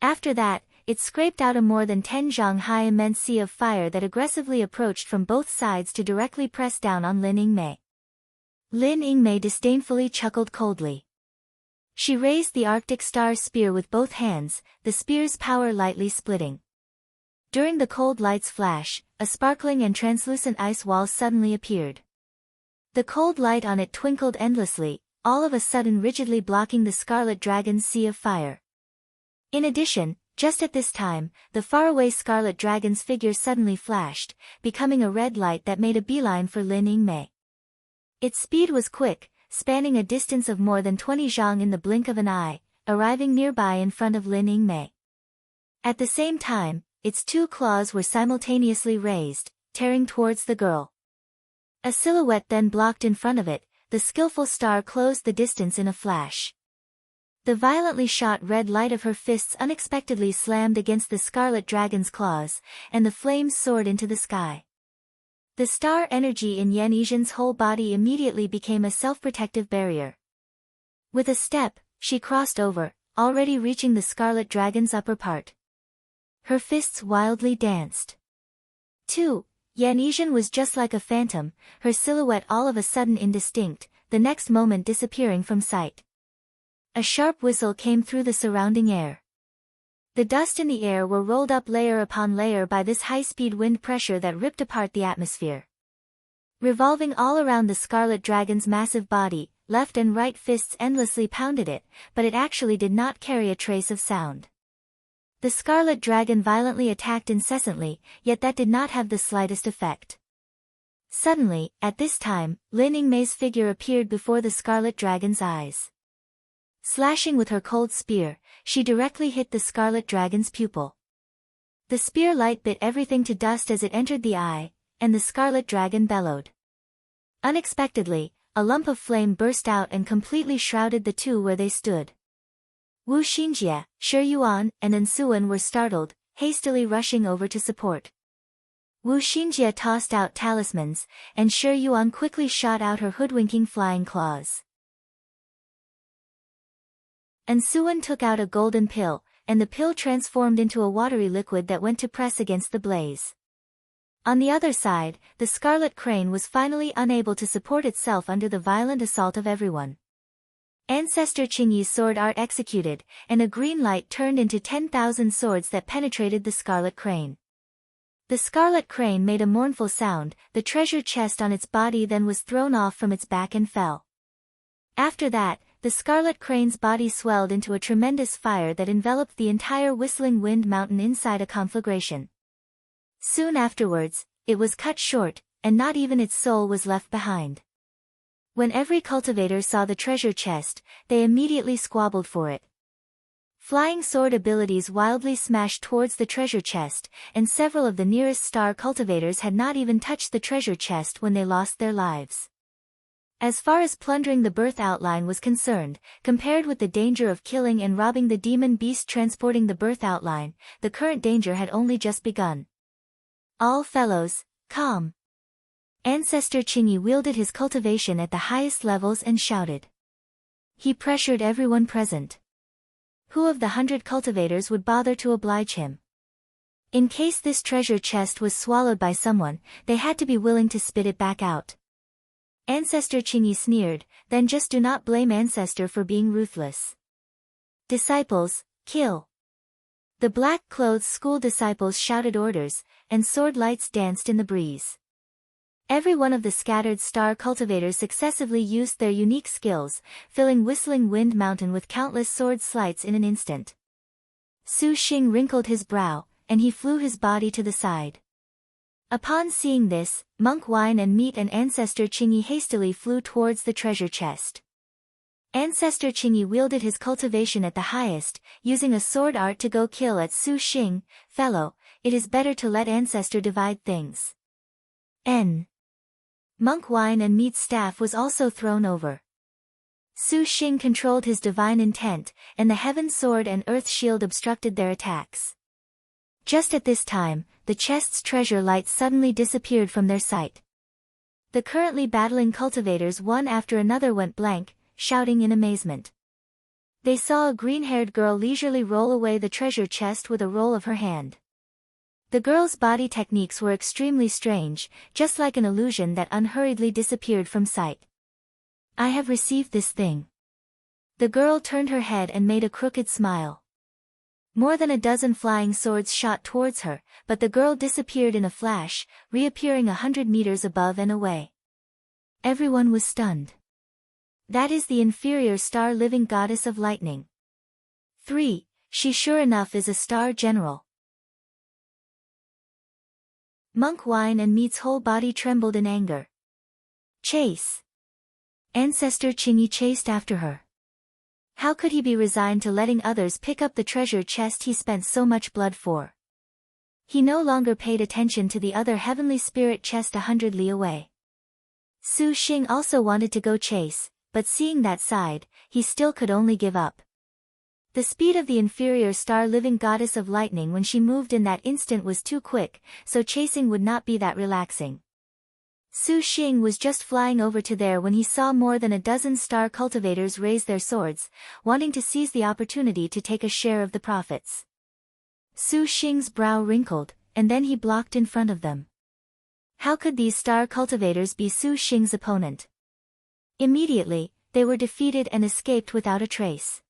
After that, it scraped out a more than 10 zhang high immense sea of fire that aggressively approached from both sides to directly press down on Lin Yingmei. Lin Yingmei disdainfully chuckled coldly. She raised the Arctic Star Spear with both hands, the spear's power lightly splitting. during the cold light's flash, a sparkling and translucent ice wall suddenly appeared. The cold light on it twinkled endlessly, all of a sudden rigidly blocking the Scarlet Dragon's sea of fire. In addition, just at this time, the faraway Scarlet Dragon's figure suddenly flashed, becoming a red light that made a beeline for Lin Yingmei. Its speed was quick, spanning a distance of more than 20 zhang in the blink of an eye, arriving nearby in front of Lin Yingmei. At the same time, its 2 claws were simultaneously raised, tearing towards the girl. A silhouette then blocked in front of it, the skillful star closed the distance in a flash. The violently shot red light of her fists unexpectedly slammed against the Scarlet Dragon's claws, and the flames soared into the sky. The star energy in Yan Yizhen's whole body immediately became a self-protective barrier. With a step, she crossed over, already reaching the Scarlet Dragon's upper part. Her fists wildly danced. 2. Yan Yizhen was just like a phantom, her silhouette all of a sudden indistinct, the next moment disappearing from sight. A sharp whistle came through the surrounding air. The dust in the air were rolled up layer upon layer by this high-speed wind pressure that ripped apart the atmosphere. Revolving all around the Scarlet Dragon's massive body, left and right fists endlessly pounded it, but it actually did not carry a trace of sound. The Scarlet Dragon violently attacked incessantly, yet that did not have the slightest effect. Suddenly, at this time, Lin Yingmei's figure appeared before the Scarlet Dragon's eyes. Slashing with her cold spear, she directly hit the Scarlet Dragon's pupil. The spear light bit everything to dust as it entered the eye, and the Scarlet Dragon bellowed. Unexpectedly, a lump of flame burst out and completely shrouded the two where they stood. Wu Xinjie, Shi Yuan, and Ensuan were startled, hastily rushing over to support. Wu Xinjie tossed out talismans, and Shi Yuan quickly shot out her hoodwinking flying claws. Ensuan took out a golden pill, and the pill transformed into a watery liquid that went to press against the blaze. On the other side, the Scarlet Crane was finally unable to support itself under the violent assault of everyone. Ancestor Qingyi's sword art executed, and a green light turned into 10,000 swords that penetrated the Scarlet Crane. The Scarlet Crane made a mournful sound, the treasure chest on its body then was thrown off from its back and fell. After that, the Scarlet Crane's body swelled into a tremendous fire that enveloped the entire Whistling Wind Mountain inside a conflagration. Soon afterwards, it was cut short, and not even its soul was left behind. When every cultivator saw the treasure chest, they immediately squabbled for it. Flying sword abilities wildly smashed towards the treasure chest, and several of the nearest star cultivators had not even touched the treasure chest when they lost their lives. As far as plundering the birth outline was concerned, compared with the danger of killing and robbing the demon beast transporting the birth outline, the current danger had only just begun. All fellows, calm. Ancestor Qingyi wielded his cultivation at the highest levels and shouted. He pressured everyone present. Who of the 100 cultivators would bother to oblige him? In case this treasure chest was swallowed by someone, they had to be willing to spit it back out. Ancestor Qingyi sneered, then just do not blame Ancestor for being ruthless. Disciples, kill. The black-clothed school disciples shouted orders, and sword lights danced in the breeze. Every one of the scattered star cultivators successively used their unique skills, filling Whistling Wind Mountain with countless sword slights in an instant. Su Xing wrinkled his brow, and he flew his body to the side. Upon seeing this, Monk Wine and Meat and Ancestor Qingyi hastily flew towards the treasure chest. Ancestor Qingyi wielded his cultivation at the highest, using a sword art to go kill at Su Xing. Fellow, it is better to let Ancestor divide things. N. Monk Wine and Meat's staff was also thrown over. Su Xing controlled his divine intent, and the Heaven Sword and Earth Shield obstructed their attacks. Just at this time, the chest's treasure light suddenly disappeared from their sight. The currently battling cultivators one after another went blank, shouting in amazement. They saw a green-haired girl leisurely roll away the treasure chest with a roll of her hand. The girl's body techniques were extremely strange, just like an illusion that unhurriedly disappeared from sight. I have received this thing. The girl turned her head and made a crooked smile. More than a dozen flying swords shot towards her, but the girl disappeared in a flash, reappearing 100 meters above and away. Everyone was stunned. That is the inferior star living goddess of lightning. 3. She sure enough is a star general. Monk Wine and Meat's whole body trembled in anger. Chase. Ancestor Qingyi chased after her. How could he be resigned to letting others pick up the treasure chest he spent so much blood for? He no longer paid attention to the other heavenly spirit chest 100 li away. Su Xing also wanted to go chase, but seeing that side, he still could only give up. The speed of the inferior star living goddess of lightning when she moved in that instant was too quick, so chasing would not be that relaxing. Su Xing was just flying over to there when he saw more than a dozen star cultivators raise their swords, wanting to seize the opportunity to take a share of the profits. Su Xing's brow wrinkled, and then he blocked in front of them. How could these star cultivators be Su Xing's opponent? Immediately, they were defeated and escaped without a trace.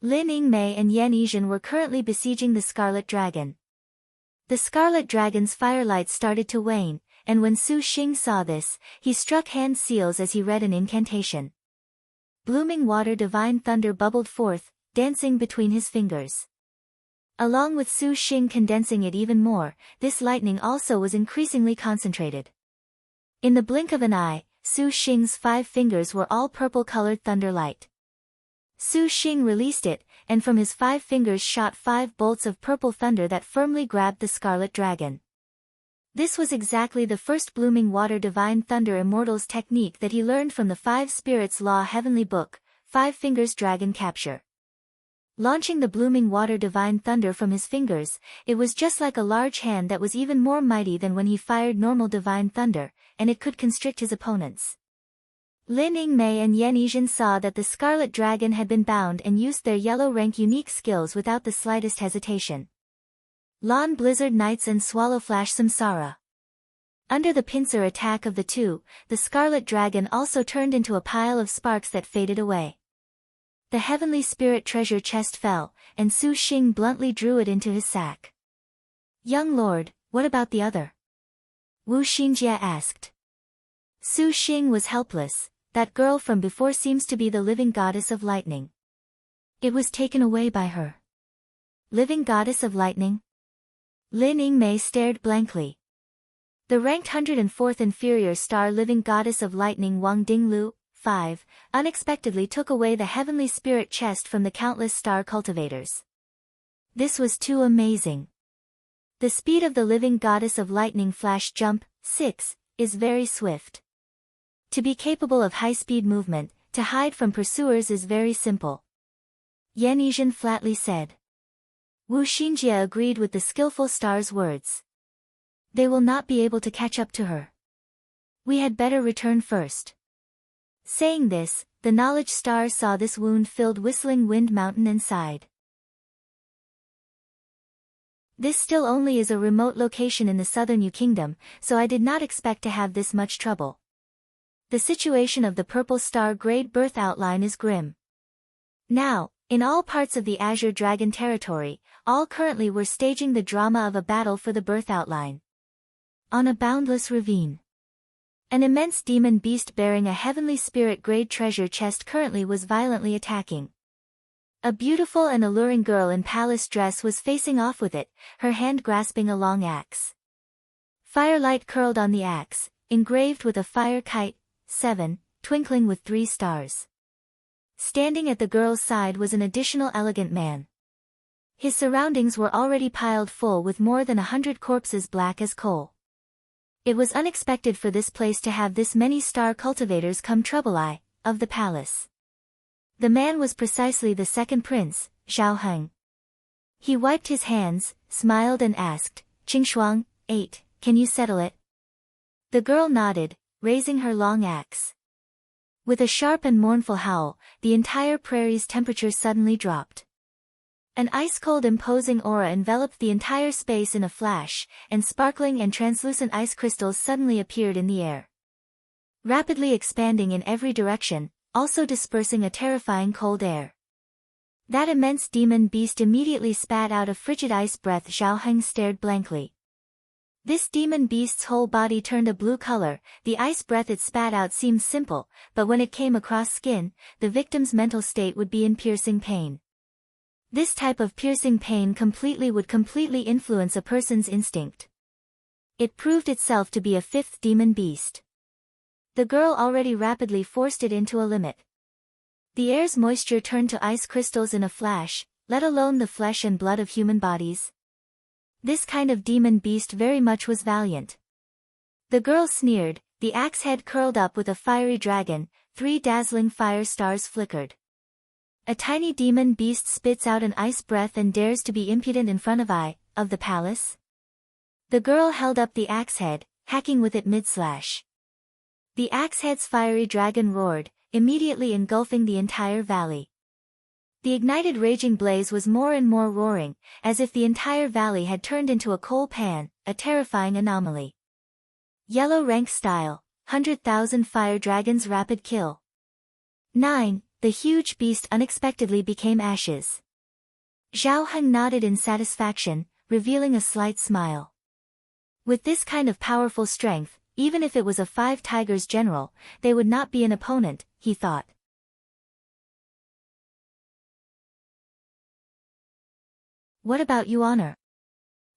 Lin Yingmei and Yan Yizhen were currently besieging the Scarlet Dragon. The Scarlet Dragon's firelight started to wane, and when Su Xing saw this, he struck hand seals as he read an incantation. Blooming water divine thunder bubbled forth, dancing between his fingers. Along with Su Xing condensing it even more, this lightning also was increasingly concentrated. In the blink of an eye, Su Xing's 5 fingers were all purple-colored thunder light. Su Xing released it, and from his 5 fingers shot 5 bolts of purple thunder that firmly grabbed the Scarlet Dragon. This was exactly the first blooming water divine thunder immortal's technique that he learned from the 5 Spirits Law heavenly book, 5 Fingers Dragon Capture. Launching the blooming water divine thunder from his fingers, it was just like a large hand that was even more mighty than when he fired normal divine thunder, and it could constrict his opponents. Lin Yingmei and Yan Yizhen saw that the Scarlet Dragon had been bound and used their yellow rank unique skills without the slightest hesitation. Lawn Blizzard Knights and Swallow Flash Samsara. Under the pincer attack of the two, the Scarlet Dragon also turned into a pile of sparks that faded away. The heavenly spirit treasure chest fell, and Su Xing bluntly drew it into his sack. Young lord, what about the other? Wu Xinjie asked. Su Xing was helpless. That girl from before seems to be the living goddess of lightning. It was taken away by her. Living goddess of lightning? Lin Yingmei stared blankly. The ranked 104th inferior star living goddess of lightning Wang Dinglu, 5, unexpectedly took away the heavenly spirit chest from the countless star cultivators. This was too amazing. The speed of the living goddess of lightning flash jump, 6, is very swift. To be capable of high-speed movement, to hide from pursuers is very simple. Yan Yizhen flatly said. Wu Xinjie agreed with the skillful star's words. They will not be able to catch up to her. We had better return first. Saying this, the knowledge star saw this wound-filled whistling wind mountain and sighed. This still only is a remote location in the southern Yu Kingdom, so I did not expect to have this much trouble. The situation of the purple star grade birth outline is grim. Now, in all parts of the Azure Dragon territory, all currently were staging the drama of a battle for the birth outline. On a boundless ravine, an immense demon beast bearing a heavenly spirit grade treasure chest currently was violently attacking. A beautiful and alluring girl in palace dress was facing off with it, her hand grasping a long axe. Firelight curled on the axe, engraved with a fire kite, 7, twinkling with 3 stars. Standing at the girl's side was an additional elegant man. His surroundings were already piled full with more than 100 corpses black as coal. It was unexpected for this place to have this many star cultivators come trouble eye, of the palace. The man was precisely the second prince, Zhao Heng. He wiped his hands, smiled and asked, Qingshuang, 8, can you settle it? The girl nodded, raising her long axe. With a sharp and mournful howl, the entire prairie's temperature suddenly dropped. An ice-cold imposing aura enveloped the entire space in a flash, and sparkling and translucent ice crystals suddenly appeared in the air. Rapidly expanding in every direction, also dispersing a terrifying cold air. That immense demon beast immediately spat out a frigid ice breath. Zhao Heng stared blankly. This demon beast's whole body turned a blue color. The ice breath it spat out seemed simple, but when it came across skin, the victim's mental state would be in piercing pain. This type of piercing pain would completely influence a person's instinct. It proved itself to be a fifth demon beast. The girl already rapidly forced it into a limit. The air's moisture turned to ice crystals in a flash, let alone the flesh and blood of human bodies. This kind of demon beast very much was valiant. The girl sneered, the axe head curled up with a fiery dragon, 3 dazzling fire stars flickered. A tiny demon beast spits out an ice breath and dares to be impudent in front of the palace? The girl held up the axe head, hacking with it mid-slash. The axe head's fiery dragon roared, immediately engulfing the entire valley. The ignited raging blaze was more and more roaring, as if the entire valley had turned into a coal pan, a terrifying anomaly. Yellow rank style, 100,000 fire dragons rapid kill. 9. The huge beast unexpectedly became ashes. Zhao Heng nodded in satisfaction, revealing a slight smile. With this kind of powerful strength, even if it was a 5 tigers general, they would not be an opponent, he thought. What about you, honor?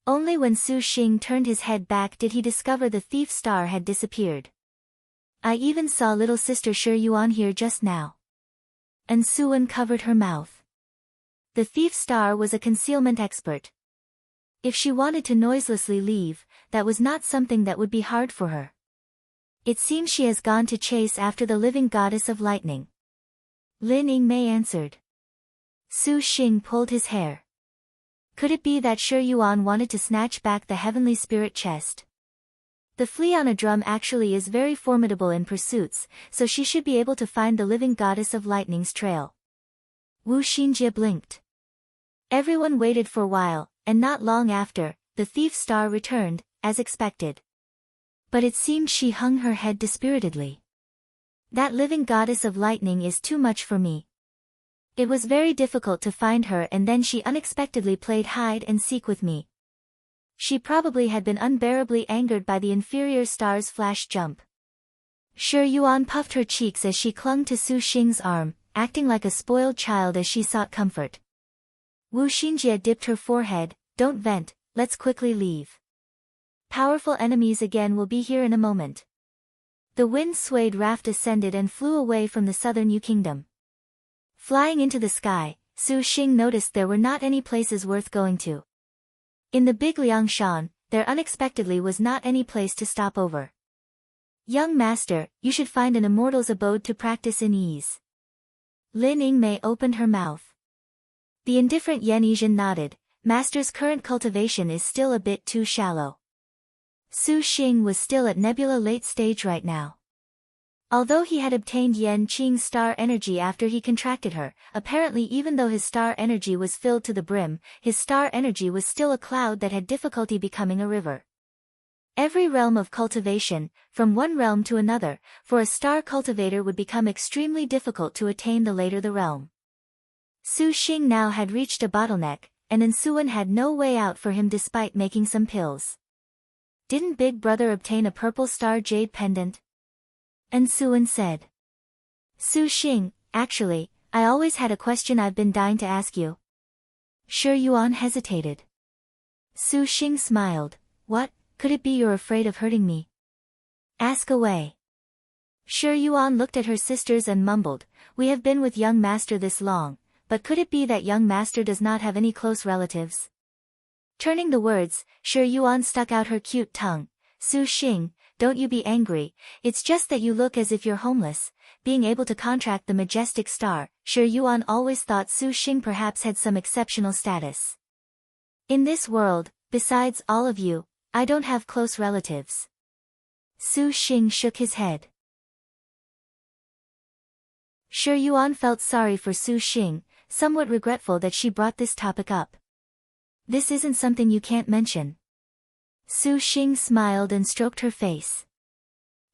Only when Su Xing turned his head back did he discover the thief star had disappeared. I even saw little sister Shi Yuan here just now. And Suan covered her mouth. The thief star was a concealment expert. If she wanted to noiselessly leave, that was not something that would be hard for her. It seems she has gone to chase after the living goddess of lightning. Lin Yingmei answered. Su Xing pulled his hair. Could it be that Shi Yuan wanted to snatch back the heavenly spirit chest? The flea on a drum actually is very formidable in pursuits, so she should be able to find the living goddess of lightning's trail. Wu Xinjie blinked. Everyone waited for a while, and not long after, the thief star returned, as expected. But it seemed she hung her head dispiritedly. That living goddess of lightning is too much for me. It was very difficult to find her, and then she unexpectedly played hide and seek with me. She probably had been unbearably angered by the inferior star's flash jump. Shi Yuan puffed her cheeks as she clung to Su Xing's arm, acting like a spoiled child as she sought comfort. Wu Xinjie dipped her forehead. Don't vent, let's quickly leave. Powerful enemies again will be here in a moment. The wind-swayed raft ascended and flew away from the southern Yu Kingdom. Flying into the sky, Su Xing noticed there were not any places worth going to. In the big Liangshan, there unexpectedly was not any place to stop over. Young master, you should find an immortal's abode to practice in ease. Lin Yingmei opened her mouth. The indifferent Yan Yizhen nodded. Master's current cultivation is still a bit too shallow. Su Xing was still at Nebula late stage right now. Although he had obtained Yan Qing's star energy after he contracted her, apparently even though his star energy was filled to the brim, his star energy was still a cloud that had difficulty becoming a river. Every realm of cultivation, from one realm to another, for a star cultivator would become extremely difficult to attain the later the realm. Su Xing now had reached a bottleneck, and Ensuan had no way out for him despite making some pills. Didn't Big Brother obtain a purple star jade pendant? Ensuan said. Su Xing, actually, I always had a question I've been dying to ask you. Shi Yuan hesitated. Su Xing smiled. What, could it be you're afraid of hurting me? Ask away. Shi Yuan looked at her sisters and mumbled, we have been with young master this long, but could it be that young master does not have any close relatives? Turning the words, Shi Yuan stuck out her cute tongue. Su Xing, don't you be angry, it's just that you look as if you're homeless. Being able to contract the majestic star, Shi Yuan always thought Su Xing perhaps had some exceptional status. In this world, besides all of you, I don't have close relatives. Su Xing shook his head. Shi Yuan felt sorry for Su Xing, somewhat regretful that she brought this topic up. This isn't something you can't mention. Su Xing smiled and stroked her face.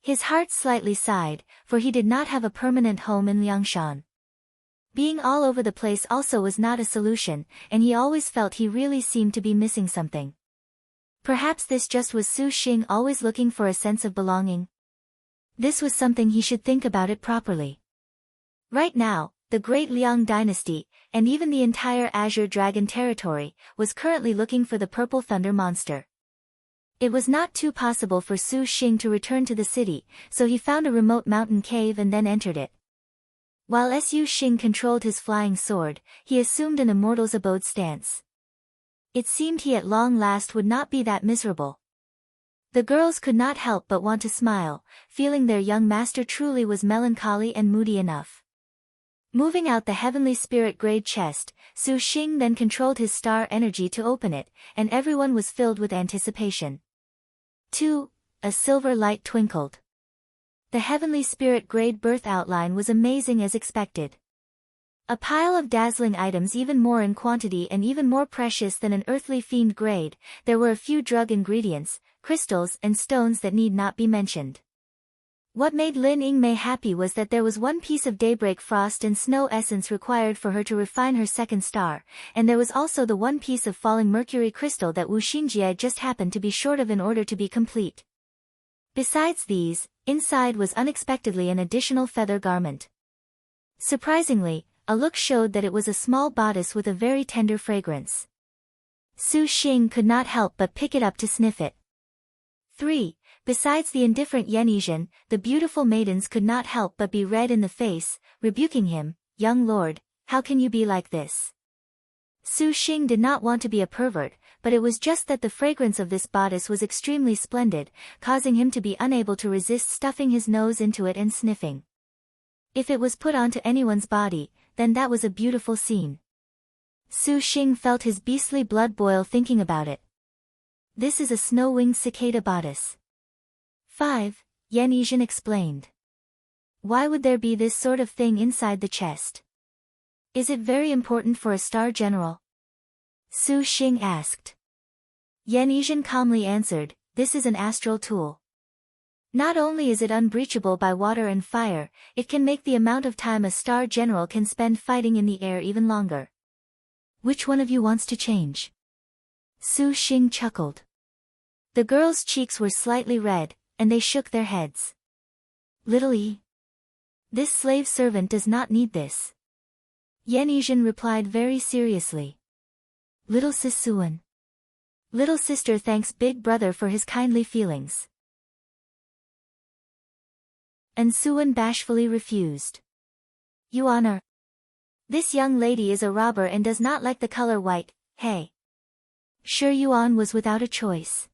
His heart slightly sighed, for he did not have a permanent home in Liangshan. Being all over the place also was not a solution, and he always felt he really seemed to be missing something. Perhaps this just was Su Xing always looking for a sense of belonging. This was something he should think about it properly. Right now, the Great Liang dynasty, and even the entire Azure Dragon territory, was currently looking for the Purple Thunder monster. It was not too possible for Su Xing to return to the city, so he found a remote mountain cave and then entered it. While Su Xing controlled his flying sword, he assumed an immortal's abode stance. It seemed he at long last would not be that miserable. The girls could not help but want to smile, feeling their young master truly was melancholy and moody enough. Moving out the heavenly spirit grade chest, Su Xing then controlled his star energy to open it, and everyone was filled with anticipation. 2. A silver light twinkled. The heavenly spirit grade birth outline was amazing as expected. A pile of dazzling items even more in quantity and even more precious than an earthly fiend grade, there were a few drug ingredients, crystals and stones that need not be mentioned. What made Lin Yingmei happy was that there was one piece of daybreak frost and snow essence required for her to refine her second star, and there was also the one piece of falling mercury crystal that Wu Xinjie just happened to be short of in order to be complete. Besides these, inside was unexpectedly an additional feather garment. Surprisingly, a look showed that it was a small bodice with a very tender fragrance. Su Xing could not help but pick it up to sniff it. 3. Besides the indifferent Yanizhen, the beautiful maidens could not help but be red in the face, rebuking him, "Young lord, how can you be like this?" Su Xing did not want to be a pervert, but it was just that the fragrance of this bodice was extremely splendid, causing him to be unable to resist stuffing his nose into it and sniffing. If it was put onto anyone's body, then that was a beautiful scene. Su Xing felt his beastly blood boil thinking about it. This is a snow-winged cicada bodice. 5. Yanizhen explained. Why would there be this sort of thing inside the chest? Is it very important for a star general? Su Xing asked. Yanizhen calmly answered, this is an astral tool. Not only is it unbreachable by water and fire, it can make the amount of time a star general can spend fighting in the air even longer. Which one of you wants to change? Su Xing chuckled. The girls' cheeks were slightly red, and they shook their heads. Little E. This slave servant does not need this. Yanizhen replied very seriously. Little sis Suan. Little sister thanks big brother for his kindly feelings. And Suan bashfully refused. You honor. This young lady is a robber and does not like the color white, hey. Sure Yuan was without a choice.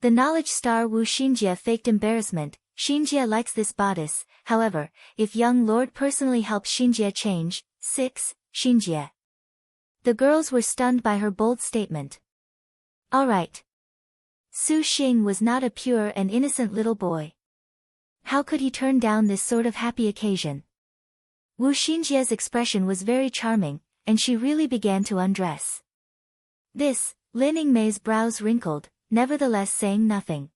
The knowledge star Wu Xinjie faked embarrassment. Xinjie likes this bodice, however, if young lord personally helps Xinjie change. 6. Xinjie. The girls were stunned by her bold statement. Alright. Su Xing was not a pure and innocent little boy. How could he turn down this sort of happy occasion? Wu Xinjie's expression was very charming, and she really began to undress. This, Lin Yingmei's brows wrinkled, nevertheless saying nothing.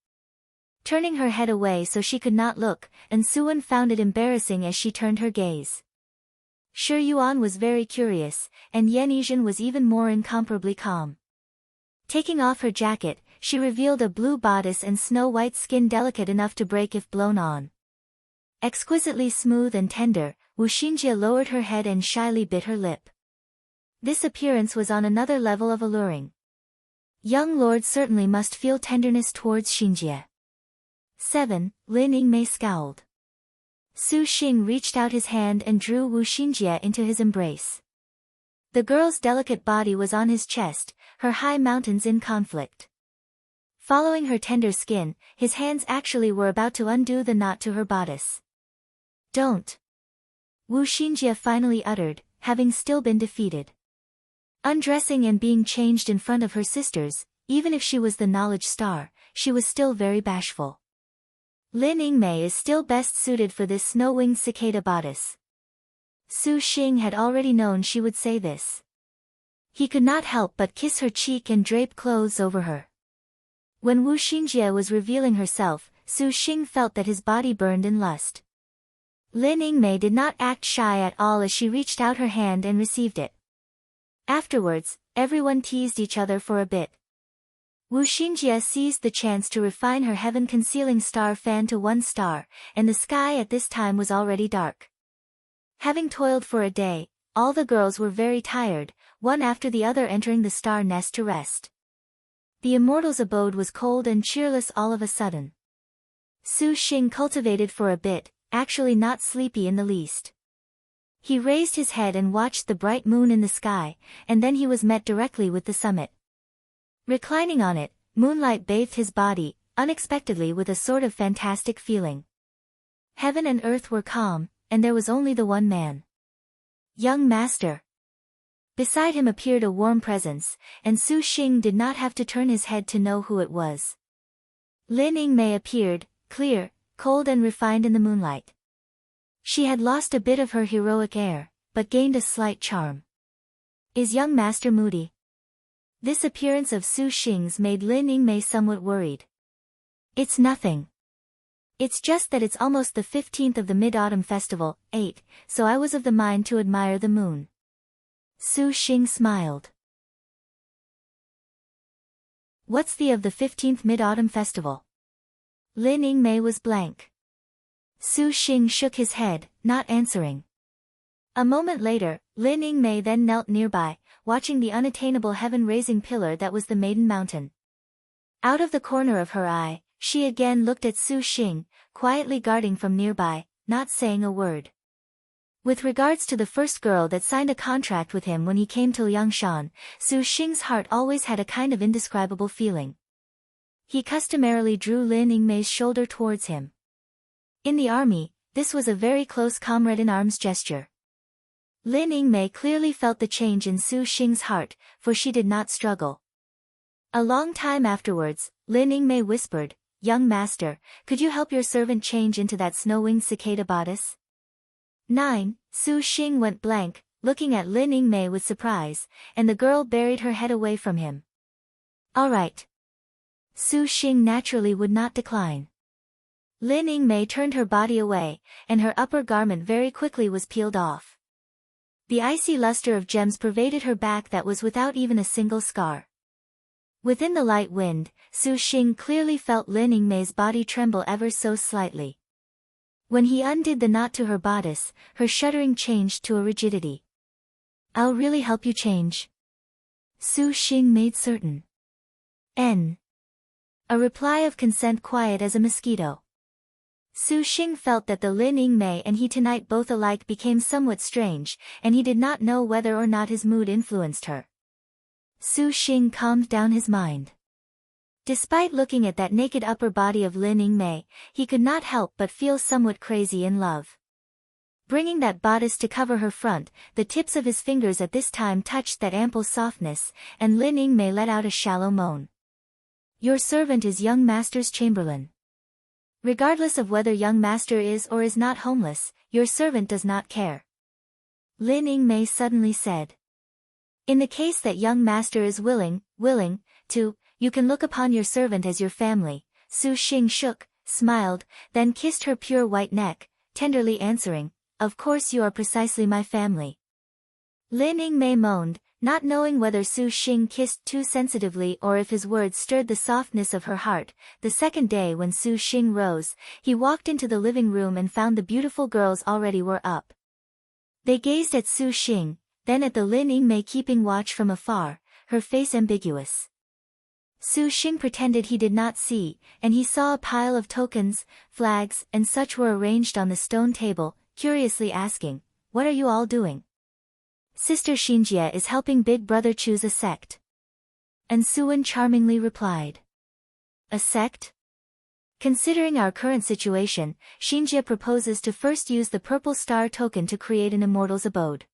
Turning her head away so she could not look, and Suan found it embarrassing as she turned her gaze. Shi Yuan was very curious, and Yanizhen was even more incomparably calm. Taking off her jacket, she revealed a blue bodice and snow-white skin delicate enough to break if blown on. Exquisitely smooth and tender, Wu Xinjie lowered her head and shyly bit her lip. This appearance was on another level of alluring. Young lord certainly must feel tenderness towards Xinjie. 7. Lin Yingmei scowled. Su Xing reached out his hand and drew Wu Xinjie into his embrace. The girl's delicate body was on his chest, her high mountains in conflict. Following her tender skin, his hands actually were about to undo the knot to her bodice. Don't. Wu Xinjie finally uttered, having still been defeated. Undressing and being changed in front of her sisters, even if she was the knowledge star, she was still very bashful. Lin Yingmei is still best suited for this snow-winged cicada bodice. Su Xing had already known she would say this. He could not help but kiss her cheek and drape clothes over her. When Wu Xinjie was revealing herself, Su Xing felt that his body burned in lust. Lin Yingmei did not act shy at all as she reached out her hand and received it. Afterwards, everyone teased each other for a bit. Wu Xinjie seized the chance to refine her heaven-concealing star fan to 1 star, and the sky at this time was already dark. Having toiled for a day, all the girls were very tired, one after the other entering the star nest to rest. The immortal's abode was cold and cheerless all of a sudden. Su Xing cultivated for a bit, actually not sleepy in the least. He raised his head and watched the bright moon in the sky, and then he was met directly with the summit. Reclining on it, moonlight bathed his body, unexpectedly with a sort of fantastic feeling. Heaven and earth were calm, and there was only the one man. Young master. Beside him appeared a warm presence, and Su Xing did not have to turn his head to know who it was. Lin Yingmei appeared, clear, cold and refined in the moonlight. She had lost a bit of her heroic air, but gained a slight charm. Is young master moody? This appearance of Su Xing's made Lin Yingmei somewhat worried. It's nothing. It's just that it's almost the 15th of the Mid-Autumn Festival, 8, so I was of the mind to admire the moon. Su Xing smiled. What's the of the 15th Mid-Autumn Festival? Lin Yingmei was blank. Su Xing shook his head, not answering. A moment later, Lin Yingmei then knelt nearby, watching the unattainable heaven-raising pillar that was the Maiden Mountain. Out of the corner of her eye, she again looked at Su Xing, quietly guarding from nearby, not saying a word. With regards to the first girl that signed a contract with him when he came to Liangshan, Su Xing's heart always had a kind of indescribable feeling. He customarily drew Lin Yingmei's shoulder towards him. In the army, this was a very close comrade-in-arms gesture. Lin Yingmei clearly felt the change in Su Xing's heart, for she did not struggle. A long time afterwards, Lin Yingmei whispered, "Young master, could you help your servant change into that snow-winged cicada bodice?" 9. Su Xing went blank, looking at Lin Yingmei with surprise, and the girl buried her head away from him. All right. Su Xing naturally would not decline. Lin Yingmei turned her body away, and her upper garment very quickly was peeled off. The icy luster of gems pervaded her back that was without even a single scar. Within the light wind, Su Xing clearly felt Lin Yingmei's body tremble ever so slightly. When he undid the knot to her bodice, her shuddering changed to a rigidity. "I'll really help you change," Su Xing made certain. A reply of consent quiet as a mosquito. Su Xing felt that the Lin Yingmei and he tonight both alike became somewhat strange, and he did not know whether or not his mood influenced her. Su Xing calmed down his mind. Despite looking at that naked upper body of Lin Yingmei, he could not help but feel somewhat crazy in love. Bringing that bodice to cover her front, the tips of his fingers at this time touched that ample softness, and Lin Yingmei let out a shallow moan. "Your servant is young master's chamberlain. Regardless of whether young master is or is not homeless, your servant does not care," Lin Yingmei suddenly said. "In the case that young master is willing to, you can look upon your servant as your family." Su Xing shook, smiled, then kissed her pure white neck, tenderly answering, "Of course you are precisely my family." Lin Yingmei moaned, not knowing whether Su Xing kissed too sensitively or if his words stirred the softness of her heart. The second day when Su Xing rose, he walked into the living room and found the beautiful girls already were up. They gazed at Su Xing, then at the Lin Yingmei keeping watch from afar, her face ambiguous. Su Xing pretended he did not see, and he saw a pile of tokens, flags, and such were arranged on the stone table, curiously asking, "What are you all doing?" "Sister Xinjie is helping big brother choose a sect." And Suan charmingly replied. "A sect? Considering our current situation, Xinjie proposes to first use the purple star token to create an immortal's abode.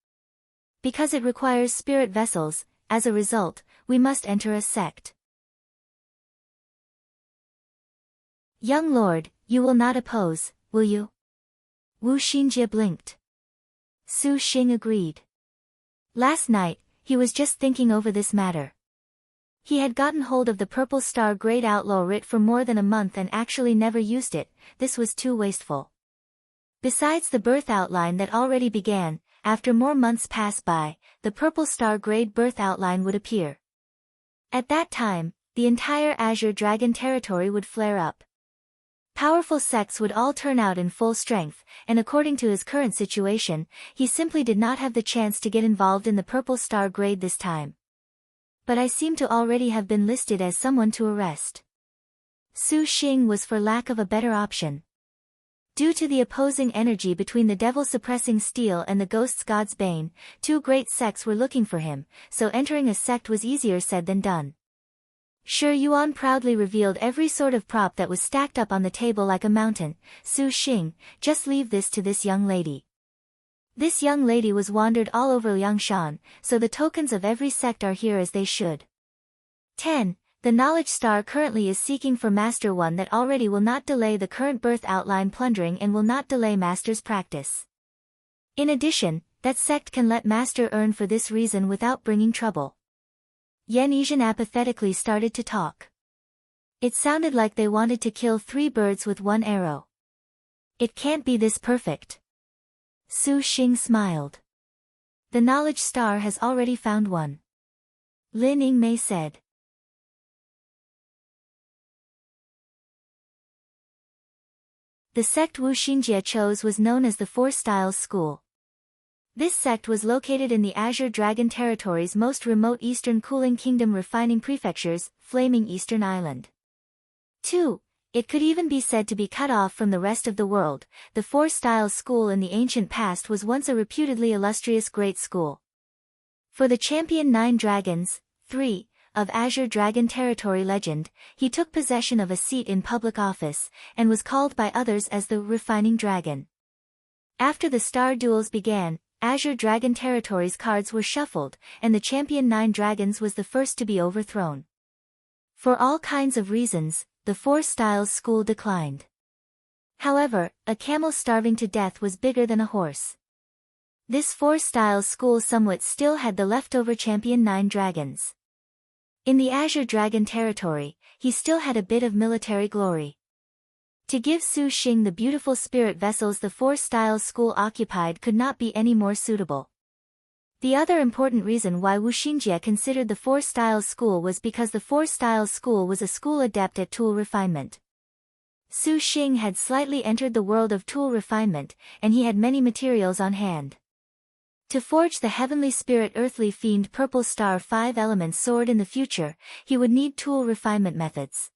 Because it requires spirit vessels, as a result, we must enter a sect." "Young lord, you will not oppose, will you?" Wu Xinjie blinked. Su Xing agreed. Last night, he was just thinking over this matter. He had gotten hold of the Purple Star Great Outlaw writ for more than a month and actually never used it. This was too wasteful. Besides the birth outline that already began, after more months pass by, the purple star-grade birth outline would appear. At that time, the entire Azure Dragon territory would flare up. Powerful sects would all turn out in full strength, and according to his current situation, he simply did not have the chance to get involved in the purple star grade this time. But I seem to already have been listed as someone to arrest. Su Xing was for lack of a better option. Due to the opposing energy between the devil-suppressing steel and the ghost's Godsbane, two great sects were looking for him, so entering a sect was easier said than done. Shi Yuan proudly revealed every sort of prop that was stacked up on the table like a mountain. Su Xing, just leave this to this young lady. This young lady was wandered all over Liangshan, so the tokens of every sect are here as they should. 10. The Knowledge Star currently is seeking for Master One that already will not delay the current birth outline Plundering and will not delay Master's practice. In addition, that sect can let Master earn for this reason without bringing trouble. Yan Yizhen apathetically started to talk. It sounded like they wanted to kill 3 birds with 1 arrow. It can't be this perfect. Su Xing smiled. The Knowledge Star has already found one. Lin Yingmei said. The sect Wu Xinjie chose was known as the Four Styles School. This sect was located in the Azure Dragon Territory's most remote eastern Cooling Kingdom refining prefectures, Flaming Eastern Island. 2. It could even be said to be cut off from the rest of the world. The Four Styles School in the ancient past was once a reputedly illustrious great school. For the champion 9 dragons, 3, of Azure Dragon Territory legend, he took possession of a seat in public office, and was called by others as the Refining Dragon. After the Star Duels began, Azure Dragon Territory's cards were shuffled, and the champion 9 dragons was the first to be overthrown. For all kinds of reasons, the Four Styles School declined. However, a camel starving to death was bigger than a horse. This Four Styles School somewhat still had the leftover champion 9 dragons. In the Azure Dragon Territory, he still had a bit of military glory. To give Su Xing the beautiful spirit vessels the Four Styles School occupied could not be any more suitable. The other important reason why Wu Xinjie considered the Four Styles School was because the Four Styles School was a school adept at tool refinement. Su Xing had slightly entered the world of tool refinement, and he had many materials on hand. To forge the Heavenly Spirit Earthly Fiend Purple Star 5 Elements sword in the future, he would need tool refinement methods.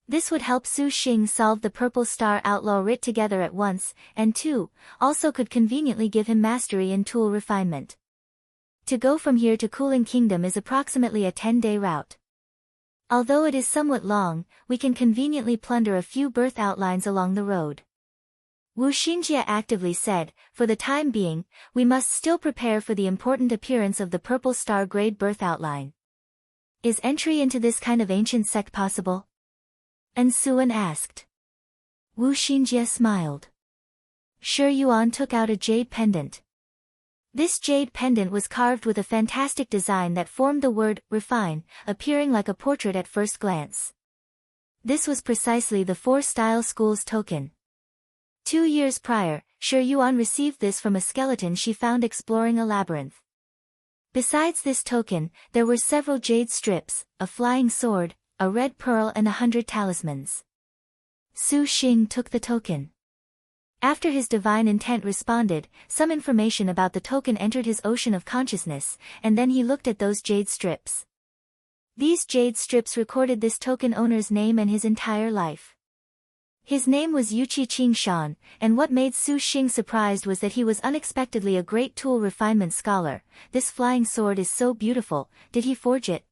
This would help Su Xing solve the Purple Star Outlaw writ together at once, and 2, also could conveniently give him mastery in tool refinement. To go from here to Cooling Kingdom is approximately a 10-day route. Although it is somewhat long, we can conveniently plunder a few birth outlines along the road. Wu Xinjie actively said, for the time being, we must still prepare for the important appearance of the Purple Star grade birth outline. Is entry into this kind of ancient sect possible? And Suan asked. Wu Xinjie smiled. Shi Yuan took out a jade pendant. This jade pendant was carved with a fantastic design that formed the word, refine, appearing like a portrait at first glance. This was precisely the Four Style School's token. 2 years prior, Shi Yuan received this from a skeleton she found exploring a labyrinth. Besides this token, there were several jade strips, a flying sword, a red pearl and 100 talismans. Su Xing took the token. After his divine intent responded, some information about the token entered his ocean of consciousness, and then he looked at those jade strips. These jade strips recorded this token owner's name and his entire life. His name was Yuqi Qingshan, and what made Su Xing surprised was that he was unexpectedly a great tool refinement scholar. This flying sword is so beautiful, did he forge it?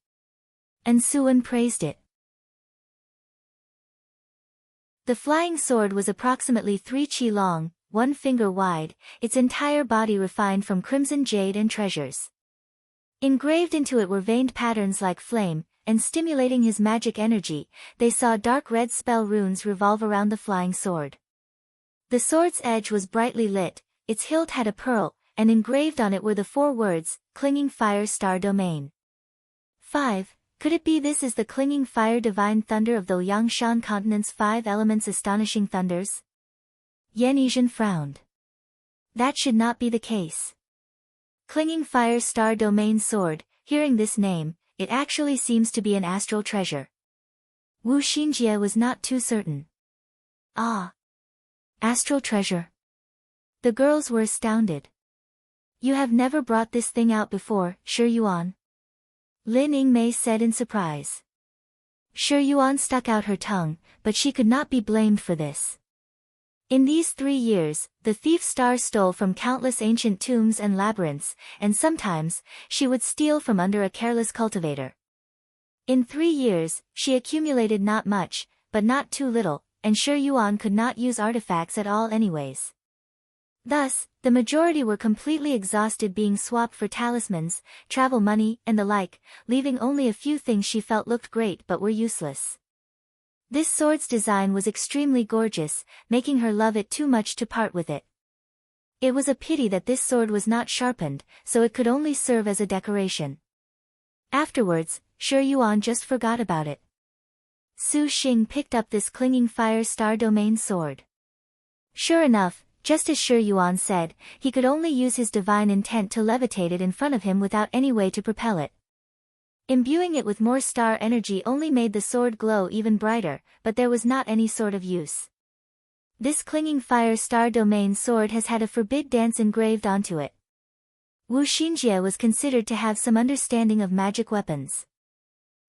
And Suan praised it. The flying sword was approximately 3 qi long, 1 finger wide, its entire body refined from crimson jade and treasures. Engraved into it were veined patterns like flame, and stimulating his magic energy, they saw dark red spell runes revolve around the flying sword. The sword's edge was brightly lit, its hilt had a pearl, and engraved on it were the 4 words, Clinging Fire Star Domain. 5. Could it be this is the Clinging Fire Divine Thunder of the Liangshan continent's 5 elements astonishing thunders? Yan Yizhen frowned. That should not be the case. Clinging Fire Star Domain Sword, hearing this name, it actually seems to be an astral treasure. Wu Xinjie was not too certain. Ah. Astral treasure. The girls were astounded. You have never brought this thing out before, Shi Yuan? Lin Yingmei said in surprise. Shi Yuan stuck out her tongue, but she could not be blamed for this. In these 3 years, the thief star stole from countless ancient tombs and labyrinths, and sometimes, she would steal from under a careless cultivator. In 3 years, she accumulated not much, but not too little, and Shi Yuan could not use artifacts at all anyways. Thus, the majority were completely exhausted being swapped for talismans, travel money, and the like, leaving only a few things she felt looked great but were useless. This sword's design was extremely gorgeous, making her love it too much to part with it. It was a pity that this sword was not sharpened, so it could only serve as a decoration. Afterwards, Shi Yuan just forgot about it. Su Xing picked up this clinging Fire Star Domain sword. Sure enough, just as Shi Yuan said, he could only use his divine intent to levitate it in front of him without any way to propel it. Imbuing it with more star energy only made the sword glow even brighter, but there was not any sort of use. This clinging Fire Star Domain sword has had a forbid dance engraved onto it. Wu Xinjie was considered to have some understanding of magic weapons.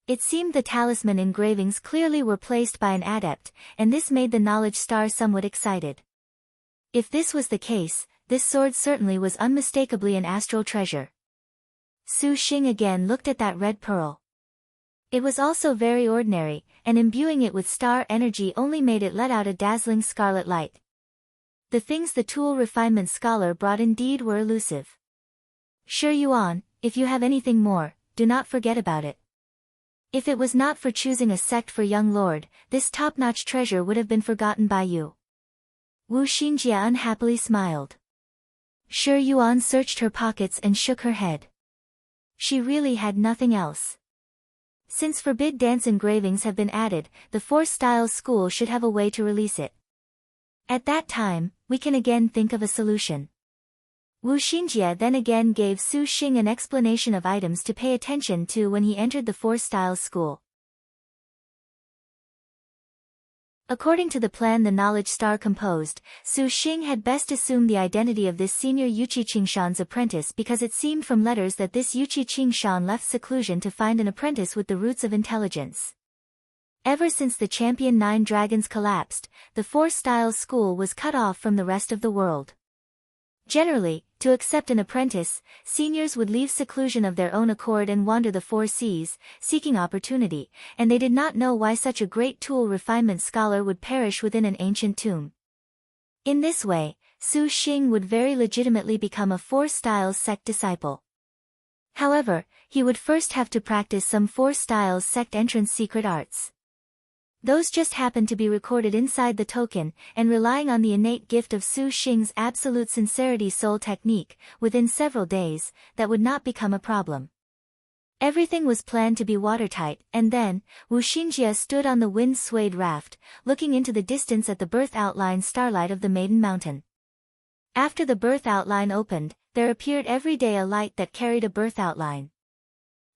It seemed the talisman engravings clearly were placed by an adept, and this made the knowledge star somewhat excited. If this was the case, this sword certainly was unmistakably an astral treasure. Su Xing again looked at that red pearl. It was also very ordinary, and imbuing it with star energy only made it let out a dazzling scarlet light. The things the tool refinement scholar brought indeed were elusive. Shi Yuan, if you have anything more, do not forget about it. If it was not for choosing a sect for young lord, this top-notch treasure would have been forgotten by you. Wu Xinjie unhappily smiled. Shi Yuan searched her pockets and shook her head. She really had nothing else. Since forbid dance engravings have been added, the Four Styles School should have a way to release it. At that time, we can again think of a solution. Wu Xinjie then again gave Su Xing an explanation of items to pay attention to when he entered the Four Styles School. According to the plan the Knowledge Star composed, Su Xing had best assume the identity of this senior Yuqi Qingshan's apprentice because it seemed from letters that this Yuqi Qingshan left seclusion to find an apprentice with the roots of intelligence. Ever since the Champion 9 Dragons collapsed, the Four Styles School was cut off from the rest of the world. Generally, to accept an apprentice, seniors would leave seclusion of their own accord and wander the four seas, seeking opportunity, and they did not know why such a great tool refinement scholar would perish within an ancient tomb. In this way, Su Xing would very legitimately become a Four Styles sect disciple. However, he would first have to practice some Four Styles sect entrance secret arts. Those just happened to be recorded inside the token, and relying on the innate gift of Su Xing's absolute sincerity soul technique, within several days, that would not become a problem. Everything was planned to be watertight, and then, Wu Xinjie stood on the wind-swayed raft, looking into the distance at the birth outline starlight of the Maiden Mountain. After the birth outline opened, there appeared every day a light that carried a birth outline.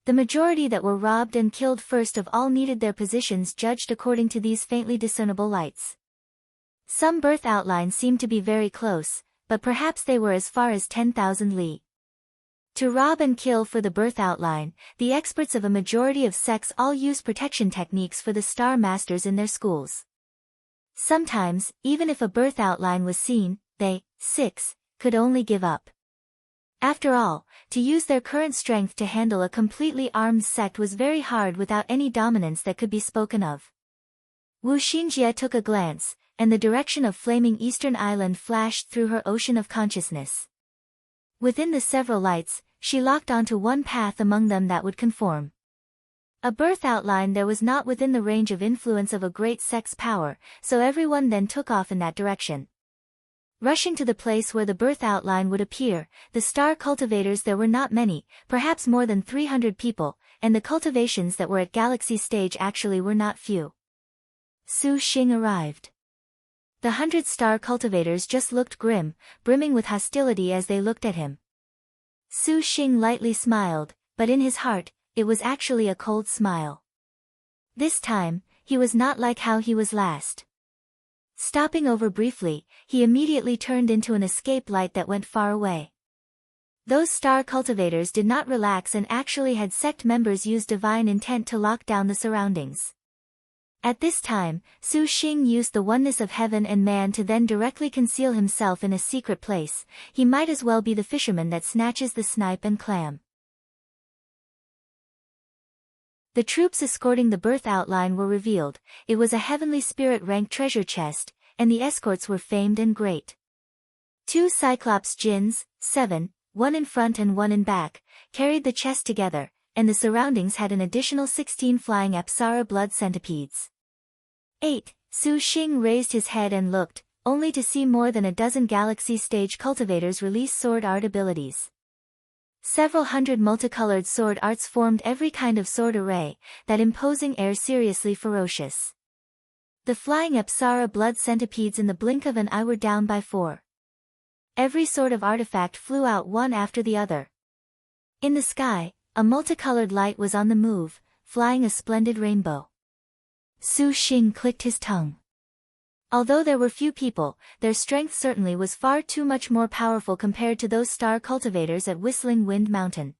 The majority that were robbed and killed first of all needed their positions judged according to these faintly discernible lights. Some birth outlines seemed to be very close, but perhaps they were as far as 10,000 li. To rob and kill for the birth outline, the experts of a majority of sects all used protection techniques for the star masters in their schools. Sometimes, even if a birth outline was seen, they, 6, could only give up. After all, to use their current strength to handle a completely armed sect was very hard without any dominance that could be spoken of. Wu Xinjie took a glance, and the direction of flaming Eastern Island flashed through her ocean of consciousness. Within the several lights, she locked onto one path among them that would conform. A birth outline there was not within the range of influence of a great sect's power, so everyone then took off in that direction. Rushing to the place where the birth outline would appear, the star cultivators there were not many, perhaps more than 300 people, and the cultivations that were at galaxy stage actually were not few. Su Xing arrived. The 100-star cultivators just looked grim, brimming with hostility as they looked at him. Su Xing lightly smiled, but in his heart, it was actually a cold smile. This time, he was not like how he was last. Stopping over briefly, he immediately turned into an escape light that went far away. Those star cultivators did not relax and actually had sect members use divine intent to lock down the surroundings. At this time, Su Xing used the oneness of heaven and man to then directly conceal himself in a secret place. He might as well be the fisherman that snatches the snipe and clam. The troops escorting the birth outline were revealed. It was a heavenly spirit rank treasure chest, and the escorts were famed and great. 2 Cyclops jinns, 7, one in front and one in back, carried the chest together, and the surroundings had an additional 16 flying Apsara blood centipedes. 8. Su Xing raised his head and looked, only to see more than a dozen galaxy stage cultivators release sword art abilities. Several hundred multicolored sword arts formed every kind of sword array, that imposing air seriously ferocious. The flying Apsara blood centipedes in the blink of an eye were down by 4. Every sort of artifact flew out one after the other. In the sky, a multicolored light was on the move, flying a splendid rainbow. Su Xing clicked his tongue. Although there were few people, their strength certainly was far too much more powerful compared to those star cultivators at Whistling Wind Mountain.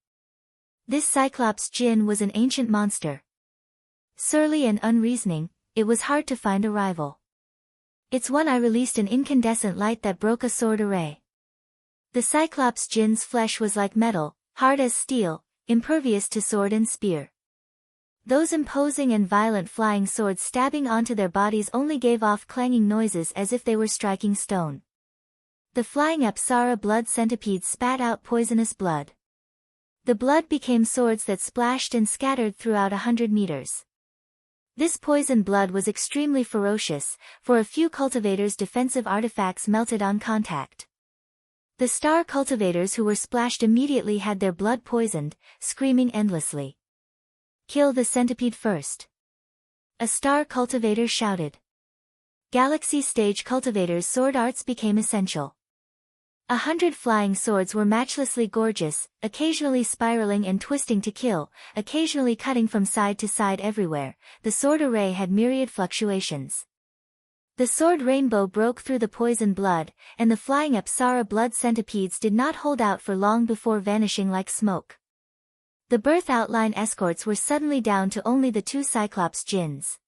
This Cyclops Jin was an ancient monster. Surly and unreasoning, it was hard to find a rival. Its one eye released an incandescent light that broke a sword array. The Cyclops Jin's flesh was like metal, hard as steel, impervious to sword and spear. Those imposing and violent flying swords stabbing onto their bodies only gave off clanging noises as if they were striking stone. The flying Apsara blood centipedes spat out poisonous blood. The blood became swords that splashed and scattered throughout 100 meters. This poison blood was extremely ferocious, for a few cultivators' defensive artifacts melted on contact. The star cultivators who were splashed immediately had their blood poisoned, screaming endlessly. "Kill the centipede first!" a star cultivator shouted. Galaxy stage cultivators' sword arts became essential. 100 flying swords were matchlessly gorgeous, occasionally spiraling and twisting to kill, occasionally cutting from side to side everywhere. The sword array had myriad fluctuations. The sword rainbow broke through the poison blood, and the flying Apsara blood centipedes did not hold out for long before vanishing like smoke. The birth outline escorts were suddenly down to only the 2 Cyclops jinns.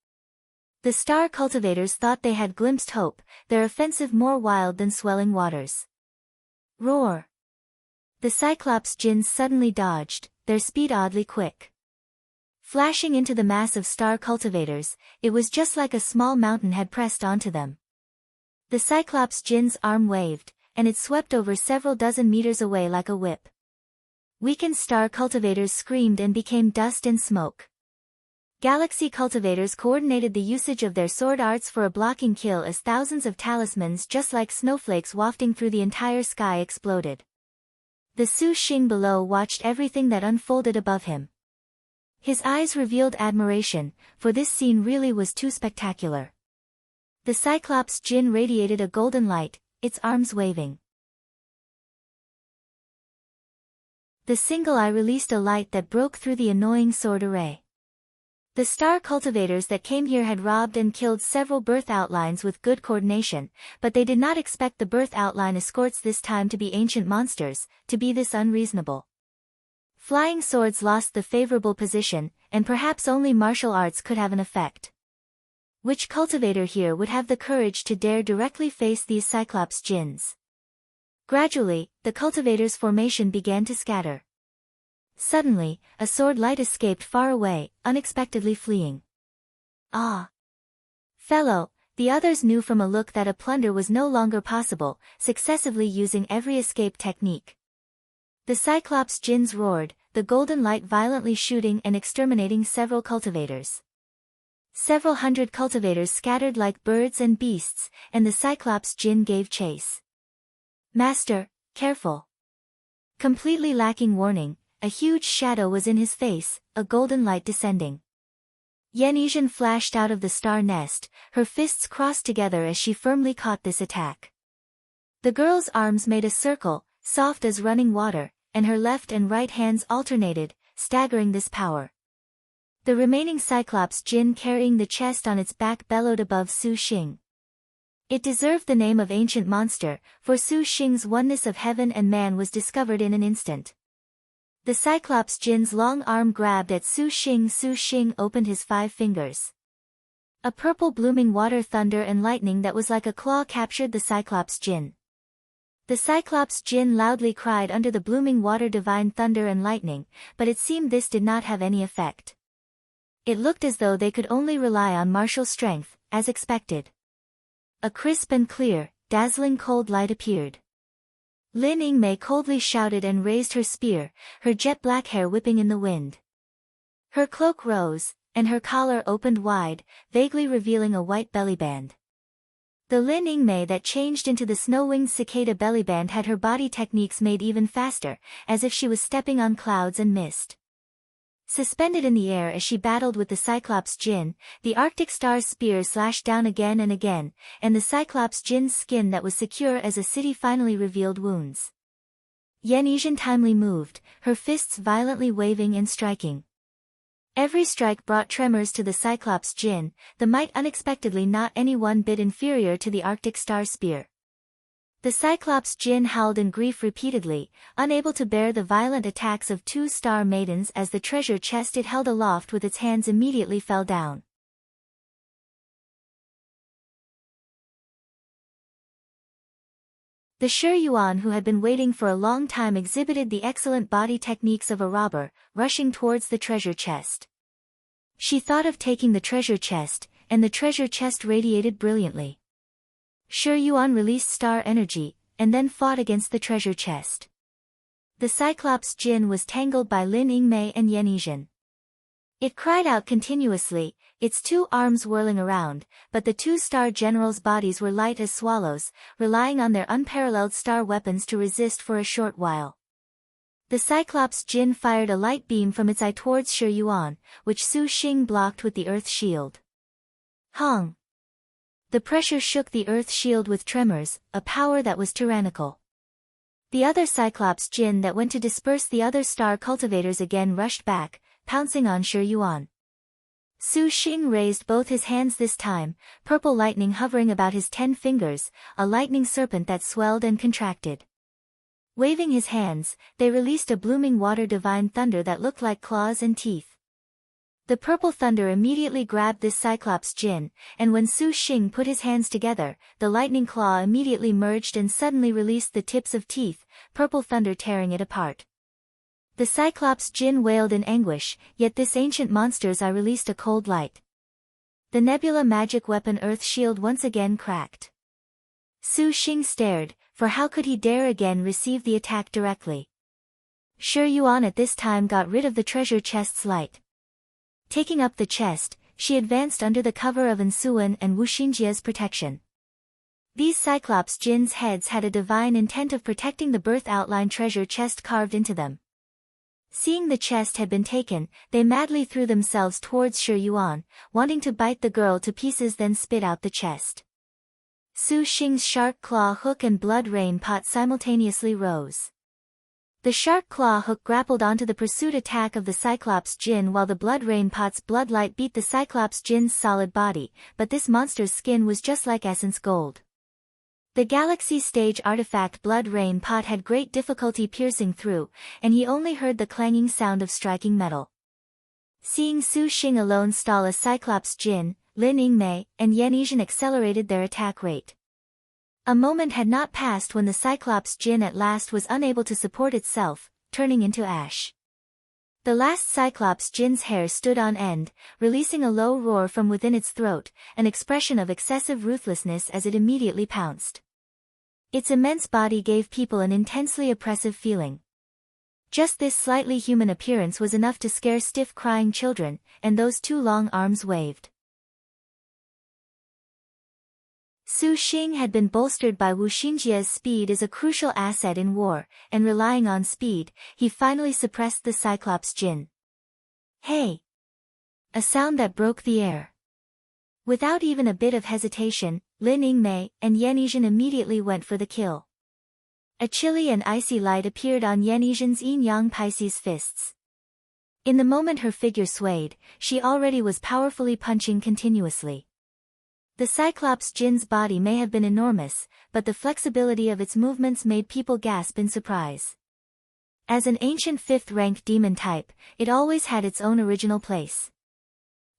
The star cultivators thought they had glimpsed hope, their offensive more wild than swelling waters. Roar! The Cyclops jinns suddenly dodged, their speed oddly quick. Flashing into the mass of star cultivators, it was just like a small mountain had pressed onto them. The Cyclops jin's arm waved, and it swept over several dozen meters away like a whip. Weakened star cultivators screamed and became dust and smoke. Galaxy cultivators coordinated the usage of their sword arts for a blocking kill as thousands of talismans just like snowflakes wafting through the entire sky exploded. The Su Xing below watched everything that unfolded above him. His eyes revealed admiration, for this scene really was too spectacular. The Cyclops Jin radiated a golden light, its arms waving. The single eye released a light that broke through the annoying sword array. The star cultivators that came here had robbed and killed several birth outlines with good coordination, but they did not expect the birth outline escorts this time to be ancient monsters, to be this unreasonable. Flying swords lost the favorable position, and perhaps only martial arts could have an effect. Which cultivator here would have the courage to dare directly face these Cyclops jinns? Gradually, the cultivators' formation began to scatter. Suddenly, a sword light escaped far away, unexpectedly fleeing. Ah! Fellow, the others knew from a look that a plunder was no longer possible, successively using every escape technique. The Cyclops jinns roared, the golden light violently shooting and exterminating several cultivators. Several hundred cultivators scattered like birds and beasts, and the Cyclops jin gave chase. "Master, careful!" Completely lacking warning, a huge shadow was in his face, a golden light descending. Yanizhan flashed out of the star nest, her fists crossed together as she firmly caught this attack. The girl's arms made a circle, soft as running water, and her left and right hands alternated, staggering this power. The remaining Cyclops Jin carrying the chest on its back bellowed above Su Xing. It deserved the name of ancient monster, for Su Xing's oneness of heaven and man was discovered in an instant. The Cyclops Jin's long arm grabbed at Su Xing. Su Xing opened his 5 fingers. A purple blooming water thunder and lightning that was like a claw captured the Cyclops Jin. The Cyclops Jin loudly cried under the blooming water divine thunder and lightning, but it seemed this did not have any effect. It looked as though they could only rely on martial strength, as expected. A crisp and clear, dazzling cold light appeared. Lin Yingmei coldly shouted and raised her spear, her jet-black hair whipping in the wind. Her cloak rose, and her collar opened wide, vaguely revealing a white bellyband. The Lin Yingmei that changed into the snow-winged cicada bellyband had her body techniques made even faster, as if she was stepping on clouds and mist. Suspended in the air as she battled with the Cyclops Jin, the Arctic Star's spear slashed down again and again, and the Cyclops Jin's skin that was secure as a city finally revealed wounds. Yanizhan timely moved, her fists violently waving and striking. Every strike brought tremors to the Cyclops Jin, the might unexpectedly not any one bit inferior to the Arctic Star spear. The Cyclops Jin howled in grief repeatedly, unable to bear the violent attacks of 2 star maidens as the treasure chest it held aloft with its hands immediately fell down. The Shi Yuan, who had been waiting for a long time, exhibited the excellent body techniques of a robber, rushing towards the treasure chest. She thought of taking the treasure chest, and the treasure chest radiated brilliantly. Shi Yuan released star energy, and then fought against the treasure chest. The Cyclops Jin was tangled by Lin Yingmei and Yanizhan. It cried out continuously, its 2 arms whirling around, but the 2-star generals' bodies were light as swallows, relying on their unparalleled star weapons to resist for a short while. The Cyclops Jin fired a light beam from its eye towards Shi Yuan, which Su Xing blocked with the earth shield. Hong! The pressure shook the earth shield with tremors, a power that was tyrannical. The other Cyclops Jin that went to disperse the other star cultivators again rushed back, pouncing on Shi Yuan. Su Xing raised both his hands this time, purple lightning hovering about his 10 fingers, a lightning serpent that swelled and contracted. Waving his hands, they released a blooming water divine thunder that looked like claws and teeth. The purple thunder immediately grabbed this Cyclops Jin, and when Su Xing put his hands together, the lightning claw immediately merged and suddenly released the tips of teeth, purple thunder tearing it apart. The Cyclops Jin wailed in anguish, yet this ancient monster's eye released a cold light. The nebula magic weapon Earth Shield once again cracked. Su Xing stared, for how could he dare again receive the attack directly? Shi Yuan at this time got rid of the treasure chest's light. Taking up the chest, she advanced under the cover of Ansuan and Wuxinjia's protection. These Cyclops Jin's heads had a divine intent of protecting the birth outline treasure chest carved into them. Seeing the chest had been taken, they madly threw themselves towards Shi Yuan, wanting to bite the girl to pieces then spit out the chest. Su Xing's shark claw hook and blood rain pot simultaneously rose. The shark claw hook grappled onto the pursuit attack of the Cyclops Jin while the blood rain pot's bloodlight beat the Cyclops Jin's solid body, but this monster's skin was just like essence gold. The Galaxy Stage artifact blood rain pot had great difficulty piercing through, and he only heard the clanging sound of striking metal. Seeing Su Xing alone stall a Cyclops Jin, Lin Yingmei and Yanizhan accelerated their attack rate. A moment had not passed when the Cyclops Jin at last was unable to support itself, turning into ash. The last Cyclops Jin's hair stood on end, releasing a low roar from within its throat, an expression of excessive ruthlessness as it immediately pounced. Its immense body gave people an intensely oppressive feeling. Just this slightly human appearance was enough to scare stiff crying children, and those 2 long arms waved. Su Xing had been bolstered by Wuxinjia's speed as a crucial asset in war, and relying on speed, he finally suppressed the Cyclops Jin. Hey! A sound that broke the air. Without even a bit of hesitation, Lin Yingmei and Yan Yizhen immediately went for the kill. A chilly and icy light appeared on Yan Yizhen's yin-yang Pisces fists. In the moment her figure swayed, she already was powerfully punching continuously. The Cyclops Jin's body may have been enormous, but the flexibility of its movements made people gasp in surprise. As an ancient fifth-rank demon type, it always had its own original place.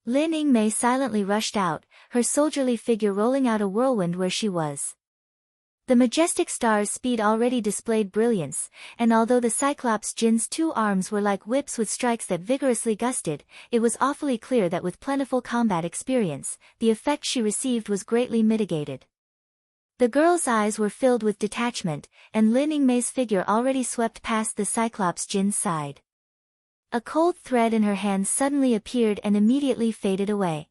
Lin Yingmei silently rushed out, her soldierly figure rolling out a whirlwind where she was. The majestic star's speed already displayed brilliance, and although the Cyclops Jin's two arms were like whips with strikes that vigorously gusted, it was awfully clear that with plentiful combat experience, the effect she received was greatly mitigated. The girl's eyes were filled with detachment, and Lin Yingmei's figure already swept past the Cyclops Jin's side. A cold thread in her hand suddenly appeared and immediately faded away.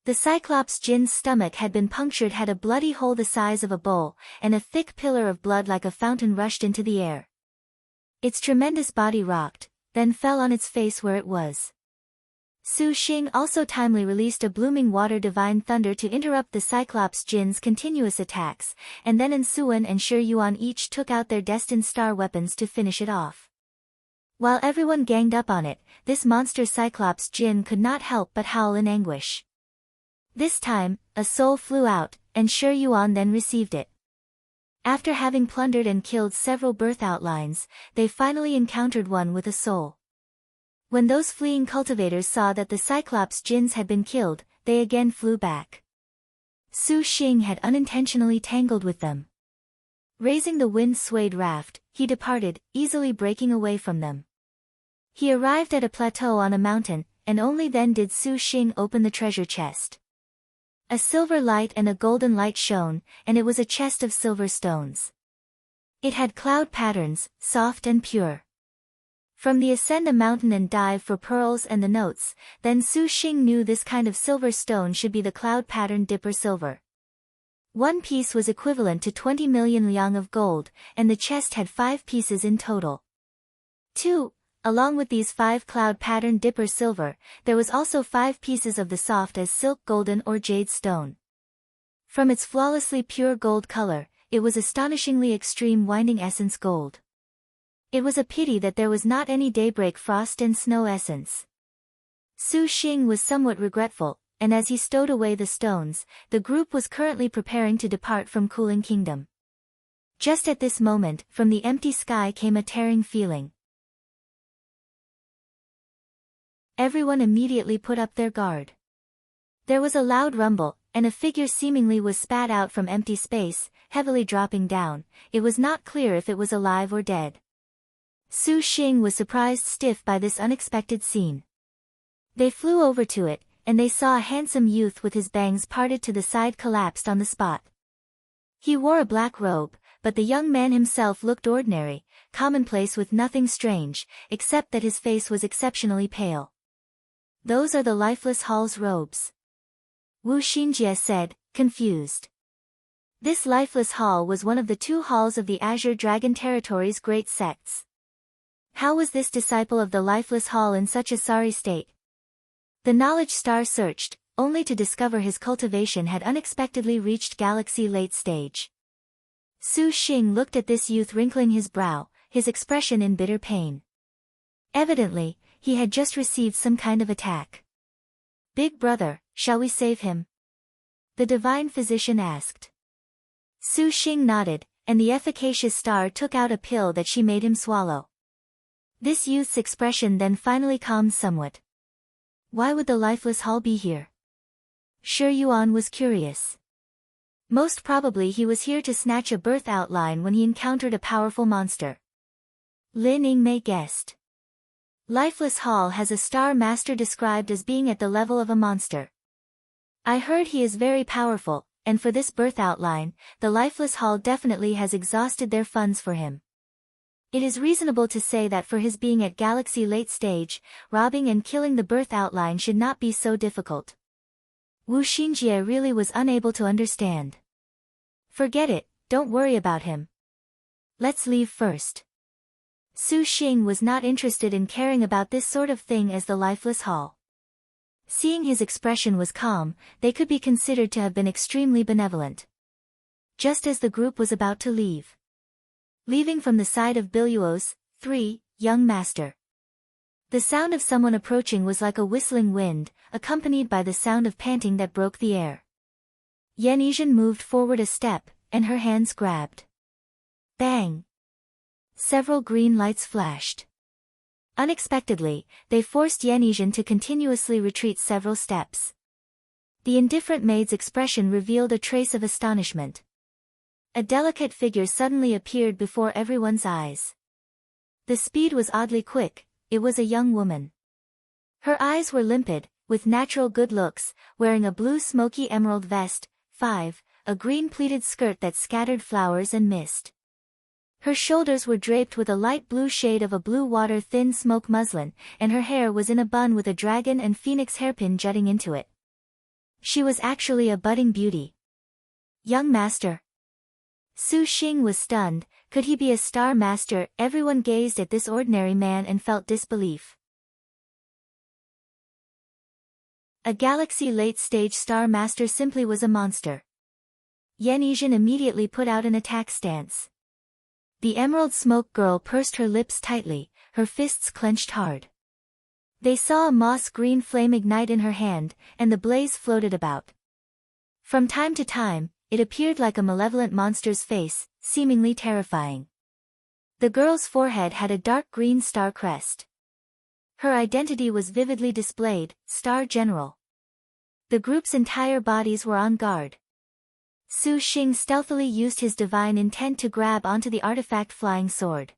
The Cyclops Jin's stomach had been punctured, had a bloody hole the size of a bowl, and a thick pillar of blood like a fountain rushed into the air. Its tremendous body rocked, then fell on its face where it was. Su Xing also timely released a blooming water divine thunder to interrupt the Cyclops Jin's continuous attacks, and then Ensuan and Shi Yuan each took out their destined star weapons to finish it off. While everyone ganged up on it, this monster Cyclops Jin could not help but howl in anguish. This time, a soul flew out, and Shi Yuan then received it. After having plundered and killed several birth outlines, they finally encountered one with a soul. When those fleeing cultivators saw that the Cyclops Jins had been killed, they again flew back. Su Xing had unintentionally tangled with them. Raising the wind-swayed raft, he departed, easily breaking away from them. He arrived at a plateau on a mountain, and only then did Su Xing open the treasure chest. A silver light and a golden light shone, and it was a chest of silver stones. It had cloud patterns, soft and pure. From the ascend a mountain and dive for pearls and the notes, then Su Xing knew this kind of silver stone should be the cloud pattern dipper silver. One piece was equivalent to 20 million liang of gold, and the chest had 5 pieces in total. 2. Along with these 5 cloud pattern dipper silver, there was also 5 pieces of the soft as silk golden or jade stone. From its flawlessly pure gold color, it was astonishingly extreme winding essence gold. It was a pity that there was not any daybreak frost and snow essence. Su Xing was somewhat regretful, and as he stowed away the stones, the group was currently preparing to depart from Cooling Kingdom. Just at this moment, from the empty sky came a tearing feeling. Everyone immediately put up their guard. There was a loud rumble, and a figure seemingly was spat out from empty space, heavily dropping down. It was not clear if it was alive or dead. Su Xing was surprised stiff by this unexpected scene. They flew over to it, and they saw a handsome youth with his bangs parted to the side collapsed on the spot. He wore a black robe, but the young man himself looked ordinary, commonplace with nothing strange, except that his face was exceptionally pale. Those are the Lifeless Hall's robes. Wu Xinjie said, confused. This Lifeless Hall was one of the 2 halls of the Azure Dragon Territory's great sects. How was this disciple of the Lifeless Hall in such a sorry state? The Knowledge Star searched, only to discover his cultivation had unexpectedly reached Galaxy late stage. Su Xing looked at this youth wrinkling his brow, his expression in bitter pain. Evidently, he had just received some kind of attack. Big brother, shall we save him? The divine physician asked. Su Xing nodded, and the efficacious star took out a pill that she made him swallow. This youth's expression then finally calmed somewhat. Why would the Lifeless Hall be here? Shi Yuan was curious. Most probably he was here to snatch a birth outline when he encountered a powerful monster. Lin Yingmei guessed. Lifeless Hall has a star master described as being at the level of a monster. I heard he is very powerful, and for this birth outline, the Lifeless Hall definitely has exhausted their funds for him. It is reasonable to say that for his being at Galaxy late stage, robbing and killing the birth outline should not be so difficult. Wu Xinjie really was unable to understand. Forget it, don't worry about him. Let's leave first. Su Xing was not interested in caring about this sort of thing as the Lifeless Hall. Seeing his expression was calm, they could be considered to have been extremely benevolent. Just as the group was about to leave. Leaving from the side of Billuo's, 3, young master. The sound of someone approaching was like a whistling wind, accompanied by the sound of panting that broke the air. Yan Yizhen moved forward a step, and her hands grabbed. Bang! Several green lights flashed. Unexpectedly, they forced Yan Yizhen to continuously retreat several steps. The indifferent maid's expression revealed a trace of astonishment. A delicate figure suddenly appeared before everyone's eyes. The speed was oddly quick, it was a young woman. Her eyes were limpid, with natural good looks, wearing a blue smoky emerald vest, 5, a green pleated skirt that scattered flowers and mist. Her shoulders were draped with a light blue shade of a blue water thin smoke muslin, and her hair was in a bun with a dragon and phoenix hairpin jutting into it. She was actually a budding beauty. Young master. Su Xing was stunned. Could he be a star master? Everyone gazed at this ordinary man and felt disbelief. A galaxy late-stage star master simply was a monster. Yan Yizhen immediately put out an attack stance. The emerald smoke girl pursed her lips tightly, her fists clenched hard. They saw a moss-green flame ignite in her hand, and the blaze floated about. From time to time, it appeared like a malevolent monster's face, seemingly terrifying. The girl's forehead had a dark green star crest. Her identity was vividly displayed, Star General. The group's entire bodies were on guard. Su Xing stealthily used his divine intent to grab onto the artifact flying sword.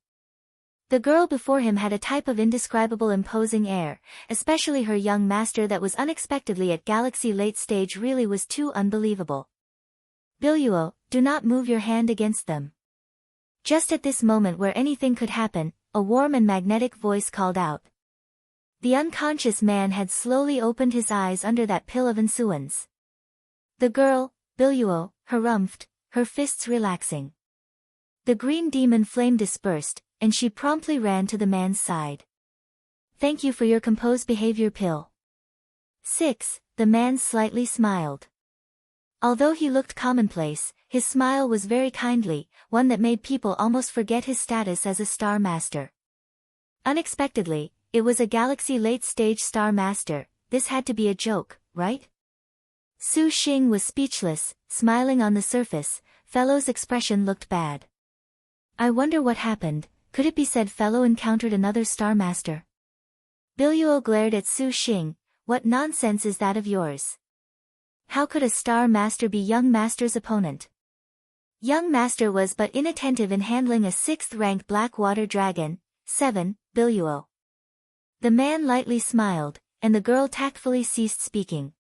The girl before him had a type of indescribable imposing air, especially her young master that was unexpectedly at galaxy late stage really was too unbelievable. Billuo, do not move your hand against them. Just at this moment where anything could happen, a warm and magnetic voice called out. The unconscious man had slowly opened his eyes under that pill of insuance. The girl, Billuo, harumphed, her fists relaxing. The green demon flame dispersed, and she promptly ran to the man's side. Thank you for your composed behavior pill. 6. The man slightly smiled. Although he looked commonplace, his smile was very kindly, one that made people almost forget his status as a star master. Unexpectedly, it was a galaxy late-stage star master. This had to be a joke, right? Su Xing was speechless, smiling on the surface. Fellow's expression looked bad. I wonder what happened. Could it be said Fellow encountered another star master? Billuo glared at Su Xing. What nonsense is that of yours? How could a star master be young master's opponent? Young master was but inattentive in handling a 6th-rank black water dragon. 7, Billuo. The man lightly smiled, and the girl tactfully ceased speaking.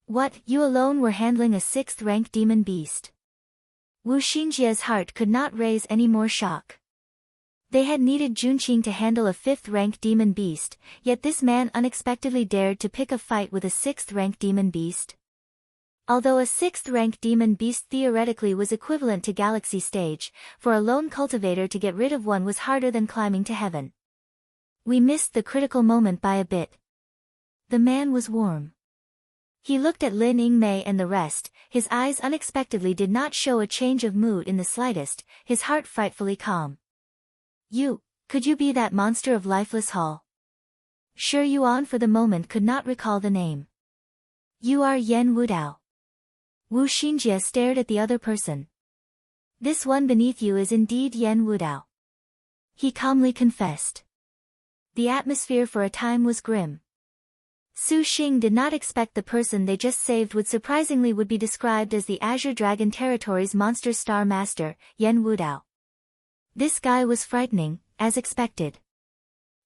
What, you alone were handling a 6th-rank demon beast? Wu Xingjia's heart could not raise any more shock. They had needed Junqing to handle a 5th-rank demon beast, yet this man unexpectedly dared to pick a fight with a 6th-rank demon beast. Although a 6th-rank demon beast theoretically was equivalent to galaxy stage, for a lone cultivator to get rid of one was harder than climbing to heaven. We missed the critical moment by a bit. The man was warm. He looked at Lin Yingmei and the rest. His eyes unexpectedly did not show a change of mood in the slightest, his heart frightfully calm. Could you be that monster of lifeless hall? Sure Yuan for the moment could not recall the name. You are Yen Wudao. Wu Xingjie stared at the other person. This one beneath you is indeed Yen Wudao. He calmly confessed. The atmosphere for a time was grim. Su Xing did not expect the person they just saved would be described as the Azure Dragon Territory's monster star master, Yen Wudao. This guy was frightening, as expected.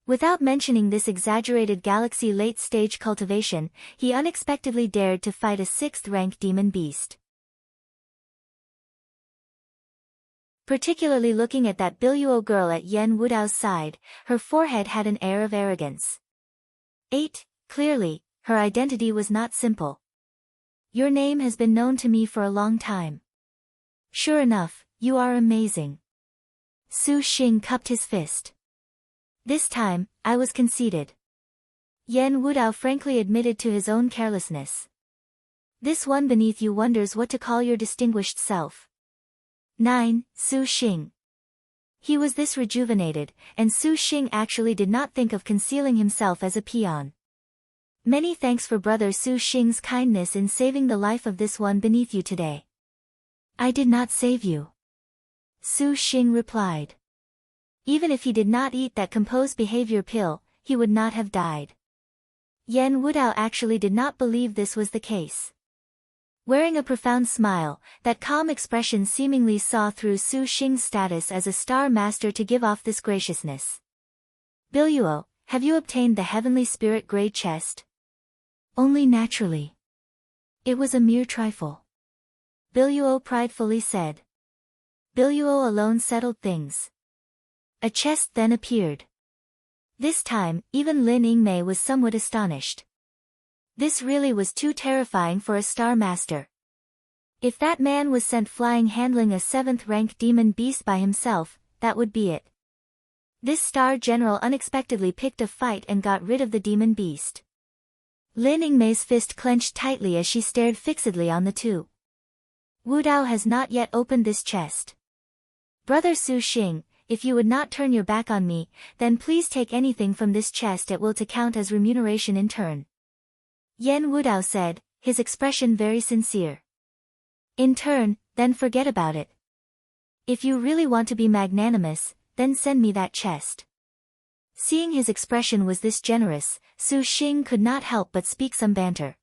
Without mentioning this exaggerated galaxy late-stage cultivation, he unexpectedly dared to fight a 6th-rank demon beast. Particularly looking at that Billuo girl at Yen Wudao's side, her forehead had an air of arrogance. 8. Clearly, her identity was not simple. Your name has been known to me for a long time. Sure enough, you are amazing. Su Xing cupped his fist. This time, I was conceited. Yan Wudao frankly admitted to his own carelessness. This one beneath you wonders what to call your distinguished self. 9. Su Xing. He was this rejuvenated, and Su Xing actually did not think of concealing himself as a peon. Many thanks for brother Su Xing's kindness in saving the life of this one beneath you today. I did not save you. Su Xing replied. Even if he did not eat that composed behavior pill, he would not have died. Yan Wudao actually did not believe this was the case. Wearing a profound smile, that calm expression seemingly saw through Su Xing's status as a star master to give off this graciousness. Billuo, have you obtained the heavenly spirit grade chest? Only naturally. It was a mere trifle. Billuo pridefully said. Billuo alone settled things. A chest then appeared. This time, even Lin Yingmei was somewhat astonished. This really was too terrifying for a star master. If that man was sent flying handling a 7th rank demon beast by himself, that would be it. This star general unexpectedly picked a fight and got rid of the demon beast. Lin Yingmei's fist clenched tightly as she stared fixedly on the two. Wudao has not yet opened this chest. Brother Su Xing, if you would not turn your back on me, then please take anything from this chest it will to count as remuneration in turn. Yan Wudao said, his expression very sincere. In turn, then forget about it. If you really want to be magnanimous, then send me that chest. Seeing his expression was this generous, Su Xing could not help but speak some banter.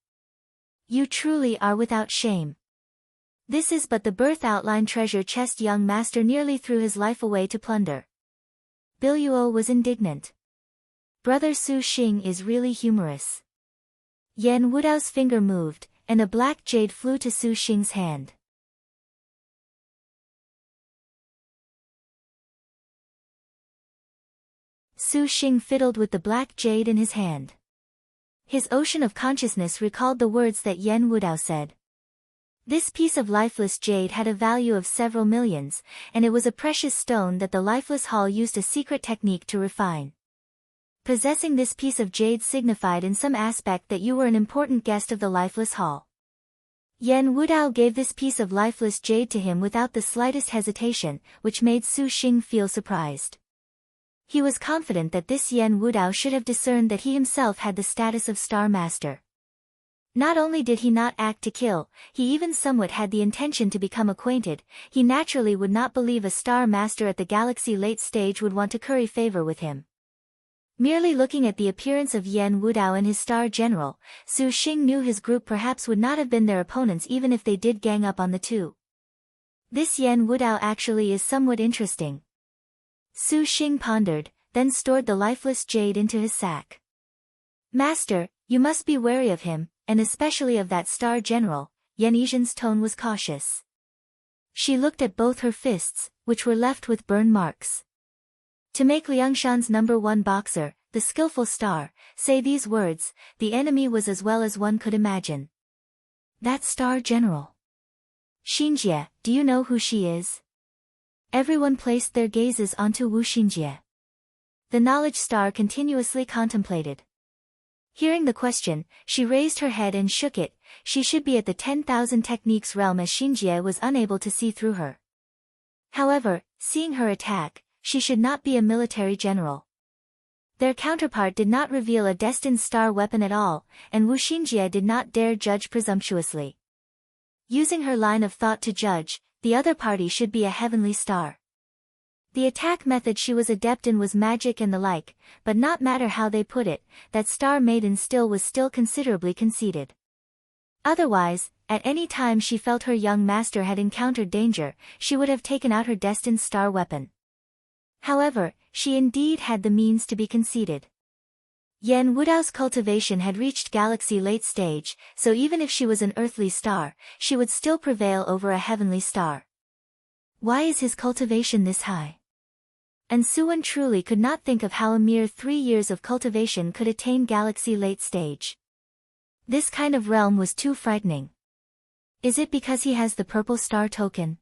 You truly are without shame. This is but the birth outline treasure chest young master nearly threw his life away to plunder. Billuo was indignant. Brother Su Xing is really humorous. Yan Wudao's finger moved, and a black jade flew to Su Xing's hand. Su Xing fiddled with the black jade in his hand. His ocean of consciousness recalled the words that Yan Wudao said. This piece of lifeless jade had a value of several millions, and it was a precious stone that the lifeless hall used a secret technique to refine. Possessing this piece of jade signified in some aspect that you were an important guest of the lifeless hall. Yan Wudao gave this piece of lifeless jade to him without the slightest hesitation, which made Su Xing feel surprised. He was confident that this Yan Wudao should have discerned that he himself had the status of Star Master. Not only did he not act to kill, he even somewhat had the intention to become acquainted. He naturally would not believe a Star Master at the Galaxy late stage would want to curry favor with him. Merely looking at the appearance of Yan Wudao and his star general, Su Xing knew his group perhaps would not have been their opponents even if they did gang up on the two. This Yan Wudao actually is somewhat interesting. Su Xing pondered, then stored the lifeless jade into his sack. Master, you must be wary of him, and especially of that star general. Yan Yizhen's tone was cautious. She looked at both her fists, which were left with burn marks. To make Liangshan's #1 boxer, the skillful star, say these words, the enemy was as well as one could imagine. That star general. Xinjie, do you know who she is? Everyone placed their gazes onto Wu Xinjie. The knowledge star continuously contemplated. Hearing the question, she raised her head and shook it. She should be at the 10,000 techniques realm as Xinjie was unable to see through her. However, seeing her attack, she should not be a military general. Their counterpart did not reveal a destined star weapon at all, and Wu Xinjie did not dare judge presumptuously. Using her line of thought to judge, the other party should be a heavenly star. The attack method she was adept in was magic and the like, but not matter how they put it, that star maiden was still considerably conceited. Otherwise, at any time she felt her young master had encountered danger, she would have taken out her destined star weapon. However, she indeed had the means to be conceited. Yan Wudao's cultivation had reached galaxy late stage, so even if she was an earthly star, she would still prevail over a heavenly star. Why is his cultivation this high? And Suan truly could not think of how a mere 3 years of cultivation could attain galaxy late stage. This kind of realm was too frightening. Is it because he has the purple star token?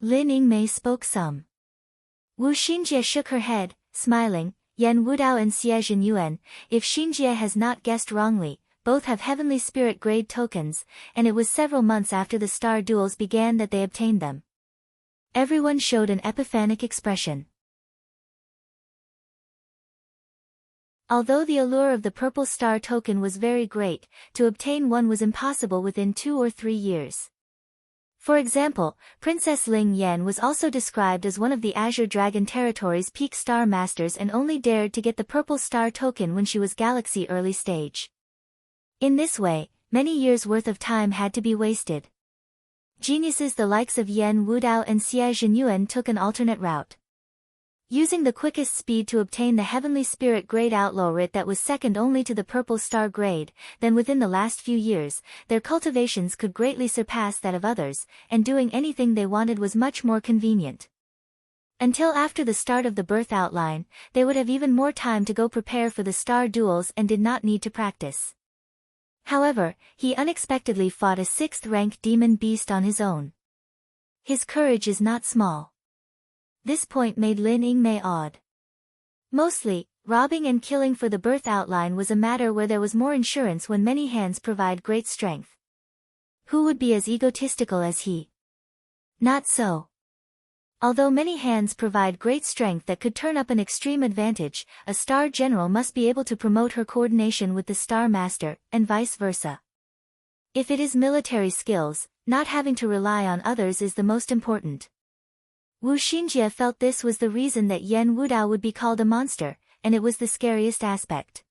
Lin Yingmei spoke some. Wu Xinjie shook her head, smiling. Yan Wudao and Xie Zhenyuan, if Xinjie has not guessed wrongly, both have heavenly spirit grade tokens, and it was several months after the star duels began that they obtained them. Everyone showed an epiphanic expression. Although the allure of the purple star token was very great, to obtain one was impossible within 2 or 3 years. For example, Princess Ling Yan was also described as one of the Azure Dragon Territory's peak star masters and only dared to get the purple star token when she was Galaxy early stage. In this way, many years' worth of time had to be wasted. Geniuses the likes of Yan Wudao and Xie Zhenyuan took an alternate route. Using the quickest speed to obtain the Heavenly Spirit grade outlaw writ that was second only to the Purple Star grade, then within the last few years, their cultivations could greatly surpass that of others, and doing anything they wanted was much more convenient. Until after the start of the birth outline, they would have even more time to go prepare for the star duels and did not need to practice. However, he unexpectedly fought a 6th-rank demon beast on his own. His courage is not small. This point made Lin Yingmei awed. Mostly, robbing and killing for the birth outline was a matter where there was more insurance when many hands provide great strength. Who would be as egotistical as he? Not so. Although many hands provide great strength that could turn up an extreme advantage, a star general must be able to promote her coordination with the star master, and vice versa. If it is military skills, not having to rely on others is the most important. Wu Xinjie felt this was the reason that Yan Wudao would be called a monster, and it was the scariest aspect.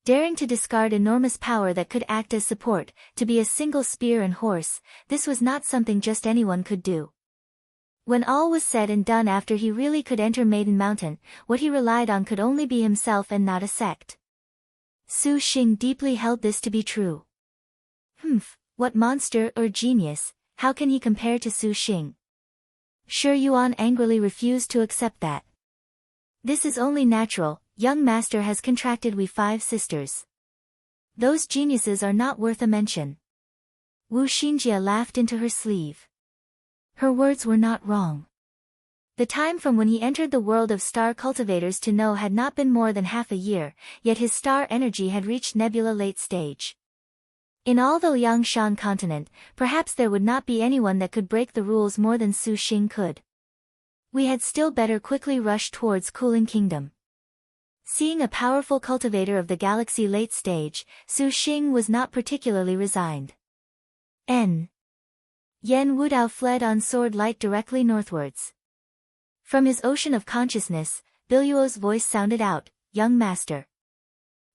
Daring to discard enormous power that could act as support, to be a single spear and horse, this was not something just anyone could do. When all was said and done after he really could enter Maiden Mountain, what he relied on could only be himself and not a sect. Su Xing deeply held this to be true. What monster or genius, how can he compare to Su Xing? Shi Yuan angrily refused to accept that. This is only natural, young master has contracted we 5 sisters. Those geniuses are not worth a mention. Wu Xinjie laughed into her sleeve. Her words were not wrong. The time from when he entered the world of star cultivators to know had not been more than half a year, yet his star energy had reached nebula late stage. In all the Liangshan continent, perhaps there would not be anyone that could break the rules more than Su Xing could. We had still better quickly rush towards Cooling Kingdom. Seeing a powerful cultivator of the galaxy late stage, Su Xing was not particularly resigned. Yan Wudao fled on sword light directly northwards. From his ocean of consciousness, Biluo's voice sounded out, "Young master."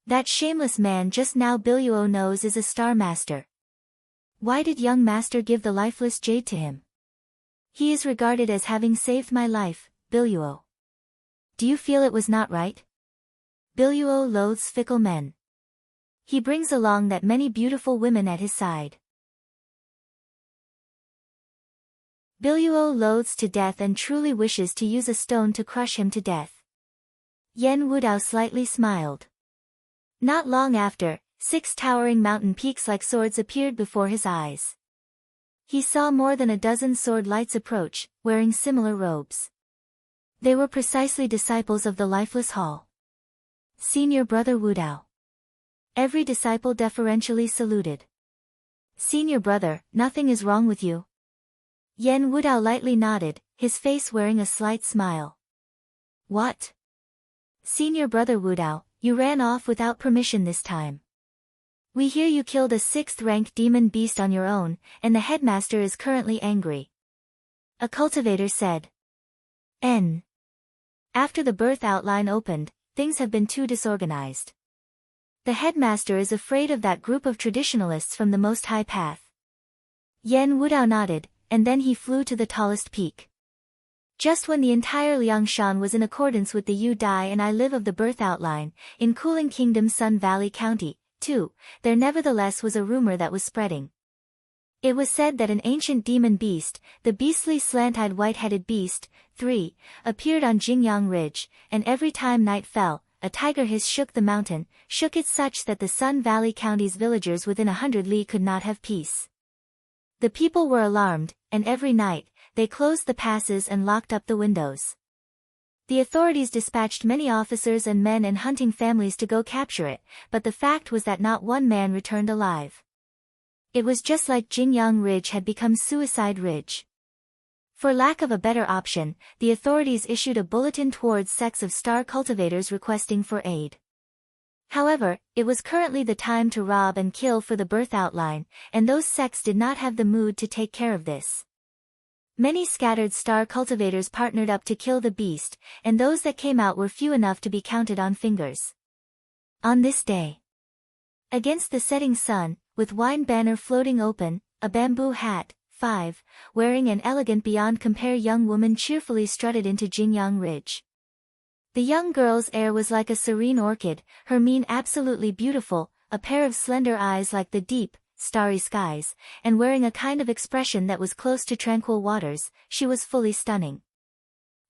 That shameless man just now Biluo knows is a star master. Why did young master give the lifeless jade to him? He is regarded as having saved my life, Biluo. Do you feel it was not right? Biluo loathes fickle men. He brings along that many beautiful women at his side. Biluo loathes to death and truly wishes to use a stone to crush him to death. Yan Wudao slightly smiled. Not long after, 6 towering mountain peaks like swords appeared before his eyes. He saw more than a dozen sword lights approach, wearing similar robes. They were precisely disciples of the Lifeless Hall. Senior Brother Wudao. Every disciple deferentially saluted. Senior Brother, nothing is wrong with you? Yan Wudao lightly nodded, his face wearing a slight smile. What? Senior Brother Wudao, you ran off without permission this time. We hear you killed a 6th-rank demon beast on your own, and the headmaster is currently angry. A cultivator said. After the birth outline opened, things have been too disorganized. The headmaster is afraid of that group of traditionalists from the Most High Path. Yan Wudao nodded, and then he flew to the tallest peak. Just when the entire Liangshan was in accordance with the You Die and I Live of the birth outline, in Cooling Kingdom Sun Valley County, too, there nevertheless was a rumor that was spreading. It was said that an ancient demon beast, the beastly slant-eyed white-headed beast, 3, appeared on Jingyang Ridge, and every time night fell, a tiger hiss shook the mountain, shook it such that the Sun Valley County's villagers within 100 li could not have peace. The people were alarmed, and every night, they closed the passes and locked up the windows. The authorities dispatched many officers and men and hunting families to go capture it, but the fact was that not one man returned alive. It was just like Jingyang Ridge had become Suicide Ridge. For lack of a better option, the authorities issued a bulletin towards sects of star cultivators requesting for aid. However, it was currently the time to rob and kill for the birth outline, and those sects did not have the mood to take care of this. Many scattered star cultivators partnered up to kill the beast, and those that came out were few enough to be counted on fingers. On this day, against the setting sun, with wine banner floating open, a bamboo hat, 5, wearing an elegant beyond compare young woman cheerfully strutted into Jingyang Ridge. The young girl's air was like a serene orchid, her mien absolutely beautiful, a pair of slender eyes like the deep, starry skies, and wearing a kind of expression that was close to tranquil waters, she was fully stunning.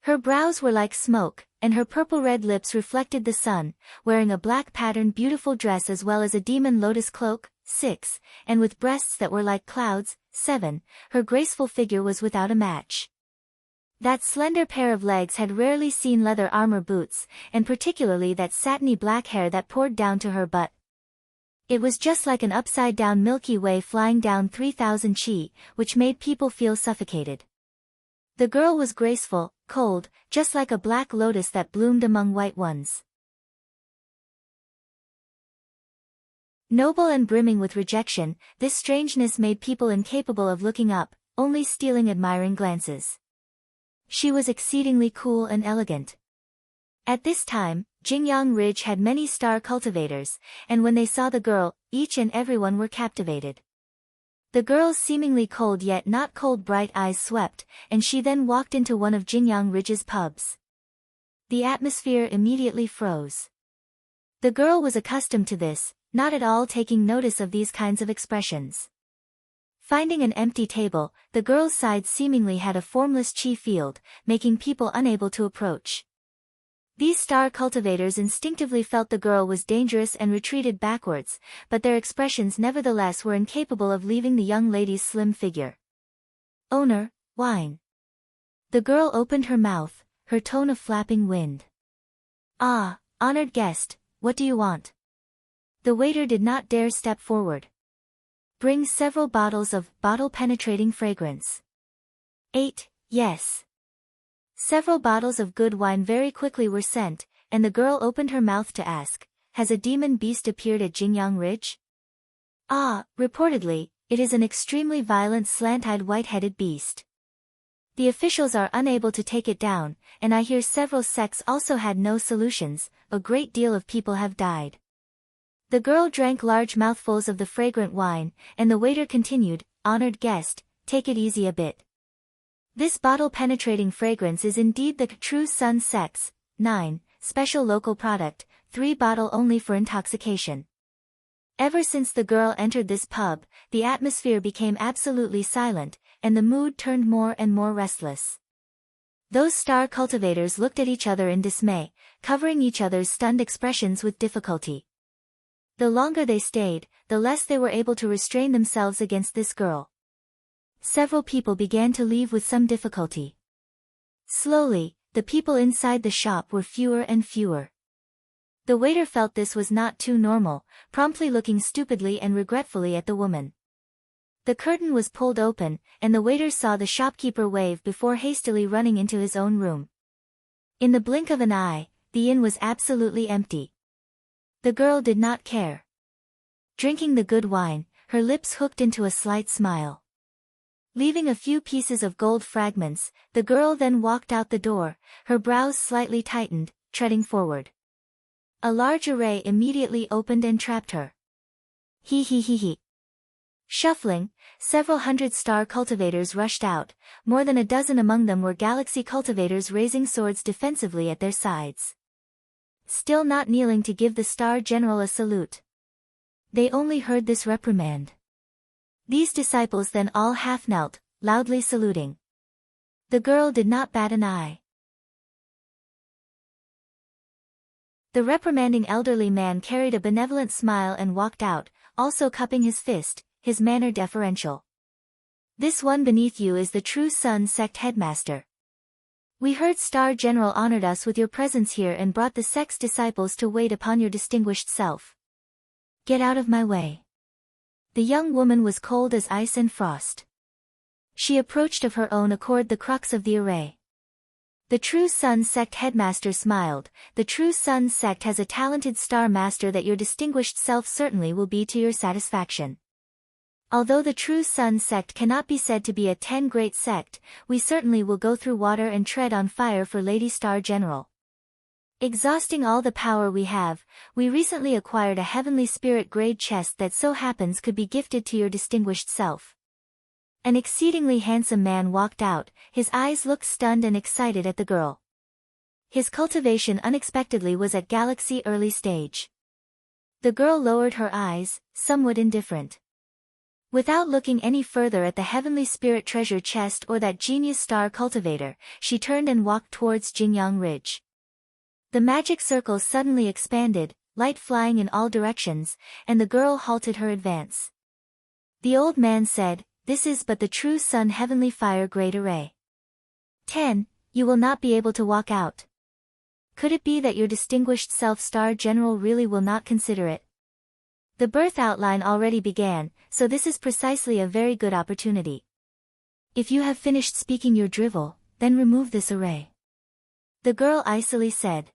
Her brows were like smoke, and her purple-red lips reflected the sun, wearing a black patterned beautiful dress as well as a demon lotus cloak, 6, and with breasts that were like clouds, 7, her graceful figure was without a match. That slender pair of legs had rarely seen leather armor boots, and particularly that satiny black hair that poured down to her butt. It was just like an upside-down Milky Way flying down 3,000 chi, which made people feel suffocated. The girl was graceful, cold, just like a black lotus that bloomed among white ones. Noble and brimming with rejection, this strangeness made people incapable of looking up, only stealing admiring glances. She was exceedingly cool and elegant. At this time, Jingyang Ridge had many star cultivators, and when they saw the girl, each and everyone were captivated. The girl's seemingly cold yet not cold bright eyes swept, and she then walked into one of Jingyang Ridge's pubs. The atmosphere immediately froze. The girl was accustomed to this, not at all taking notice of these kinds of expressions. Finding an empty table, the girl's side seemingly had a formless chi field, making people unable to approach. These star cultivators instinctively felt the girl was dangerous and retreated backwards, but their expressions nevertheless were incapable of leaving the young lady's slim figure. "Owner, wine." The girl opened her mouth, her tone of flapping wind. "Ah, honored guest, what do you want?" The waiter did not dare step forward. "Bring several bottles of bottle-penetrating fragrance." 8, yes. Several bottles of good wine very quickly were sent, and the girl opened her mouth to ask, "Has a demon beast appeared at Jingyang Ridge?" "Ah, reportedly, it is an extremely violent slant-eyed white-headed beast. The officials are unable to take it down, and I hear several sects also had no solutions, a great deal of people have died." The girl drank large mouthfuls of the fragrant wine, and the waiter continued, "Honored guest, take it easy a bit. This bottle-penetrating fragrance is indeed the true Sun Sex, 9, special local product, 3 bottle only for intoxication." Ever since the girl entered this pub, the atmosphere became absolutely silent, and the mood turned more and more restless. Those star cultivators looked at each other in dismay, covering each other's stunned expressions with difficulty. The longer they stayed, the less they were able to restrain themselves against this girl. Several people began to leave with some difficulty. Slowly, the people inside the shop were fewer and fewer. The waiter felt this was not too normal, promptly looking stupidly and regretfully at the woman. The curtain was pulled open, and the waiter saw the shopkeeper wave before hastily running into his own room. In the blink of an eye, the inn was absolutely empty. The girl did not care. Drinking the good wine, her lips hooked into a slight smile. Leaving a few pieces of gold fragments, the girl then walked out the door, her brows slightly tightened, treading forward. A large array immediately opened and trapped her. He. Shuffling, several hundred star cultivators rushed out, more than a dozen among them were galaxy cultivators raising swords defensively at their sides. Still not kneeling to give the star general a salute. They only heard this reprimand. These disciples then all half-knelt, loudly saluting. The girl did not bat an eye. The reprimanding elderly man carried a benevolent smile and walked out, also cupping his fist, his manner deferential. "This one beneath you is the true Sun Sect headmaster. We heard Star General honored us with your presence here and brought the sect's disciples to wait upon your distinguished self. Get out of my way. The young woman was cold as ice and frost. She approached of her own accord the crux of the array. The True Sun Sect headmaster smiled. The True Sun Sect has a talented star master that your distinguished self certainly will be to your satisfaction. Although the True Sun Sect cannot be said to be a 10 great sect, we certainly will go through water and tread on fire for Lady Star General. Exhausting all the power we have, we recently acquired a heavenly spirit grade chest that so happens could be gifted to your distinguished self. An exceedingly handsome man walked out, his eyes looked stunned and excited at the girl. His cultivation unexpectedly was at galaxy early stage. The girl lowered her eyes, somewhat indifferent. Without looking any further at the heavenly spirit treasure chest or that genius star cultivator, she turned and walked towards Jingyang Ridge. The magic circle suddenly expanded, light flying in all directions, and the girl halted her advance. The old man said, "This is but the True Sun Heavenly Fire Great Array. 10. You will not be able to walk out. Could it be that your distinguished self-star general really will not consider it? The birth outline already began, so this is precisely a very good opportunity. If you have finished speaking your drivel, then remove this array." The girl icily said.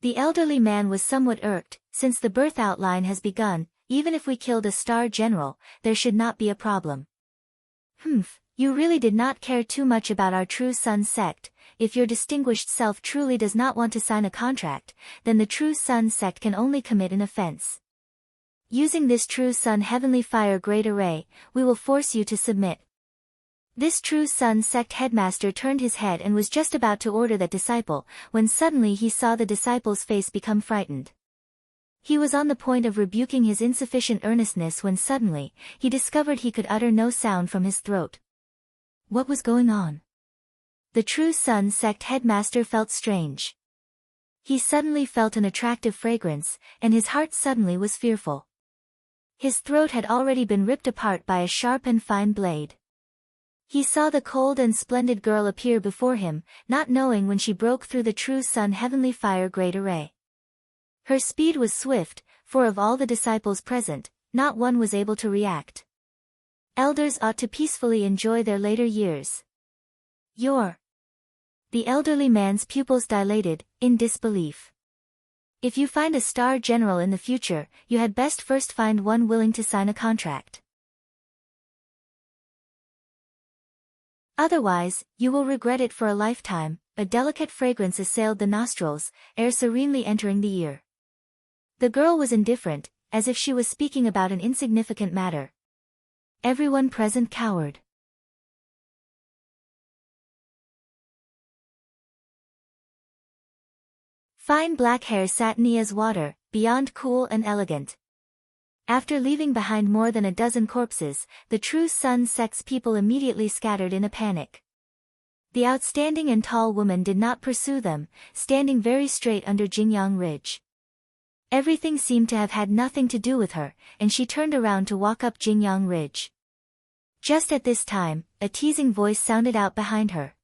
The elderly man was somewhat irked. Since the birth outline has begun, even if we killed a star general, there should not be a problem. You really did not care too much about our True Sun Sect. If your distinguished self truly does not want to sign a contract, then the True Sun Sect can only commit an offense. Using this True Sun Heavenly Fire Great Array, we will force you to submit. This True Sun Sect headmaster turned his head and was just about to order that disciple, when suddenly he saw the disciple's face become frightened. He was on the point of rebuking his insufficient earnestness when suddenly, he discovered he could utter no sound from his throat. What was going on? The True Sun Sect headmaster felt strange. He suddenly felt an attractive fragrance, and his heart suddenly was fearful. His throat had already been ripped apart by a sharp and fine blade. He saw the cold and splendid girl appear before him, not knowing when she broke through the True Sun Heavenly Fire Great Array. Her speed was swift, for of all the disciples present, not one was able to react. Elders ought to peacefully enjoy their later years. The elderly man's pupils dilated, in disbelief. If you find a star general in the future, you had best first find one willing to sign a contract. Otherwise, you will regret it for a lifetime. A delicate fragrance assailed the nostrils, air serenely entering the ear. The girl was indifferent, as if she was speaking about an insignificant matter. Everyone present cowered. Fine black hair satiny as water, beyond cool and elegant. After leaving behind more than a dozen corpses, the True Sun Sect's people immediately scattered in a panic. The outstanding and tall woman did not pursue them, standing very straight under Jingyang Ridge. Everything seemed to have had nothing to do with her, and she turned around to walk up Jingyang Ridge. Just at this time, a teasing voice sounded out behind her.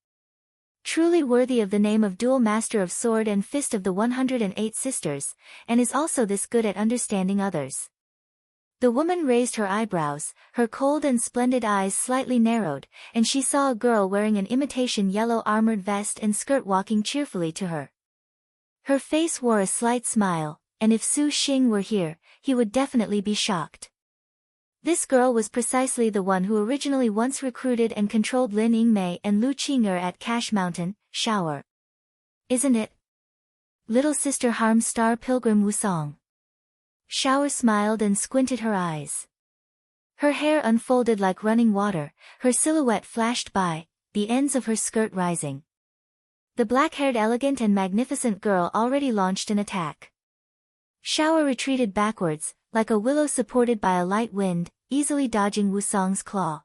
Truly worthy of the name of Dual Master of Sword and Fist of the 108 Sisters, and is also this good at understanding others. The woman raised her eyebrows, her cold and splendid eyes slightly narrowed, and she saw a girl wearing an imitation yellow armored vest and skirt walking cheerfully to her. Her face wore a slight smile, and if Su Xing were here, he would definitely be shocked. This girl was precisely the one who originally once recruited and controlled Lin Yingmei and Lu Qing'er at Cash Mountain, Shower. Isn't it? Little Sister Harm's star Pilgrim Wusong. Shower smiled and squinted her eyes. Her hair unfolded like running water, her silhouette flashed by, the ends of her skirt rising. The black-haired elegant and magnificent girl already launched an attack. Shower retreated backwards, like a willow supported by a light wind, easily dodging Wusong's claw.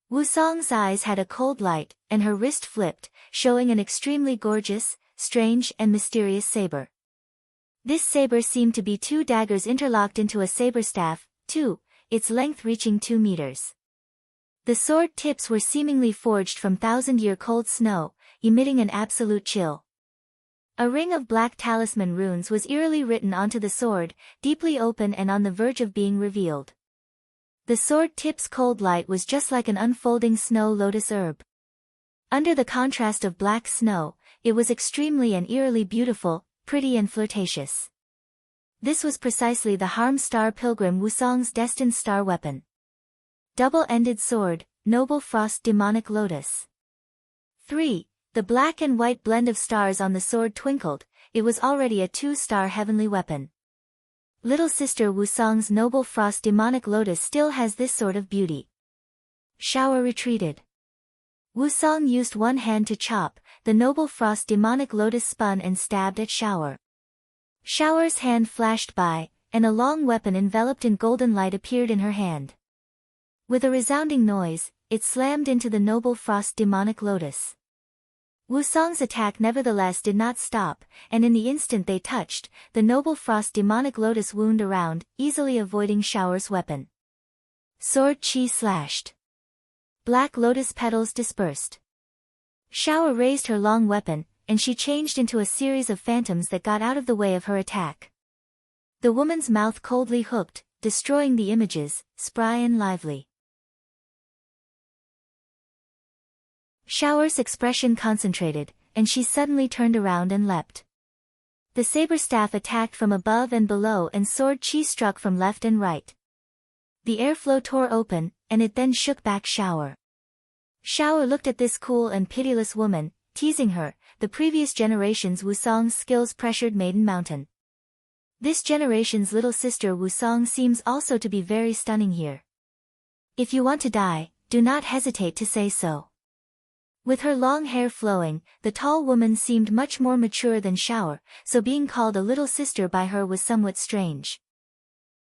Wusong's eyes had a cold light, and her wrist flipped, showing an extremely gorgeous, strange and mysterious saber. This saber seemed to be two daggers interlocked into a saber staff, its length reaching 2 meters. The sword tips were seemingly forged from thousand-year cold snow, emitting an absolute chill. A ring of black talisman runes was eerily written onto the sword, deeply open and on the verge of being revealed. The sword tip's cold light was just like an unfolding snow lotus herb. Under the contrast of black snow, it was extremely and eerily beautiful, pretty and flirtatious. This was precisely the Harm Star Pilgrim Wusong's destined star weapon. Double-ended sword, noble frost demonic lotus. 3. The black and white blend of stars on the sword twinkled, it was already a 2-star heavenly weapon. Little sister Wusong's noble frost demonic lotus still has this sort of beauty. Shower retreated. Wusong used one hand to chop, the noble frost demonic lotus spun and stabbed at Shower. Shower's hand flashed by, and a long weapon enveloped in golden light appeared in her hand. With a resounding noise, it slammed into the noble frost demonic lotus. Wusong's attack nevertheless did not stop, and in the instant they touched, the noble frost demonic lotus wound around, easily avoiding Shower's weapon. Sword chi slashed. Black lotus petals dispersed. Shower raised her long weapon, and she changed into a series of phantoms that got out of the way of her attack. The woman's mouth coldly hooked, destroying the images, spry and lively. Shower's expression concentrated, and she suddenly turned around and leapt. The saber staff attacked from above and below and sword chi struck from left and right. The airflow tore open, and it then shook back Shower. Shower looked at this cool and pitiless woman, teasing her. The previous generation's Wusong's skills pressured Maiden Mountain. This generation's little sister Wusong seems also to be very stunning here. If you want to die, do not hesitate to say so. With her long hair flowing, the tall woman seemed much more mature than Shower, so being called a little sister by her was somewhat strange.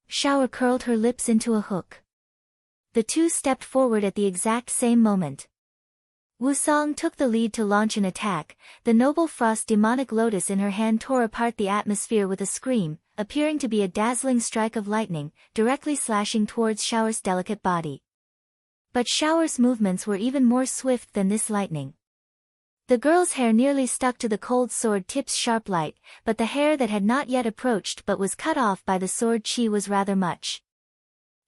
Shower curled her lips into a hook. The two stepped forward at the exact same moment. Wusong took the lead to launch an attack. The noble frost demonic lotus in her hand tore apart the atmosphere with a scream, appearing to be a dazzling strike of lightning, directly slashing towards Shower's delicate body. But Shower's movements were even more swift than this lightning. The girl's hair nearly stuck to the cold sword tip's sharp light, but the hair that had not yet approached but was cut off by the sword chi was rather much.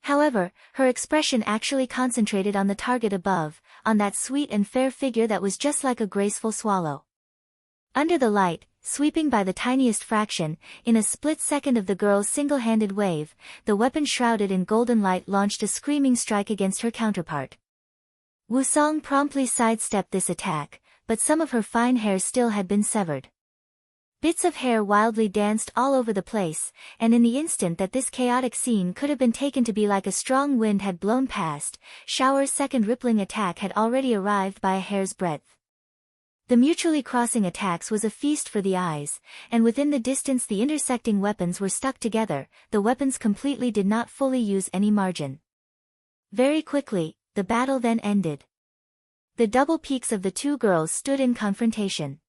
However, her expression actually concentrated on the target above, on that sweet and fair figure that was just like a graceful swallow. Under the light, sweeping by the tiniest fraction, in a split second of the girl's single-handed wave, the weapon shrouded in golden light launched a screaming strike against her counterpart. Wusong promptly sidestepped this attack, but some of her fine hair still had been severed. Bits of hair wildly danced all over the place, and in the instant that this chaotic scene could have been taken to be like a strong wind had blown past, Shower's second rippling attack had already arrived by a hair's breadth. The mutually crossing attacks was a feast for the eyes, and within the distance the intersecting weapons were stuck together, the weapons completely did not fully use any margin. Very quickly, the battle then ended. The double peaks of the two girls stood in confrontation.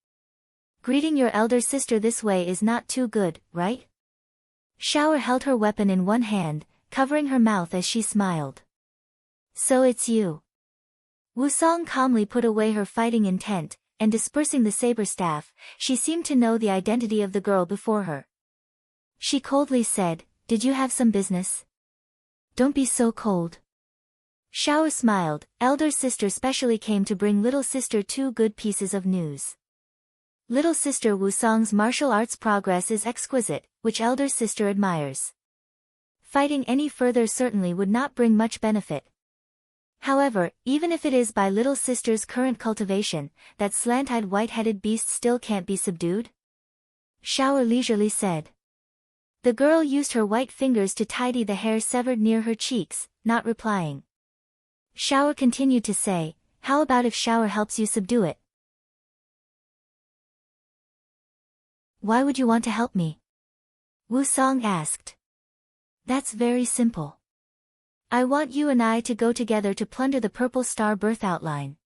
Greeting your elder sister this way is not too good, right? Shower held her weapon in one hand, covering her mouth as she smiled. So it's you. Wusong calmly put away her fighting intent, and dispersing the saber staff, she seemed to know the identity of the girl before her. She coldly said, "Did you have some business? Don't be so cold." Shower smiled. Elder sister specially came to bring little sister 2 good pieces of news. Little sister Wusong's martial arts progress is exquisite, which elder sister admires. Fighting any further certainly would not bring much benefit. However, even if it is by little sister's current cultivation, that slant-eyed white-headed beast still can't be subdued? Shower leisurely said. The girl used her white fingers to tidy the hair severed near her cheeks, not replying. Shower continued to say, "How about if Shower helps you subdue it?" "Why would you want to help me?" Wusong asked. "That's very simple. I want you and I to go together to plunder the Purple Star birth outline.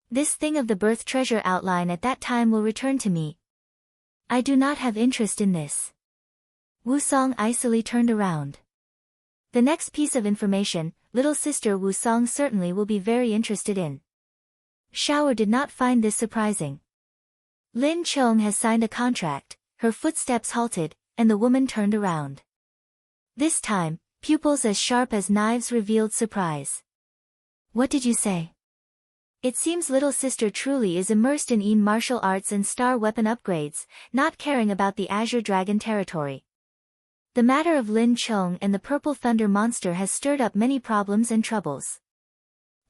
This thing of the birth treasure outline at that time will return to me. I do not have interest in this." Wusong icily turned around. The next piece of information, little sister Wusong certainly will be very interested in. Shower did not find this surprising. Lin Chong has signed a contract, her footsteps halted, and the woman turned around. This time, pupils as sharp as knives revealed surprise. What did you say? It seems little sister truly is immersed in martial arts and star weapon upgrades, not caring about the Azure Dragon territory. The matter of Lin Chong and the Purple Thunder monster has stirred up many problems and troubles.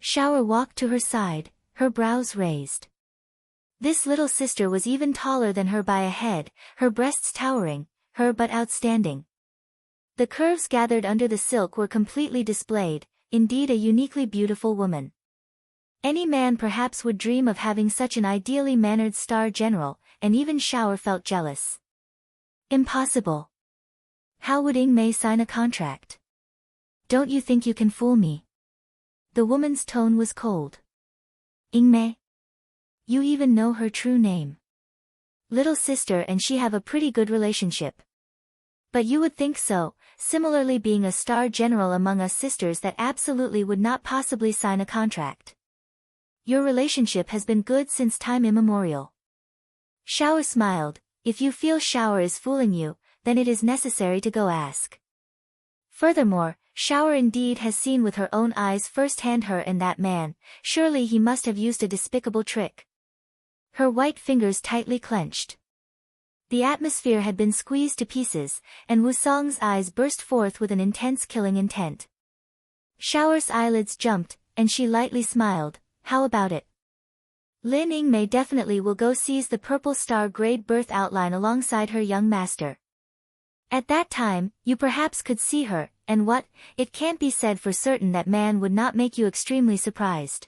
Shower walked to her side, her brows raised. This little sister was even taller than her by a head, her breasts towering, her butt outstanding. The curves gathered under the silk were completely displayed, indeed a uniquely beautiful woman. Any man perhaps would dream of having such an ideally mannered star general, and even Shower felt jealous. Impossible. How would Ying Mei sign a contract? Don't you think you can fool me? The woman's tone was cold. Ying Mei? You even know her true name. Little sister and she have a pretty good relationship. But you would think so, similarly being a star general among us sisters that absolutely would not possibly sign a contract. Your relationship has been good since time immemorial. Shower smiled. If you feel Shower is fooling you, then it is necessary to go ask. Furthermore, Shower indeed has seen with her own eyes firsthand her and that man, surely he must have used a despicable trick. Her white fingers tightly clenched. The atmosphere had been squeezed to pieces, and Wusong's eyes burst forth with an intense killing intent. Shower's eyelids jumped, and she lightly smiled. How about it? Lin Ying Mei definitely will go seize the purple star grade birth outline alongside her young master. At that time, you perhaps could see her, and what, it can't be said for certain that man would not make you extremely surprised.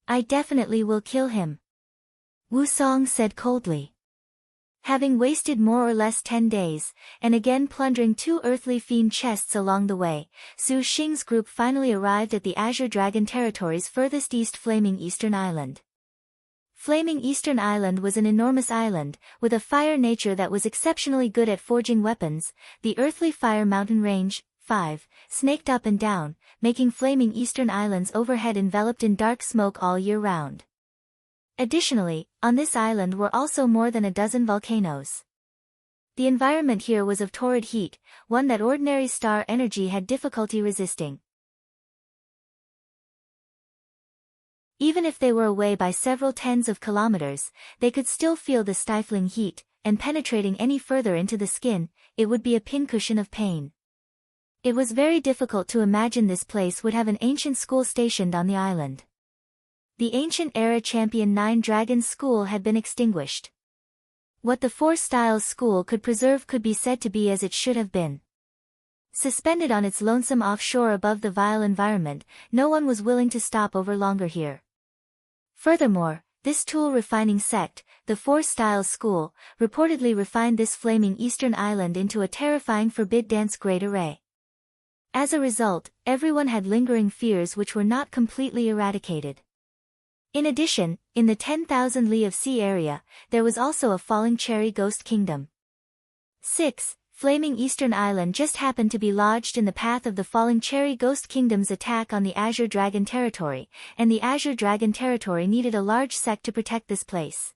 I definitely will kill him. Wusong said coldly. Having wasted more or less 10 days, and again plundering 2 earthly fiend chests along the way, Su Xing's group finally arrived at the Azure Dragon territory's furthest east Flaming Eastern Island. Flaming Eastern Island was an enormous island, with a fire nature that was exceptionally good at forging weapons. The earthly fire mountain range, 5, snaked up and down, making Flaming Eastern Islands overhead enveloped in dark smoke all year round. Additionally, on this island were also more than a dozen volcanoes. The environment here was of torrid heat, one that ordinary star energy had difficulty resisting. Even if they were away by several tens of kilometers, they could still feel the stifling heat, and penetrating any further into the skin, it would be a pincushion of pain. It was very difficult to imagine this place would have an ancient school stationed on the island. The ancient era champion 9 Dragons School had been extinguished. What the 4 Styles School could preserve could be said to be as it should have been. Suspended on its lonesome offshore above the vile environment, no one was willing to stop over longer here. Furthermore, this tool refining sect, the 4 Styles School, reportedly refined this Flaming Eastern Island into a terrifying forbid dance grade array. As a result, everyone had lingering fears which were not completely eradicated. In addition, in the 10,000 li of sea area, there was also a falling cherry ghost kingdom. 6. Flaming Eastern Island just happened to be lodged in the path of the falling cherry ghost kingdom's attack on the Azure Dragon territory, and the Azure Dragon territory needed a large sect to protect this place.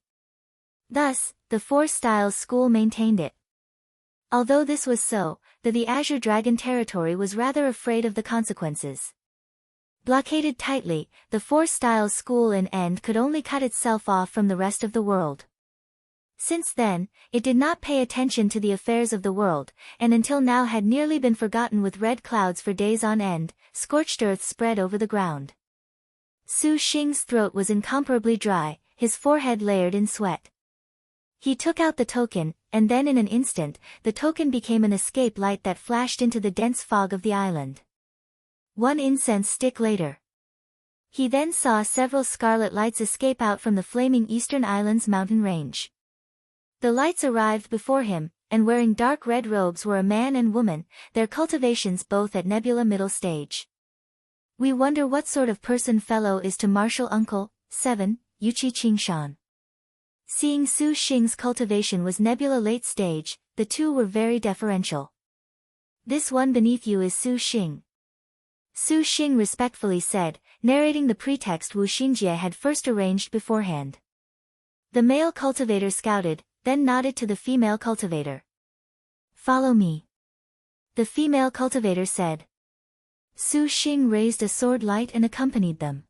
Thus, the 4 Styles School maintained it. Although this was so, the Azure Dragon territory was rather afraid of the consequences. Blockaded tightly, the 4 Styles School in end could only cut itself off from the rest of the world. Since then, it did not pay attention to the affairs of the world, and until now had nearly been forgotten with red clouds for days on end, scorched earth spread over the ground. Su Xing's throat was incomparably dry, his forehead layered in sweat. He took out the token, and then in an instant, the token became an escape light that flashed into the dense fog of the island. 1 incense stick later. He then saw several scarlet lights escape out from the Flaming Eastern Island's mountain range. The lights arrived before him, and wearing dark red robes were a man and woman, their cultivations both at Nebula middle stage. We wonder what sort of person fellow is to Martial Uncle, 7, Yuchi Qingshan. Seeing Su Xing's cultivation was Nebula late stage, the two were very deferential. This one beneath you is Su Xing. Su Xing respectfully said, narrating the pretext Wu Xingjie had first arranged beforehand. The male cultivator scouted, then nodded to the female cultivator. Follow me. The female cultivator said. Su Xing raised a sword light and accompanied them.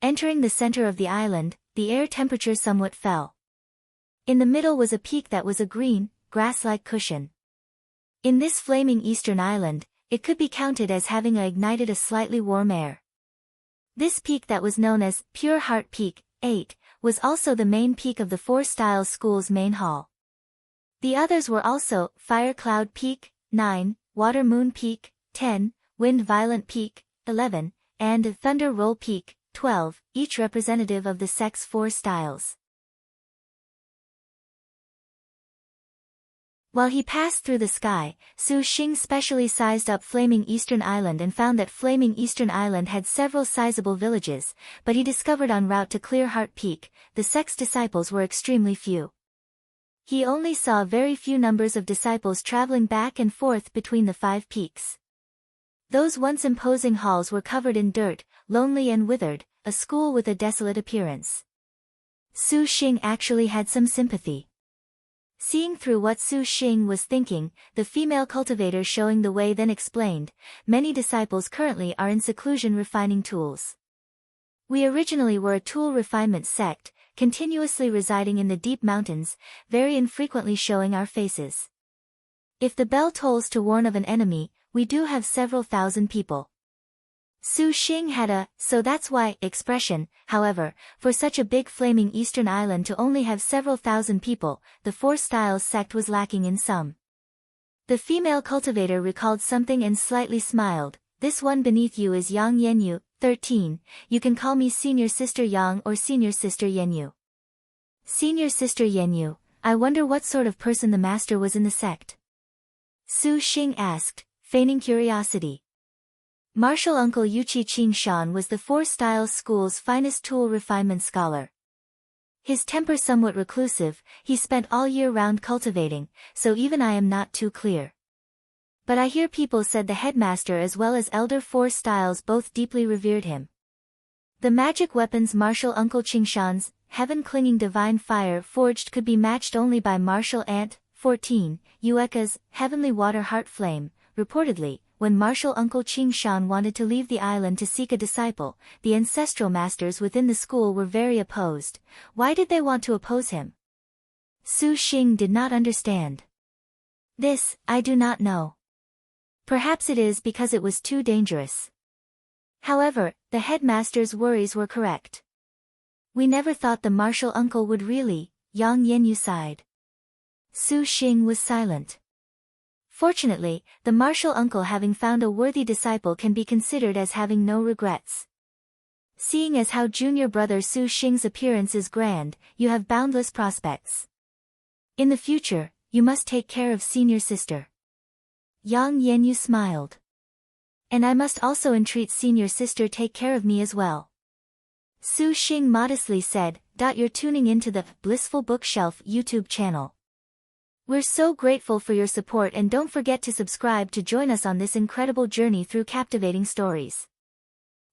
Entering the center of the island, the air temperature somewhat fell. In the middle was a peak that was a green, grass-like cushion. In this flaming eastern island, it could be counted as having ignited a slightly warm air. This peak that was known as Pure Heart Peak, 8, was also the main peak of the Four Styles School's main hall. The others were also Fire Cloud Peak, 9, Water Moon Peak, 10, Wind Violent Peak, 11, and Thunder Roll Peak, 12, each representative of the sect's four styles. While he passed through the sky, Su Xing specially sized up Flaming Eastern Island and found that Flaming Eastern Island had several sizable villages, but he discovered en route to Clear Heart Peak, the sect's disciples were extremely few. He only saw very few numbers of disciples traveling back and forth between the 5 peaks. Those once imposing halls were covered in dirt, lonely and withered, a school with a desolate appearance. Su Xing actually had some sympathy. Seeing through what Su Xing was thinking, the female cultivator showing the way then explained, many disciples currently are in seclusion refining tools. We originally were a tool refinement sect, continuously residing in the deep mountains, very infrequently showing our faces. If the bell tolls to warn of an enemy, we do have several thousand people. Su Xing had a, so that's why, expression, however, for such a big flaming eastern island to only have several thousand people, the Four Styles sect was lacking in some. The female cultivator recalled something and slightly smiled. This one beneath you is Yang Yenyu, 13, you can call me Senior Sister Yang or Senior Sister Yenyu. Senior Sister Yenyu, I wonder what sort of person the master was in the sect. Su Xing asked, feigning curiosity. Martial Uncle Yuqi Qingshan was the Four Styles School's finest tool refinement scholar. His temper somewhat reclusive, he spent all year round cultivating, so even I am not too clear. But I hear people said the headmaster as well as Elder Four Styles both deeply revered him. The magic weapons Martial Uncle Qingshan's, heaven-clinging divine fire forged could be matched only by Martial Aunt, 14, Yueka's, heavenly water heart flame, reportedly. When Martial Uncle Qingshan wanted to leave the island to seek a disciple, the ancestral masters within the school were very opposed. Why did they want to oppose him? Su Xing did not understand. This, I do not know. Perhaps it is because it was too dangerous. However, the headmaster's worries were correct. We never thought the martial uncle would really, Yang Yenyu sighed. Su Xing was silent. Fortunately, the martial uncle having found a worthy disciple can be considered as having no regrets. Seeing as how junior brother Su Xing's appearance is grand, you have boundless prospects. In the future, you must take care of senior sister. Yang Yenyu smiled. And I must also entreat senior sister take care of me as well. Su Xing modestly said, You're tuning into the Blissful Bookshelf YouTube channel. We're so grateful for your support and don't forget to subscribe to join us on this incredible journey through captivating stories.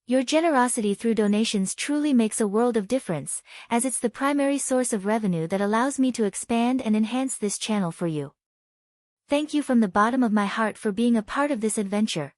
Your generosity through donations truly makes a world of difference, as it's the primary source of revenue that allows me to expand and enhance this channel for you. Thank you from the bottom of my heart for being a part of this adventure.